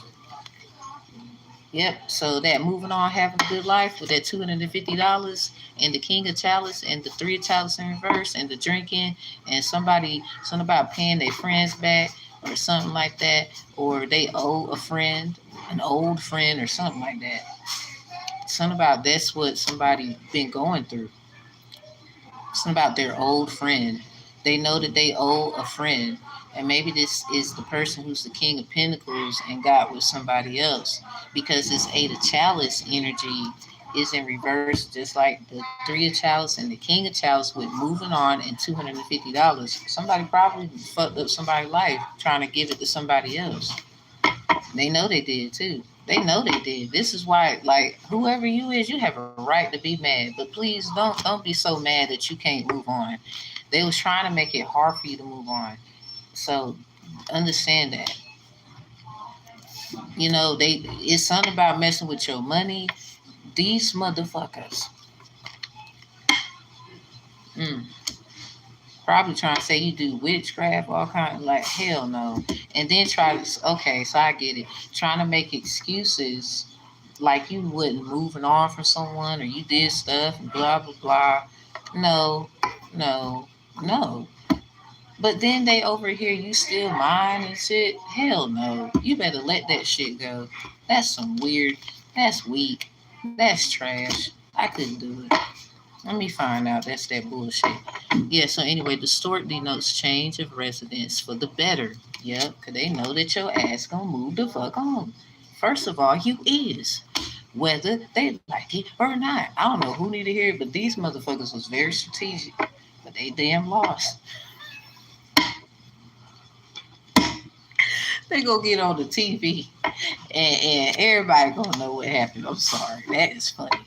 Yep. So that moving on, having a good life with that $250 and the King of Chalice and the Three of Chalice in reverse and the drinking and something about paying their friends back or something like that, or they owe a friend, an old friend or something like that. Something about that's what somebody been going through. Something about their old friend. They know that they owe a friend. And maybe this is the person who's the King of Pentacles and got with somebody else. Because this Eight of Chalice energy is in reverse, just like the Three of Chalice and the King of Chalice with moving on and $250. Somebody probably fucked up somebody's life trying to give it to somebody else. They know they did too. They know they did. This is why, like, whoever you is, you have a right to be mad. But please don't be so mad that you can't move on. They was trying to make it hard for you to move on. So understand that. You know, it's something about messing with your money. These motherfuckers. Mm, probably trying to say you do witchcraft, all kind of like hell no. And then try to okay, so I get it. Trying to make excuses like you wouldn't moving on from someone or you did stuff and blah blah blah. No, no, no. But then they over here you still mine and shit. Hell no. You better let that shit go. That's some weird. That's weak. That's trash. I couldn't do it. Let me find out. That's that bullshit. Yeah, so anyway, distort denotes change of residence for the better. Yep, because they know that your ass gonna move the fuck on. First of all, you is. Whether they like it or not. I don't know who need to hear it, but these motherfuckers was very strategic. But they damn lost. They gonna get on the TV and everybody gonna know what happened. I'm sorry. That is funny.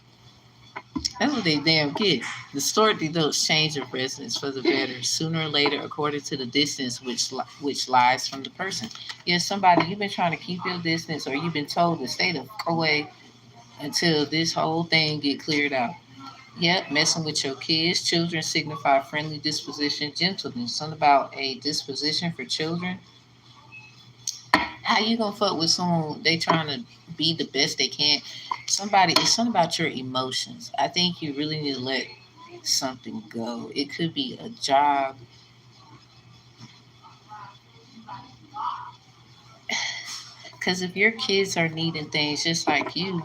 That's what they damn get. The story denotes change of residence for the better, sooner or later, according to the distance which lies from the person. Yeah, somebody you've been trying to keep your distance, or you've been told to stay the fuck away until this whole thing get cleared out. Yep, messing with your kids. Children signify friendly disposition, gentleness. Something about a disposition for children. How you gonna fuck with someone they trying to be the best they can? Somebody, it's something about your emotions. I think you really need to let something go. It could be a job. Because if your kids are needing things just like you,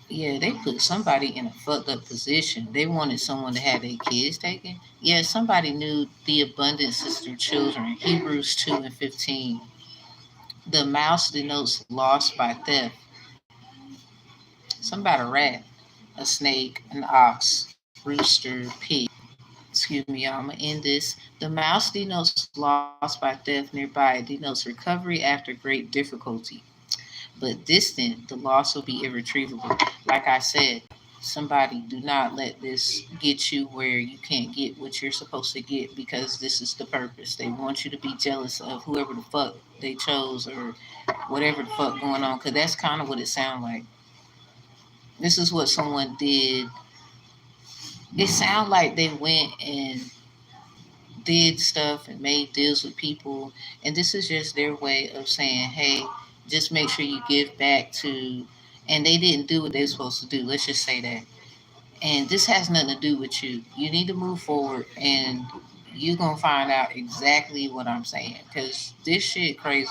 yeah, they put somebody in a fucked up position. They wanted someone to have their kids taken. Yeah, somebody knew the abundance is through children. Hebrews 2 and 15. The mouse denotes loss by theft. Something about a rat, a snake, an ox, rooster, pig. Excuse me, y'all. I'm gonna end this. The mouse denotes loss by theft nearby. It denotes recovery after great difficulty. But distant, the loss will be irretrievable. Like I said, somebody do not let this get you where you can't get what you're supposed to get because this is the purpose. They want you to be jealous of whoever the fuck they chose or whatever the fuck going on. Cause that's kind of what it sounds like. This is what someone did. It sounded like they went and did stuff and made deals with people, and this is just their way of saying, hey, just make sure you give back to, and they didn't do what they're supposed to do. Let's just say that. And this has nothing to do with you. You need to move forward, and you're gonna find out exactly what I'm saying, because this shit crazy,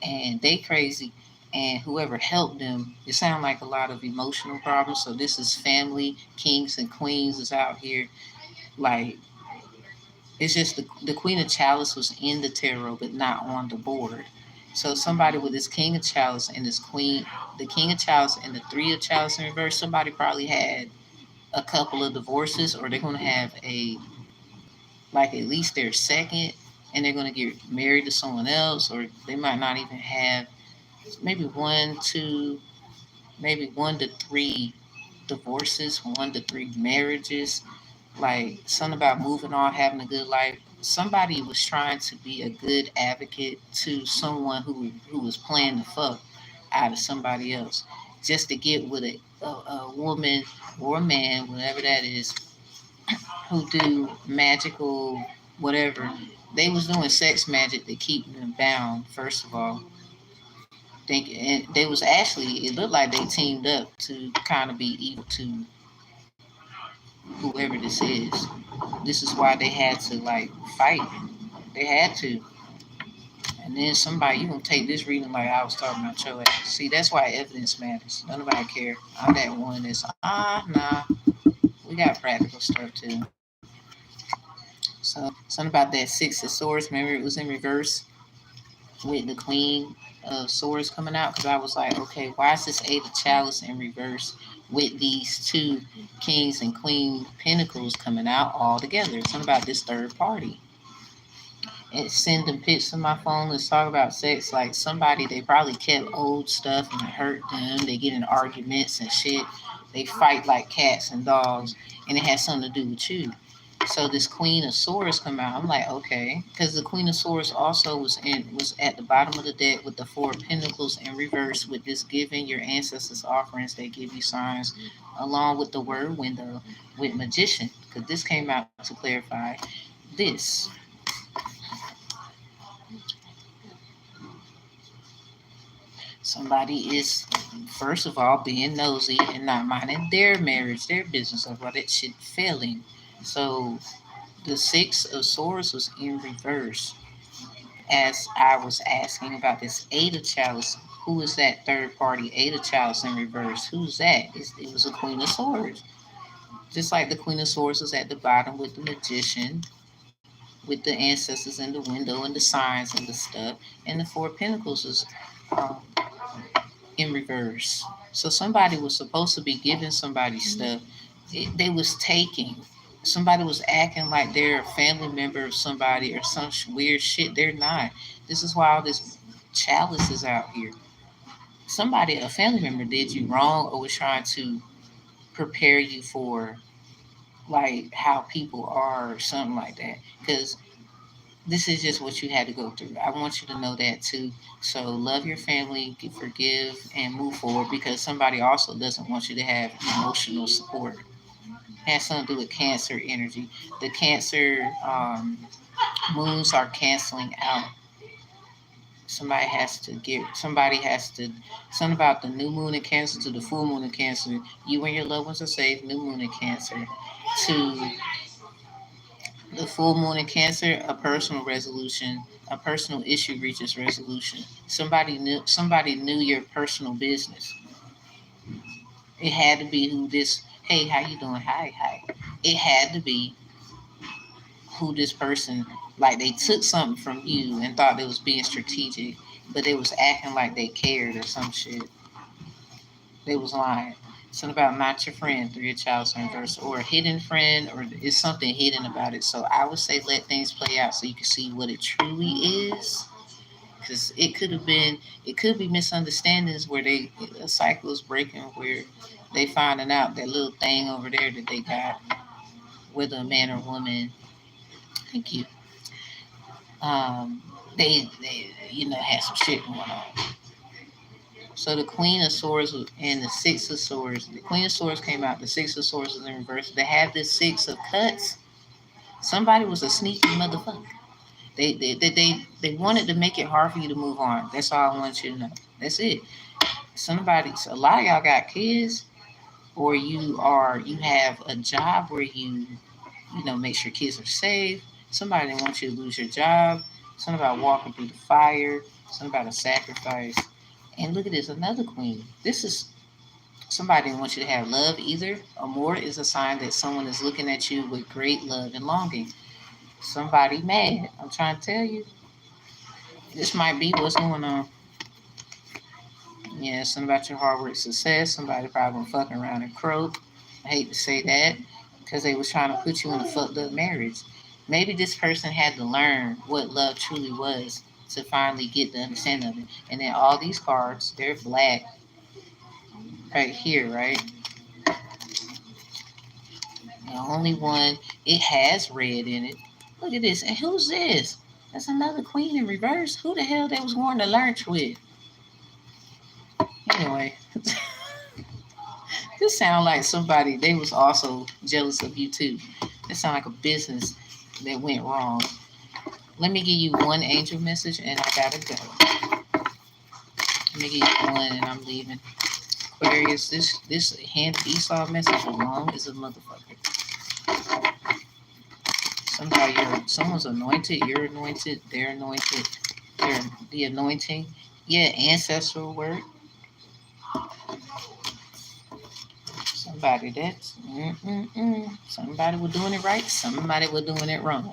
and they crazy, and whoever helped them, it sounds like a lot of emotional problems. So this is family, kings and queens is out here. Like, it's just the Queen of Chalice was in the tarot, but not on the board. So somebody with this King of Chalice and this Queen, the King of Chalice and the Three of Chalice in reverse, somebody probably had a couple of divorces, or they're gonna have a, like, at least their second, and they're gonna get married to someone else, or they might not even have, maybe one, two, maybe 1 to 3 divorces, 1 to 3 marriages. Like, something about moving on, having a good life. Somebody was trying to be a good advocate to someone who was playing the fuck out of somebody else, just to get with a woman or a man, whatever that is, who do magical whatever. They was doing sex magic to keep them bound. First of all, and they was actually, it looked like they teamed up to kind of be evil to whoever this is. This is why they had to, like, fight. They had to. And then somebody, you gonna take this reading like I was talking about your ass. See, that's why evidence matters. None nobody care. I'm that one that's nah. We got practical stuff too. So something about that Six of Swords. Remember, it was in reverse with the Queen of Swords coming out, because I was like, okay, why is this Eight of Chalice in reverse with these two Kings and Queen Pentacles coming out all together? Something about this third party. And sending pics to my phone. Let's talk about sex. Like, somebody, they probably kept old stuff and it hurt them. They get in arguments and shit. They fight like cats and dogs, and it has something to do with you. So this Queen of Swords come out. I'm like, okay, because the Queen of Swords also was at the bottom of the deck with the Four of Pentacles in reverse, with this giving your ancestors offerings. They give you signs, along with the word window with Magician, because this came out to clarify this. Somebody is, first of all, being nosy and not minding their marriage, their business, of what it should failing. So the Six of Swords was in reverse. As I was asking about this Eight of Chalice, who is that third party Eight of Chalice in reverse? Who's that? It was a Queen of Swords. Just like the Queen of Swords was at the bottom with the Magician, with the ancestors in the window and the signs and the stuff, and the Four of Pentacles was um, in reverse. So somebody was supposed to be giving somebody stuff. They was taking. Somebody was acting like they're a family member of somebody or some weird shit. They're not. This is why all this chalice is out here. Somebody, a family member, did you wrong or was trying to prepare you for, like, how people are or something like that. Because this is just what you had to go through. I want you to know that too. So love your family, forgive, and move forward, because somebody also doesn't want you to have emotional support. It has something to do with Cancer energy. The Cancer moons are canceling out. Somebody has to, something about the new moon in Cancer to the full moon in Cancer. You and your loved ones are safe, new moon in Cancer. To the full moon in Cancer, a personal resolution, a personal issue reaches resolution. Somebody knew your personal business. It had to be who this. Hey, how you doing? Hi, hi. It had to be who this person. Like, they took something from you and thought they was being strategic, but they was acting like they cared or some shit. They was lying. Something about not your friend through your child's reverse, or a hidden friend, or it's something hidden about it. So I would say let things play out so you can see what it truly is. Because it could be misunderstandings where a cycle is breaking, where they finding out that little thing over there that they got, whether a man or woman. Thank you. They had some shit going on. So the Queen of Swords and the Six of Swords. The Queen of Swords came out. The Six of Swords is in reverse. They have this Six of Cups. Somebody was a sneaky motherfucker. They wanted to make it hard for you to move on. That's all I want you to know. That's it. A lot of y'all got kids, or you have a job where you make sure kids are safe. Somebody wants you to lose your job. Something about walking through the fire. Something about a sacrifice. And look at this, another queen. This is somebody wants you to have love either. Amor is a sign that someone is looking at you with great love and longing. Somebody mad. I'm trying to tell you. This might be what's going on. Yeah, something about your hard work success. Somebody probably been fucking around and croak. I hate to say that because they was trying to put you in a fucked up marriage. Maybe this person had to learn what love truly was to finally get the understanding of it. And then all these cards, they're black right here, right? The only one, it has red in it. Look at this. And who's this? That's another queen in reverse. Who the hell they was going to lunch with? Anyway, this sound like somebody, they was also jealous of you too. It sound like a business that went wrong. Let me give you one angel message and I gotta go. Let me give you one and I'm leaving. Aquarius, this hand of Esau message alone is a motherfucker. Someone's anointed, you're anointed, they're anointed, they're the anointing. Yeah, ancestral work. Somebody somebody was doing it right, somebody was doing it wrong.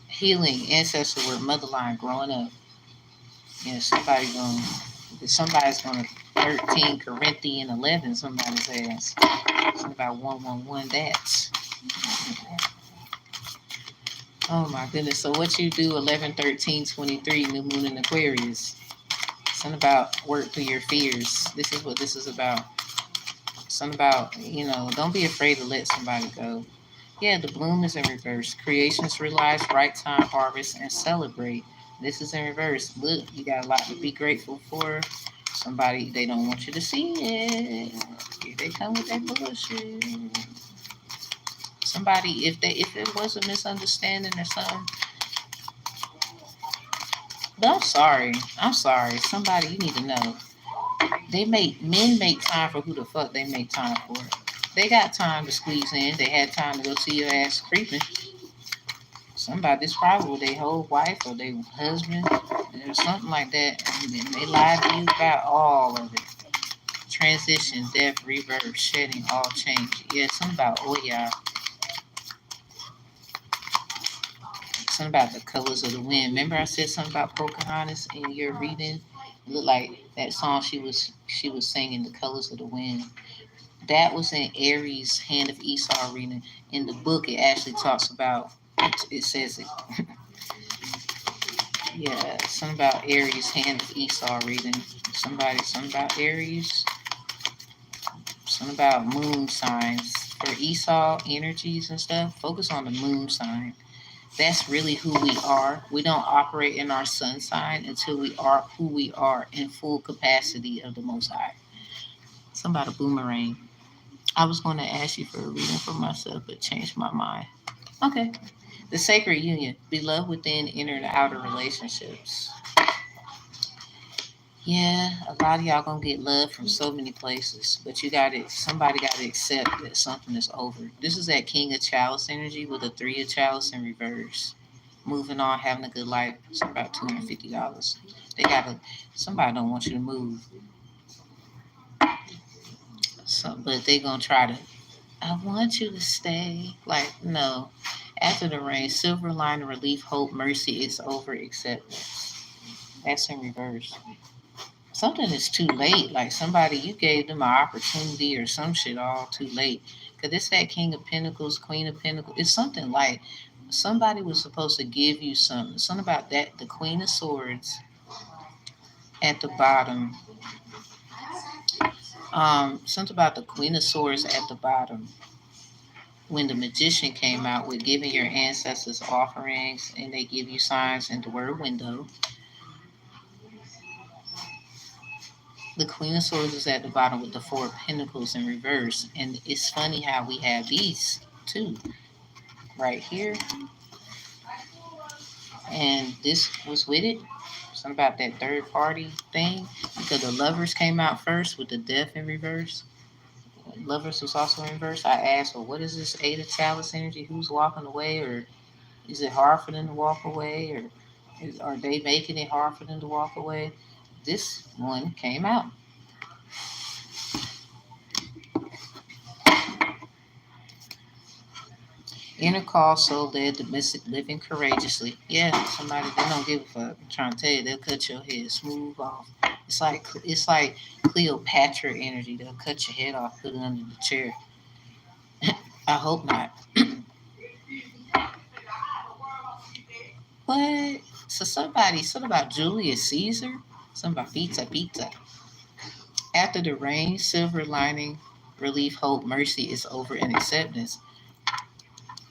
Healing, ancestral work, motherline, growing up. Yeah, somebody's gonna 13 Corinthians 11 somebody's ass. Something about 111 that. Oh my goodness. So what you do 11/13/23 new moon in Aquarius. Something about work through your fears. This is what this is about. Something about, don't be afraid to let somebody go. Yeah, the bloom is in reverse. Creations realize right time, harvest, and celebrate. This is in reverse. Look, you got a lot to be grateful for. Somebody, they don't want you to see it. Here they come with that bullshit. Somebody, if it was a misunderstanding or something, but I'm sorry. Somebody, you need to know. Men make time for who the fuck they make time for. They got time to squeeze in. They had time to go see your ass creeping. Somebody, this probably with their whole wife or their husband or something like that. And they lied to you about all of it. Transition, death, rebirth, shedding, all change. Yeah, something about, oh yeah. Something about the colors of the wind. Remember I said something about Pocahontas in your reading? It looked like that song she was singing, The Colors of the Wind. That was in Aries, Hand of Esau reading. In the book, it actually talks about, it says it. Yeah, something about Aries, Hand of Esau reading. Something about Aries. Something about moon signs. For Esau energies and stuff, focus on the moon sign. That's really who we are. We don't operate in our sun sign until we are who we are in full capacity of the Most High. Somebody boomerang. I was going to ask you for a reading for myself, but changed my mind. Okay. The sacred union. Beloved within inner and outer relationships. Yeah, a lot of y'all gonna get love from so many places, but somebody gotta accept that something is over. This is that King of Chalice energy with a 3 of Chalice in reverse. Moving on, having a good life. It's about $250. Somebody don't want you to move. But they gonna try to, I want you to stay. Like, no. After the rain, silver lining, relief, hope, mercy, it's over, acceptance. That's in reverse. Something is too late. Like somebody, you gave them an opportunity or some shit all too late. Because it's that King of Pentacles, Queen of Pentacles. It's something like somebody was supposed to give you something. Something about that, the Queen of Swords at the bottom. Something about the Queen of Swords at the bottom. When the magician came out with giving your ancestors offerings and they give you signs in the word window. The Queen of Swords is at the bottom with the Four of Pentacles in reverse. And it's funny how we have these too, right here. And this was with it. Something about that third party thing. Because the Lovers came out first with the Death in reverse. Lovers was also in reverse. I asked, well, what is this Eight of Chalice energy? Who's walking away? Or is it hard for them to walk away? Or are they making it hard for them to walk away? This one came out. Inner call, soul led, domestic living courageously. Yeah, somebody they don't give a fuck. I'm trying to tell you, they'll cut your head smooth off. It's like Cleopatra energy. They'll cut your head off, put it under the chair. I hope not. What? So something about Julius Caesar, something about pizza. After the rain, silver lining, relief, hope, mercy is over, and acceptance.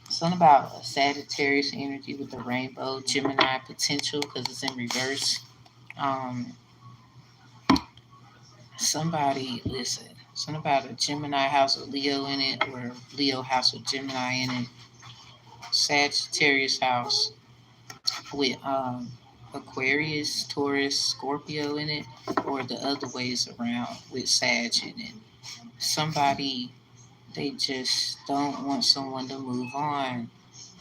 Something about a Sagittarius energy with the rainbow, Gemini potential because it's in reverse. Um, listen, something about a Gemini house with Leo in it, or Leo house with Gemini in it. Sagittarius house with Aquarius, Taurus, Scorpio in it, or the other ways around with Sag in it. Somebody, they just don't want someone to move on,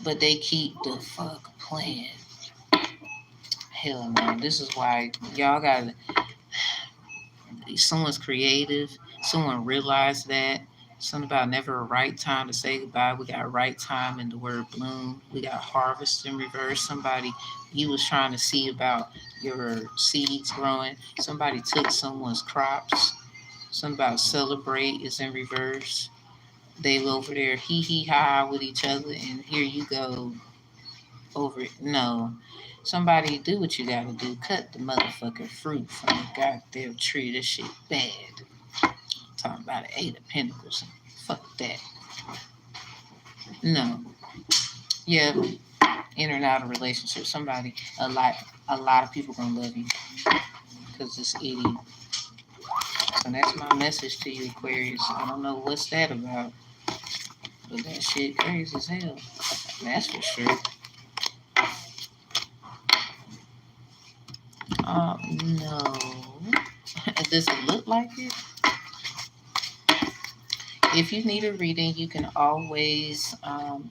but they keep the fuck playing. Hell no. This is why y'all gotta, someone's creative, someone realized that. Something about never a right time to say goodbye. We got right time in the word bloom. We got harvest in reverse. Somebody, you was trying to see about your seeds growing. Somebody took someone's crops. Something about celebrate is in reverse. They over there hee hee ha with each other, and here you go over it. No, somebody do what you gotta do. Cut the motherfucking fruit from the goddamn tree. This shit bad. Talking about an Eight of Pentacles. Fuck that. No. Yeah, in and out of relationship. Somebody, a lot of people gonna love you because this idiot. So that's my message to you, Aquarius. I don't know what's that about, but that shit crazy as hell. That's for sure. No. Does it look like it? If you need a reading, you can always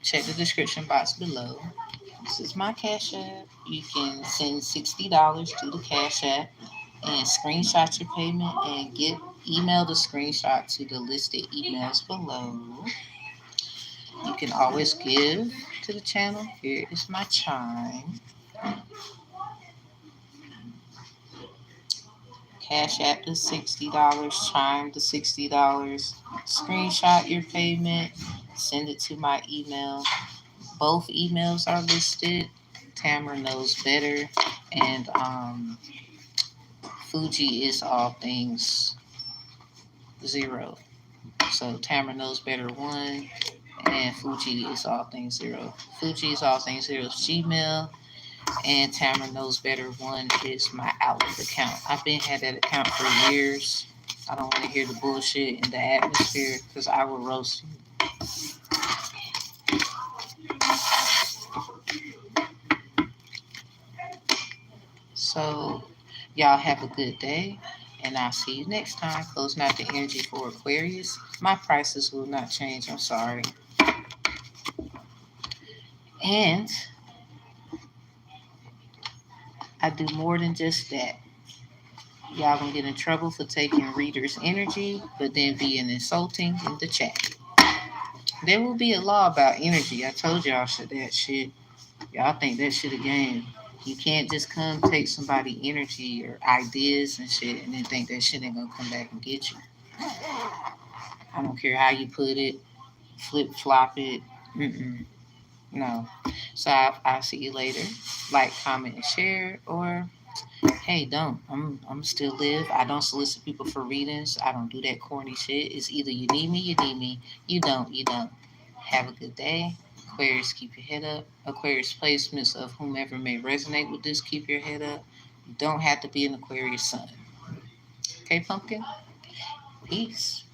check the description box below. This is my Cash App. You can send $60 to the Cash App and screenshot your payment and email the screenshot to the listed emails below. You can always give to the channel. Here is my chime. Cash App to $60, chime to $60. Screenshot your payment, send it to my email. Both emails are listed. Tamara knows better, and Fugi is all things zero. So Tamara knows better one, and Fugi is all things zero. Fugi is all things zero is Gmail, and Tamara knows better one is my Outlook account. I've been had that account for years. I don't want to hear the bullshit in the atmosphere because I will roast you. So y'all have a good day, and I'll see you next time. Closing out the energy for Aquarius. My prices will not change. I'm sorry. And I do more than just that. Y'all gonna get in trouble for taking readers' energy, but then being insulting in the chat. There will be a law about energy. I told y'all that shit. Y'all think that shit a game. You can't just come take somebody energy or ideas and shit and then think that shit ain't gonna come back and get you. I don't care how you put it, flip flop it. Mm-mm. No. So I'll see you later. Like, comment, and share, or hey, don't. I'm still live. I don't solicit people for readings. I don't do that corny shit. It's either you need me, you need me. You don't, you don't. Have a good day. Aquarius, keep your head up. Aquarius placements of whomever may resonate with this, keep your head up. You don't have to be an Aquarius sun. Okay, pumpkin? Peace.